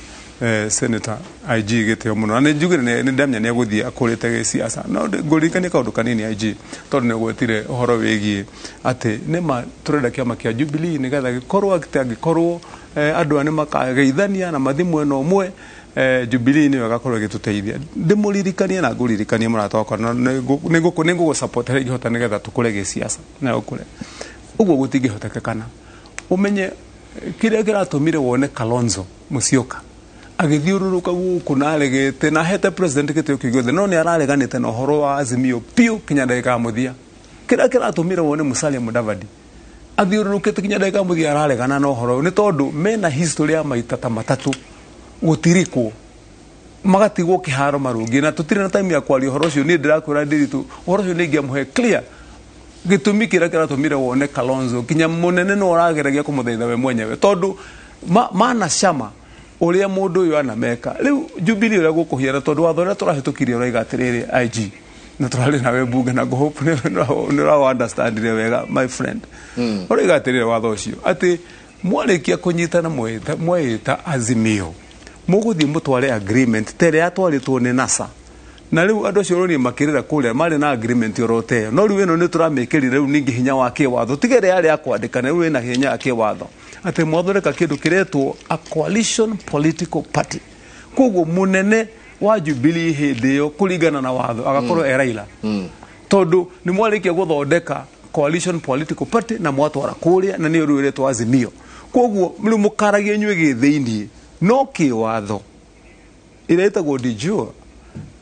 Senator IG gitio muno na njugire ni ndamenya ni aguthie akurite siasa no ngurikania kaundu kanini IG tondu ni gwetire uhoro wigie ati ni ma turenda kiama kia Jubilee ni getha gikorwo agikorwo andu ani makageithania na mathimu eno mwe Jubilee ni wagakorwo gituteithia ndimuririkania na nguririkania murata wakwa ni ngugo support hari gihota ni getha tukure siasa na ukure uguo gutingihotekekana umenye kĩrĩa kĩratũmire wone Kalonzo Musyoka agĩthiũrũrũka gũkũ na aregete na hete president gĩtĩo kĩu gĩothe no nĩ arareganĩte na ũhoro wa Azimio piũ kinya ndagĩka ya mũthia. Kĩrĩa kĩratũmire wone Musalia Mudavadi athiũrũrũkĩte kinya ndagĩka ya mũthia araregana na ũhoro nĩ tondũ mena history ya maita ta matatũ gũtirikwo magatigwo kĩharo marũngi na tũtirĩ na time ya kwaria ũhoro ũcio. Niĩ ndĩrakwĩra ndĩritũ ũhoro ũcio nĩ ingĩamũhe clear gĩtũmi kĩrĩa kĩratũmire wone Kalonzo kinya mũnene no ũrageragia kũmũthaitha we mwenyewe tondũ mana cama ũrĩa mũndũ ũyũ anameka. Rĩu Jubilee ũrĩa gũkũhiana tondũ watho ũrĩa tũrahĩtũkirie ũraiga atĩrĩrĩ IG na tũrarĩ nawe mbunge na ngũhope nĩ ũra understandire wega my friend. Ũraiga atĩrĩrĩ watho ũcio atĩ mwarĩkia kũnyitana mweta Azimio mũgũthiĩ mũtware agreement tere yatwarĩtwo nĩ NASA na rĩu andũ acio rũni makĩrĩra kũrĩa marĩ na agreement oroteyo no rĩu ĩno nĩ tũramĩkĩrire rĩu ningĩ hinya wa kĩwatho tigere yarĩ akwandĩka na rĩu ĩna hinya ya kĩwatho atĩ mwathondeka kĩndũ kĩretwo a coalition political party. Koguo mũnene wa Jubilee hĩndĩ ĩyo kũringana na watho agakorwo Raila tondũ nĩ mwarĩkia gũthondeka coalition political party na mwatwara kũrĩa na nĩ rĩu ĩretwo Azimio. Koguo rĩu mũkaragia inyuĩ gĩthĩinĩ no kĩwatho ĩretagwo de jure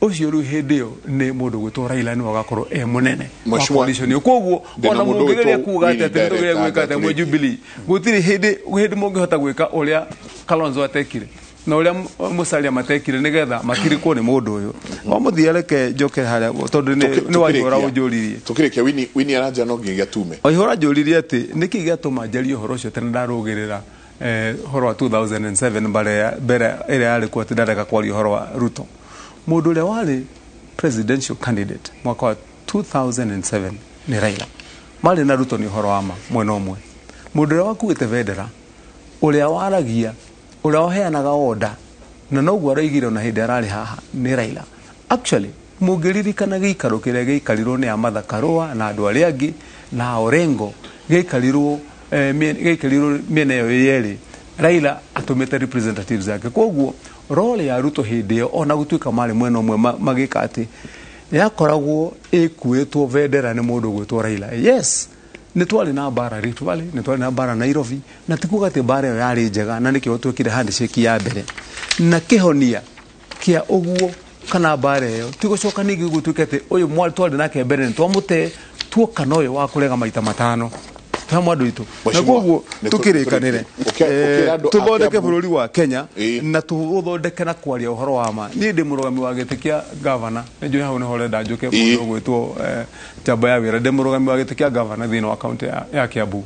ũcio rĩu hĩndĩ ĩyo nĩ mũndũ gwĩtwo Raila nĩ wagakorwo mũnene wa coalition ĩyo. Koguo ona mũngĩgeria kuuga atĩ nĩtũgeria gwĩka atĩ mwe Jubilee gũtirĩ hĩndĩ mũngĩhota gwĩka ũrĩa Kalonzo atekire na ũrĩa Musalia matekire nĩgetha matirikwo nĩ mũndũ ũyũ. O mũthia reke njoke harĩa tondũ nĩ wahora ũnjũririe tũkĩrĩkia Winnie aranja no ngĩgĩa tume wahora njũririe atĩ nĩkĩ gĩatũma njarie ũhoro ũcio tene ndarũgĩrĩra horo wa 2007 mbere ĩrĩa yarĩ kuo atĩ ndareka kwaria ũhoro wa Ruto. Mũndũ ũrĩa warĩ presidential candidate mwaka wa 2007 nĩ Raila marĩ na Ruto nĩ ũhoro wa mwena ũmwe. Mũndũ ũrĩa wakuĩte bendera ũrĩa waragia ũrĩa waheanaga order na noguo araigire na hĩndĩ ararĩ haha nĩ Raila. Actually mũngĩririkana gĩikaro kĩrĩa gĩikarirwo nĩ Martha Karua na andũ arĩa angĩ na Orengo gĩikarirwo mĩena ĩyo yerĩ Raila atũmĩte representatives yake. Koguo role ya Ruto hĩndĩ ĩyo ona gũtuĩka marĩ mwena ũmwe magĩka atĩ yakoragwo ĩkuĩtwo bendera nĩ mũndũ gwĩtwo Raila. Yes nĩ twarĩ na mbara Rift Valley nĩ twarĩ na mbara Nairobi na tikuga atĩ mbara ĩyo yarĩ njega na nĩkĩo twĩkire handshake ya mbere na kĩhonia kĩa ũguo kana mbara ĩyo tigũcoka ningĩ gũtuĩka atĩ ũyũ mwari twarĩ nake mbere nĩ twamũte tuoka na ũyũ wa kũrega maita matano hamwe andũ itũ na koguo tũkĩrĩkanĩre tũthondeke bũrũri wa Kenya na tũthondeke na kwaria ũhoro wa ma. Niĩ ndĩ mũrũgami wa gĩtĩ kĩa governor nĩnjũĩ hau nĩho renda njũke mũndũ gwĩtwo Njamba ya Wĩra ndĩ mũrũgami wa gĩtĩ kĩa governor thĩinĩ wa kaunti ya Kiambu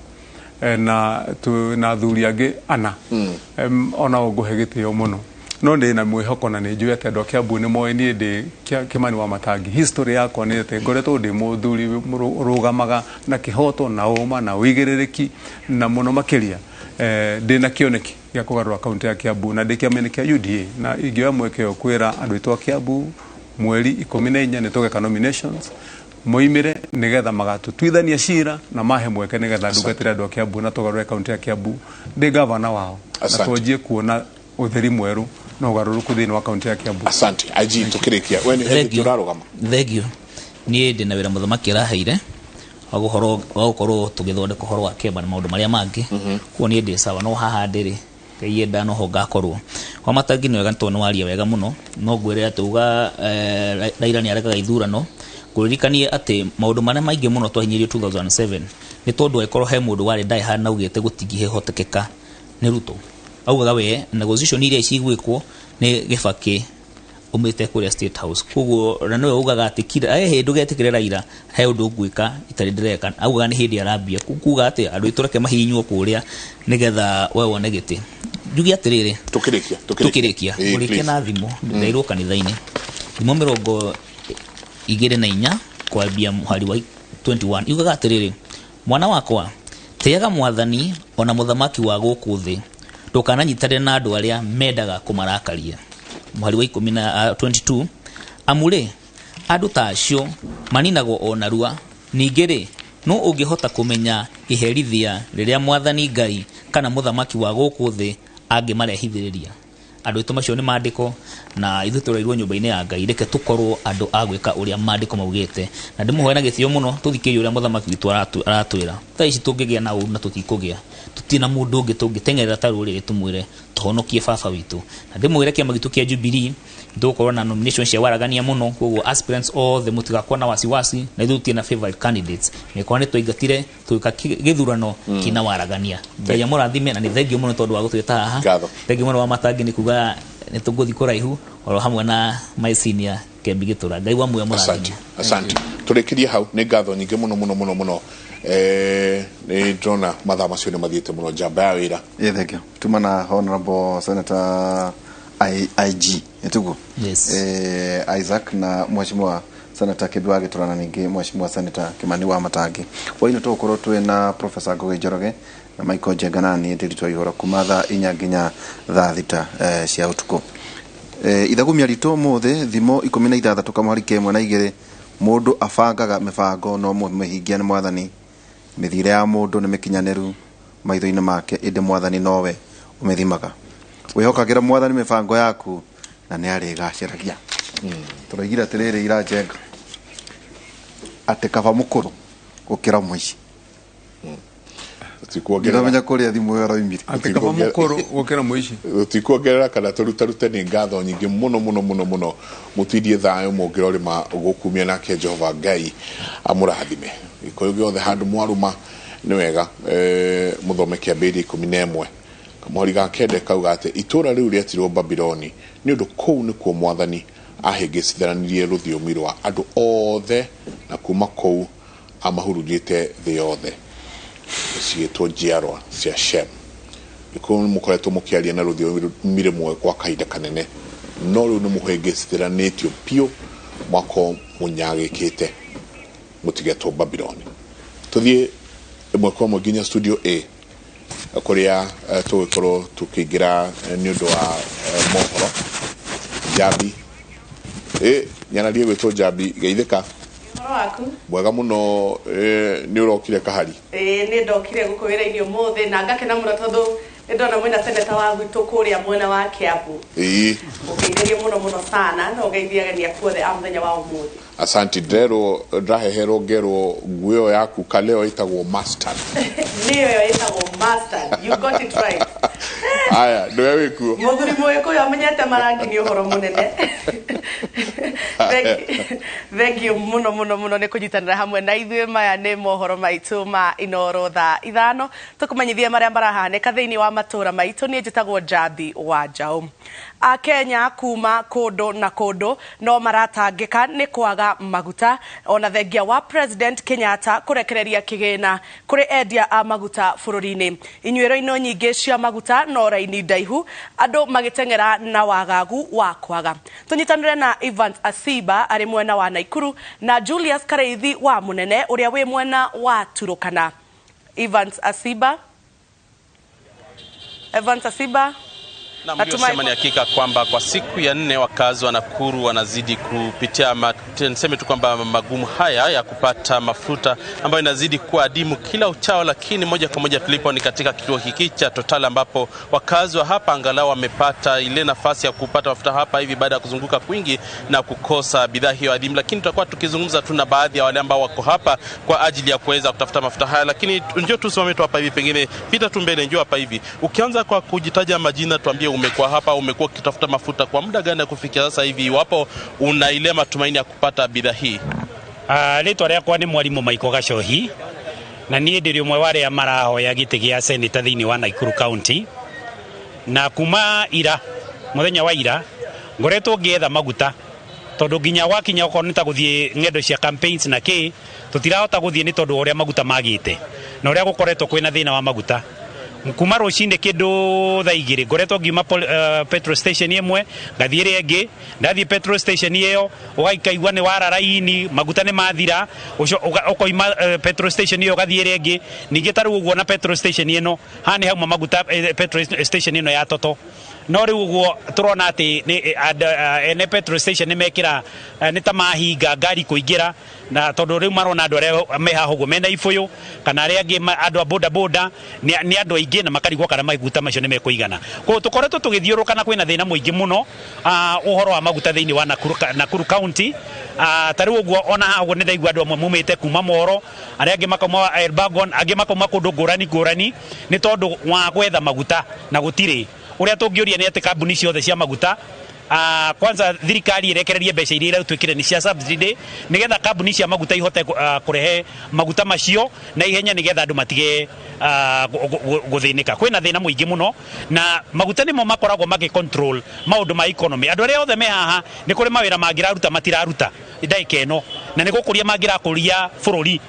na athuri angĩ ana ona ngũhe gĩtĩo mũno no ndĩ na mwĩhoko na nĩ njũĩ atĩ andũ a Kiambu nĩ moĩ niĩ ndĩ Kĩmani wa Matangi. History yakwa nĩ atĩ ngoretwo ndĩ mũthuri rũgamaga na kĩhoto na ũma na ũigĩrĩrĩki na mũno makĩria ndĩ na kĩoneki gĩa kũgarũra kaunti ya Kiambu na ndĩ kĩama-inĩ kĩa UDA na ingĩoya mweke ũyũ kwĩra andũ aitũ a Kiambu mweri 14 nĩ tũgeka nominations moimire nĩgetha magatũtuithania cira na mahe mweke nĩgetha ndungatĩre andũ a Kiambu na tũgarũre kaunti ya Kiambu ndĩ gavana wao na twanjie kuona ũtheri mwerũ na ũgarũrũku thĩinĩ wa kaunti ya Kiambu. Asante IG tũkĩrĩkia we nĩ hĩndĩ tũrarũgama. Thengio niĩ ndĩ na wĩra mũthamaki araheire wa gũkorwo tũgĩthondeka ũhoro wa kĩama na maũndũ marĩa mangĩ kuo niĩ ndĩ sawa no haha ndĩrĩ kĩyenda no ho ngakorwo kwa Matangi nĩ wega tondũ waria wega mũno no ngwĩre atĩ uga Raila nĩ arekaga ithurano kũririkanie atĩ maũndũ marĩa maingĩ mũno twahinyĩrio 2007 nĩ tondũ agĩkorwo he mũndũ warĩ ndaĩ hana augĩte gũtingĩhotekeka nĩ Ruto augaga we negotiation iria cigwĩkwo nĩ Gĩbakĩ umĩte kũrĩa State House. Koguo na nĩwe ugaga atĩ kira hĩndĩ ndũgetĩkĩre Raila he ũndũ ngwĩka itarĩ ndĩreka augaga nĩ hĩndĩ arambia kuga atĩ andũ itũreke mahinywo kũrĩa nĩgetha we wone gĩtĩ. Njugi atĩrĩrĩ tũkĩrĩkia mũrĩkia na thimũ ndairwo kanitha-inĩ thimũ 24 kwambia mweri wa 21 yugaga atĩrĩrĩ mwana wakwa teaga mwathani ona mũthamaki wa gũkũ thĩ ndũkananyitanĩre na andũ arĩa mendaga kũmarakaria. Mweri wa 22 amũrĩ andũ ta acio maninagwo o narua ningĩ no ũngĩhota kũmenya iherithia rĩrĩa mwathani Ngai kana mũthamaki wa gũkũ thĩ angĩmarehithĩrĩria. andu itu macio ni mandiko na ithu turairwo nyumba-ini ya Ngai reke tukorwo andu agwika uria mandiko maugite na ndimuhoera githio muno tuthikirie uria muthamaki witu aratwira ta ici tungigia na uru na tutikugia tutina mundu ungi tungitengerera ta ruriri tumwire tuhonokie baba witu na ndimwire kiama gitu kia Jubilee ndukorwo na nomination cia waragania muno koguo aspirants all the mutigakwa na wasiwasi na ithu tina favorite candidates mekwa ni twigatire twika githurano kina waragania Ngai amurathime na ni thengio muno tondu wa gutwita haha thengio muno wa matangi ni kuga ni tunguthi kuraihu oro hamwe na my senior Kembi Gitura Ngai wa muya murathime asante turikirie hau ni ngatho nyingi muno ni drona mathaa macio ni mathiete muno njamba ya wira thank you tumana honorable senator IG etugo yes Isaac na mheshimiwa senator Kidwage turana ningi mheshimiwa senator Kimani wa Matangi waino tukorwo twe na professor Ngoge Njoroge na Michael Jeganani ndito ihora kumatha inya nginya thaa thita cia utuko ithagumia rito mothe thimo 16 kamwari kemwe na igire mundu abangaga mibango no muhingia ni mwathani mithire ya mundu ni mikinyaneru maitho-ini make inde mwathani nowe umethimaga wihokagira mwathani mibango yaku na ni ari gaciragia turagira tiriri irajenga ate kaba mukuru gukira muici tikuongerera kuria thimu yoro imiri ate kaba mukuru gukira muici tikuongerera kana turutarute ni ngatho nyingi muno mutidie thayo mugirori ma gukumia nake Jehova Ngai amurathime ikoyo giothe handu mwaruma ni wega muthomeki abedi 11 kamori ga kende kauga ate itura riu rietirwo Babiloni ni undu kou ni kuo mwathani ahegecitheranirie ruthiomi rwa andu othe na kuma kou amahurujite thi yothe cietwo njiarwa cia Shem iko mukoretwo mukiaria na ruthiomi rimwe kwa kaida kanene no riu ni muhegecitheranitio pio mwako munyagikite mutigetwo Babiloni tuthie imwe kwa mginya studio A kuria tugikorwo tukiingira ni undu wa mohoro Jabi nyanarie gwitwo Jabi geithika waku mwega muno ni urokire kahari ni ndokire gukwira-inio mothe na ngakena muno tondu ndona mwena seneta wa gwitu kuria mwena wa Kiambu ugeithirie muno sana na ugeithiagania kuothe amthenya wa umuthi asante ndero ndahehero ngero nguo yaku kaleo itagwo master niyo itagwo master you got it right aya ndowe wikuo muthuri mwiko yo amenyete marangi ni uhoro munene thank you muno ni kunyitanira hamwe na ithuĩ maya nĩ mohoro maitũ ma Inoro thaa 5 tukumenyithia maria marahanĩka thĩinĩ wa matũra maitũ niĩ njĩtagwo Jabi wa Njaũ Kenya kuma kodo na kodo no maratangĩka nĩ kwaga maguta ona thengia wa President Kenyatta kurekereria kigina kuri endia a maguta bũrũri-inĩ inyuĩro-inĩ nyingĩ cia maguta no raini ndaihu andũ magĩteng'era na wagagu wa kwaga tunyitanire na Evans Asiba ari mwena wa Naikuru na Julius Kareithi wa Munene uria wi mwena wa Turukana Evans Asiba Na mliosema ni hakika kwamba kwa siku ya 4 wakazi wa Nakuru wanazidi kupitia niseme tu kwamba magumu haya ya kupata mafuta ambayo inazidi kuwa adimu kila uchao, lakini moja kwa moja tulipo ni katika kituo hiki cha Total ambapo wakazi wa hapa angalau wamepata ile nafasi ya kupata mafuta hapa hivi baada ya kuzunguka kwingi na kukosa bidhaa hiyo adimu. Lakini tutakuwa tukizungumza tu na baadhi ya wale ambao wako hapa kwa ajili ya kuweza kutafuta mafuta haya, lakini njoo tusimame tu hapa hivi, pengine pita tu mbele, njoo hapa hivi. Ukianza kwa kujitaja majina, tuambie umekuwa hapa, umekuwa ukitafuta mafuta kwa muda gani kufikia sasa hivi, iwapo una ile matumaini ya kupata bidhaa hii? Rĩtwa rĩakwa nĩ Mwarimu Michael Gacohi na niĩ ndĩ ũmwe wa arĩa marahoya gĩtĩ gĩa seneta thĩinĩ wa Nakuru County, na kuma ira mũthenya wa ira ngoretwo ngĩetha maguta tondu nginya wakinya uko nita guthie ngendo cia campaigns na ki tutirahota guthie ni tondu uria maguta magite na uria gukoretwo kwina thina wa maguta kuma rucinde kindu thaa igiri ngoretwo ngiuma petrol station imwe ngathie ringi ndathie petrol station iyo ugaikaigua ni wara raini maguta ni mathira ukoima petrol station iyo gathie ringi ningi taru uguo na petrol station ino hani hauma maguta petrol station ino ya Toto no riu guo turona ati ne petrol station ne mekira ne tamahinga ngari kuingira na tondu riu marona andu aria meha hugo mena ifuyu kana aria angi andu a boda boda ni andu aingi na makarigwo kana maguta macio ne mekuigana ko tukoretwo tugithiuruka na kwina thina muingi muno uhoro wa maguta thiini wa Nakuru County tari uguo ona hago ne ndaigua andu amwe mumite kuma Moro aria angi makoma Elbagon angi makoma kundu ngurani ni tondu wa gwetha maguta na gutire uria tungioria ni ati kambuni ciothe cia maguta kwanza thirikari irekererie mbeca iria iratuikire ni cia subsidy nigetha kambuni cia maguta ihote kurehe maguta macio na ihenya nigetha andu matige guthinika kwina thina muingi muno na maguta nimo makoragwo magi control maundu ma economy andu aria othe me haha ni kuri mawira mangiraruta matiraruta ndaika ino na ni gukuria mangirakuria bururi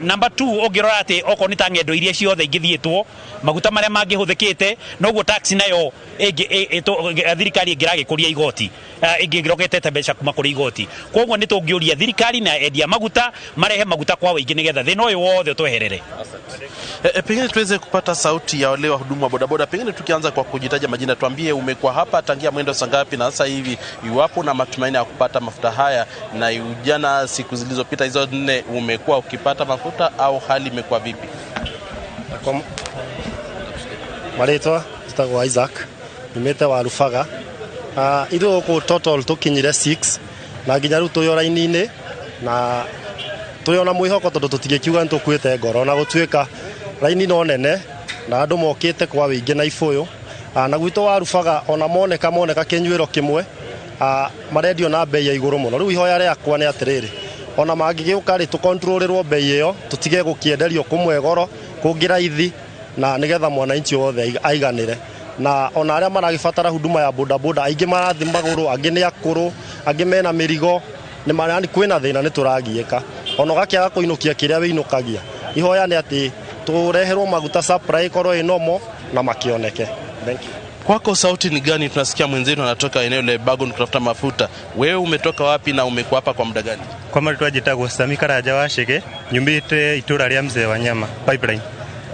number 2 ongirora ati oko ni ta ngendo iria ciothe ingithietwo maguta maria mangihuthikite noguo tax nayo thirikari ingirage kuria igoti ingirogete mbeca kuma kuri igoti koguo ni tungioria thirikari na endia maguta marehe maguta kwa wingi nigetha thina uyu wothe tweherere. Pengine tuweze kupata sauti ya wale wahudumu wa bodaboda, pengine tukianza kwa kujitaja majina, tuambie umekuwa hapa tangia mwendo sangapi na sasa hivi iwapo na matumaini ya kupata mafuta haya, na jana siku zilizopita hizo 4 umekuwa ukipata mafuta au hali imekuwa vipi? Maretwa tagwa Isaac nimete wa Rufaga ithu ku total tukinyire 6 na nginya ru tuyo raini-ini na tuyona mwihoko tondu tutigikiuga ntukwite ngoro na gutuika raini no nene na andu mokite kwa wingi na ifuyu na gwito wa Rufaga ona moneka kinyuiro kimwe marendio na bei ya iguru muno riu ihoya riakwa ni atiriri ona mangigiuka ri tu controlirwo bei iyo tutige gukienderio kumwe goro kungira ithi na nigetha mwananchi wothe aiganire na ona aria maragibatara huduma ya boda boda aingi marathi maguru angi ni akuru angi mena mirigo ni marani kwina thina ni turagieka ona gakiaga kuinukia kiria winukagia ihoya ni ati tureherwo maguta supply korwo inomo na makioneke. Thank you. Kwako sauti ni gani? Tunasikia mwenzetu anatoka eneo la Elbagon kutafuta mafuta. Wewe umetoka wapi na umekuwa hapa kwa muda gani? Kwa mara twajitagwo Sami Karaja wa Shege nyumite itura ria Mzee wa Nyama pipeline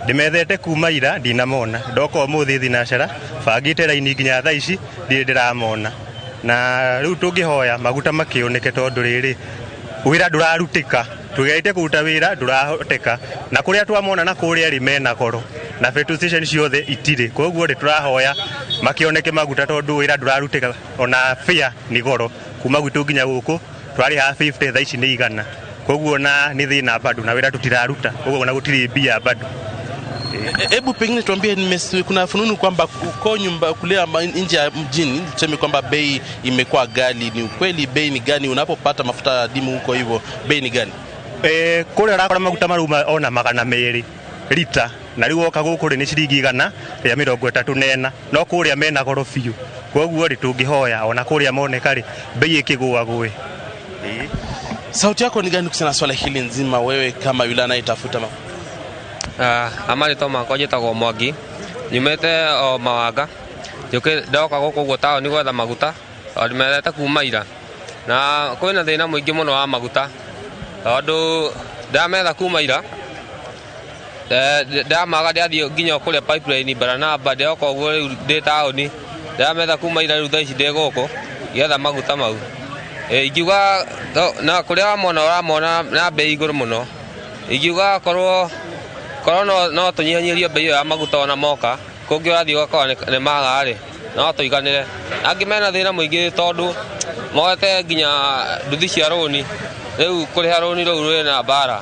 ndimethete kuma ira ndinamona ndoko muthi thinacera bangite raini nginya thaa ici ndiramona na riu tungihoya maguta makioneke tondu riri wira ndurarutika tugeite kuruta wira ndurahoteka na kuria twamona na kuria ri mena goro na petrol station ciothe itire koguo ri turahoya makioneke maguta tondu wira ndurarutika ona fare ni goro kuma gwitu nginya guku twari ha 50 thaa ici ni igana koguo na ni thina bado na wira tutiraruta koguo na gutiri bia bado. Hebu pengine tuambie, kuna fununu kwamba uko nyumba kule nje ya mjini tuseme kwamba bei imekuwa gali, ni ukweli? Bei ni gani unapopata mafuta dimu huko hivyo, bei ni gani? Kule rakora maguta maruma ona magana meri lita na riu oka guku ri ni ciringi igana ya 34 no kuria mena goro biu koguo ri tungihoya ona kuria moneka ri bei ikigua gwe. Sauti yako ni gani kusema swala hili nzima, wewe kama yule anayetafuta mafuta? Amari toma ko jetagwo Mwangi nyumete o Mawanga njuke ndoka guku gutao ni gwetha maguta ndimerete kuma ira na kwina thina muingi muno wa maguta tondu ndametha kuma ira ndamaga ndathio nginya kuria pipeline Baranaba ndoka uguo riu ndi taoni ndametha kuma ira riu thaa ici ndi guku getha maguta mau ingiuga na kuria wamona na bei iguru muno ingiuga korwo no tunyihanyirio bei ya maguta ona moka kungi urathi gakwa ne magari no tuiganire angi mena thina muingi tondu moete nginya nduthi cia roni riu kuriha roni riu na bara.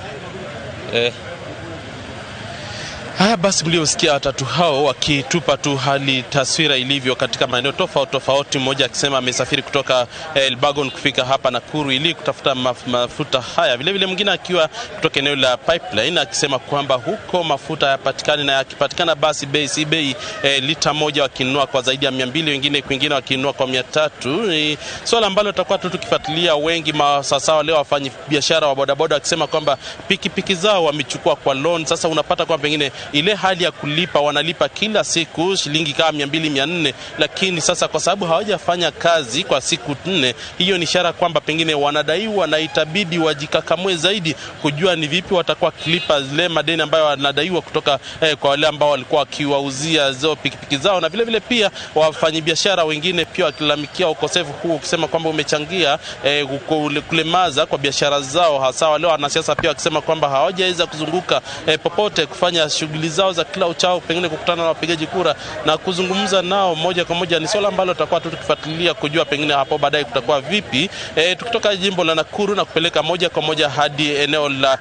Haya basi, mliosikia watatu hao wakitupa tu hali taswira ilivyo katika maeneo tofauti, mmoja akisema amesafiri kutoka Elbagon kufika hapa Nakuru ili kutafuta mafuta haya, vile vile mwingine akiwa kutoka eneo la pipeline akisema kwamba huko mafuta yapatikani na yakipatikana basi bei si bei, lita moja wakinunua kwa zaidi ya 200, wengine kwingine wakinunua kwa 300. Swala ambalo tutakuwa tu tukifuatilia wengi sasa leo wafanyi biashara wa bodaboda akisema kwamba pikipiki zao wamechukua kwa loan. Sasa unapata kwa pengine ile hali ya kulipa, wanalipa kila siku shilingi kama 200-400, lakini sasa kwa sababu hawajafanya kazi kwa siku 4, hiyo ni ishara kwamba pengine wanadaiwa na itabidi wajikakamue zaidi kujua ni vipi watakuwa kilipa zile madeni ambayo wanadaiwa kutoka kwa wale ambao walikuwa wakiwauzia zao pikipiki zao. Na vile vile pia wafanyabiashara wengine pia wakilalamikia ukosefu huu, ukisema kwamba umechangia kulemaza kwa biashara zao, hasa wale wanasiasa pia wakisema kwamba hawajaweza kuzunguka popote kufanya shughuli zao za kila uchao, pengine kukutana na wapigaji kura na kuzungumza nao moja kwa moja. Ni swala ambalo tutakuwa tukifuatilia kujua pengine hapo baadaye kutakuwa vipi. Tukitoka jimbo la Nakuru na kupeleka moja kwa moja hadi eneo la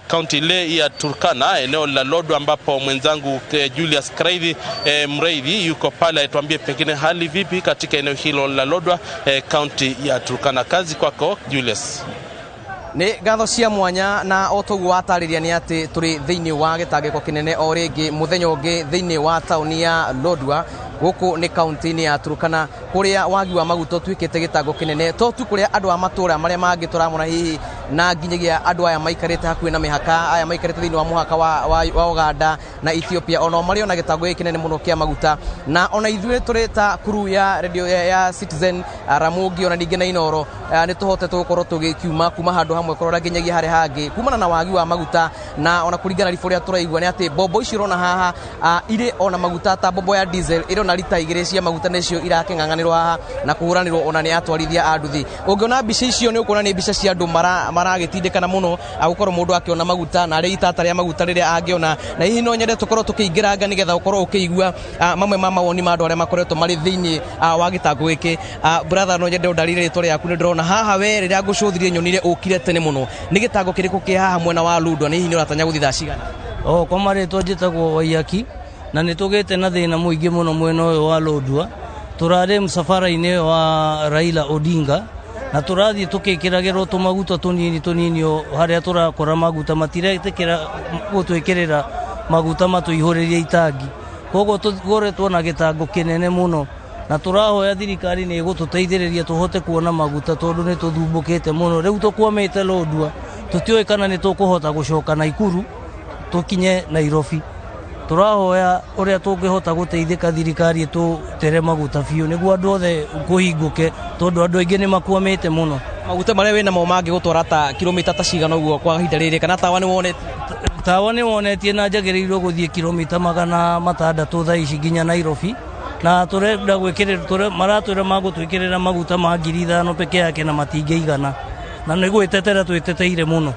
county ile ya Turkana, eneo la Lodwar, ambapo mwenzangu Julius Mreithi yuko pale, atuambie pengine hali vipi katika eneo hilo la Lodwar, county ya Turkana. Kazi kwako Julius. Ni gatho cia mwanya na otogu watariria ni ati turi thiini wa gitangiko kinene o ringi muthenya ungi thiini wa tauni ya Lodwar. Guku ni kaunti-ini ya Turkana kuria wagi wa maguto twikite gitango kinene to tu kuria andu a matura maria mangi turamona hihi na nginyagia andu aya maikarite hakuhi na mihaka, aya maikarite thiini wa muhaka wa Uganda na Ethiopia, ono mari ona gitango kinene muno kia maguta. Na ona ithuĩ turi ta kuru ya radio ya Citizen, Ramogi ona ningi na Inoro ni tuhotete gukorwo tugikiuma kuma handu hamwe korora nginyagia hari hangi kumana na wagi wa maguta. Na ona kuringana riboti ya turaigua ni ati bombo ici rona haha ire ona maguta ta bombo ya diesel ire na lita 2 cia maguta nicio irakeng'ang'anirwo haha na kuhuranirwo ona ni atwarithia a nduthi. Ungiona mbica icio ni ukona ni mbica cia andu maragitindikana muno gukorwo mundu akiona maguta na ri itata ria maguta riria angiona. Na hihi no nyende tukorwo tukiingiranga nigetha ukorwo ukiigua mamwe ma mawoni ma andu aria makoretwo mari thiini wa gitango giki. Brother, no nyende undarire ritwa riaku, ni ndirona haha we riria ngucuthirie nyonire ukire tene muno. Ni gitango kiriku ki haha mwena wa Lodwar, ni hihi ni uratanya guthi thaa cigana? Kwa maritwa njitagwo Waiyaki na nitugite na thina muingi muno mwena uyu wa Lodwar. Turare msafara-ini wa Raila Odinga na turathie tukikiragirwo tumaguta tunini haria turakora maguta matiretikira gutwikirira maguta matuihuririe itangi. Koguo tugoretwo na gitango kinene muno na turahoya thirikari ni gututeithiriria tuhote kuona maguta tondu ni tuthumbukite muno. Riu tukwamite Lodwar, tutioi kana ni tukuhota gucoka Naikuru tukinye Nairobi. Turahoya uria tungihota guteithika thirikari tutere maguta biu niguo andu othe kuhinguke tondu andu aingi ni makwamite muno. Maguta maria wina mo mangi gutwara ta kilomita ta cigana uguo kwa hinda riri, kana tawa ni wonete? Tawa ni wonetie na njagiriirwo guthie kilomita 600 thaa ici nginya Nairobi, na turenda gwikirira maratwira magutwikirira maguta ma 5,000 peke yake na matingeigana na niguitetera twiteteire muno.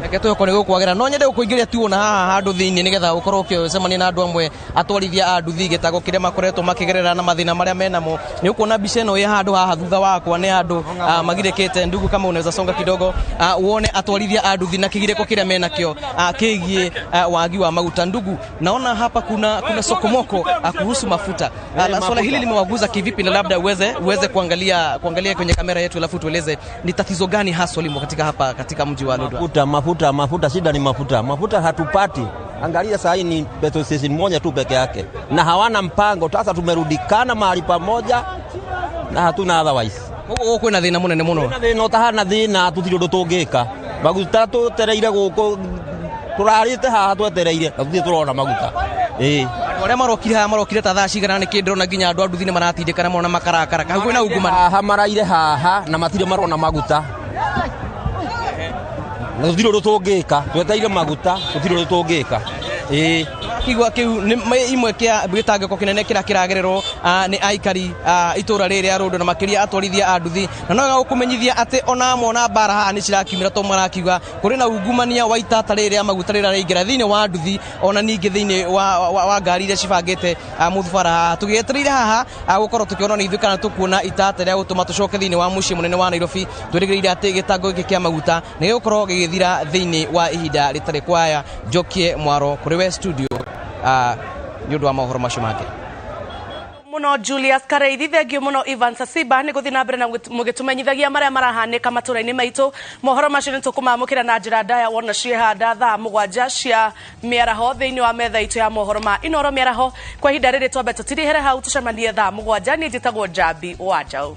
Eke tuko nego kwagera no nyende gukuingiria tu ona haha handu thiini nigetha ukorwo ukicemania na andu amwe atwarithia a nduthi gitago kiria makoretwo makigerera na mathina maria menamo. Ni ukuona mbica ino ya handu haha thutha wakwa ni andu magirikite. Ndugu, kama unaweza songa kidogo uone atwarithia a nduthi na kigiriko kiria menakio kigie wagi wa maguta. Ndugu, naona hapa kuna sokomoko kuhusu mafuta. Na swala hili limewaguza kivipi, na labda uweze kuangalia kwenye kamera yetu alafu tueleze ni tatizo gani hasa limo katika mji wa Lodwar? Mafuta, shida ni mafuta hatupati. Angalia saa hii ni petrol station moja tu peke yake na hawana mpango. Sasa tumerudikana mahali pamoja na hatuna otherwise. Uko na thina munene muno. No tahana thina tutiro tungika maguta tutereire guko turarite haha twetereire na tuthie turona maguta. Oria marokire ta thaa cigana ni kindiro na nginya andu a nduthi ni maratindikana mona makarakara kaguo na ungumani haha maraire haha na matire marona maguta na tutiro rutungika tweteire maguta tutiro rutungika. Kigwa kiu ni imwe kia gitangiko kinene kira kiragererwo ni aikari itura riri ya Lodwar na makiria atwarithia a nduthi. Na no gukumenyithia ati ona mona bara haha ni cirakiumira to marakiuga kuri na ungumania wa itata riri ya maguta rira raingira thiini wa nduthi ona ningi thiini wa ngari iria cibangite muthubara haha. Tugetereire haha gukorwo tukiona ni ithuĩ kana tukuona itata ria gutuma tucoke thiini wa muciĩ munene wa Nairobi. Twirigirire ati gitango giki kia maguta ni gukorwo gigithira thiini wa ihinda ritari kwaya. Jokie Mwaro kuri we studio nĩũndũ wa mohoro macio make muno Julius Kareithi. Thengio muno Ivan Sasiba ni guthi na mbere na mugitumenyithagia maria marahanika matũra-inĩ maitũ. Mohoro macio nĩ tũkũmamũkĩra na njĩra ndaya wona ciehanda thaa 7 cia mĩaraho thĩinĩ wa metha itũ ya mohoro ma Inoro mĩaraho. Kwa ihinda rĩrĩ twambe tũtirihere hau, tucemanie thaa 7. Niĩ njĩtagwo Njambi wa Njaũ.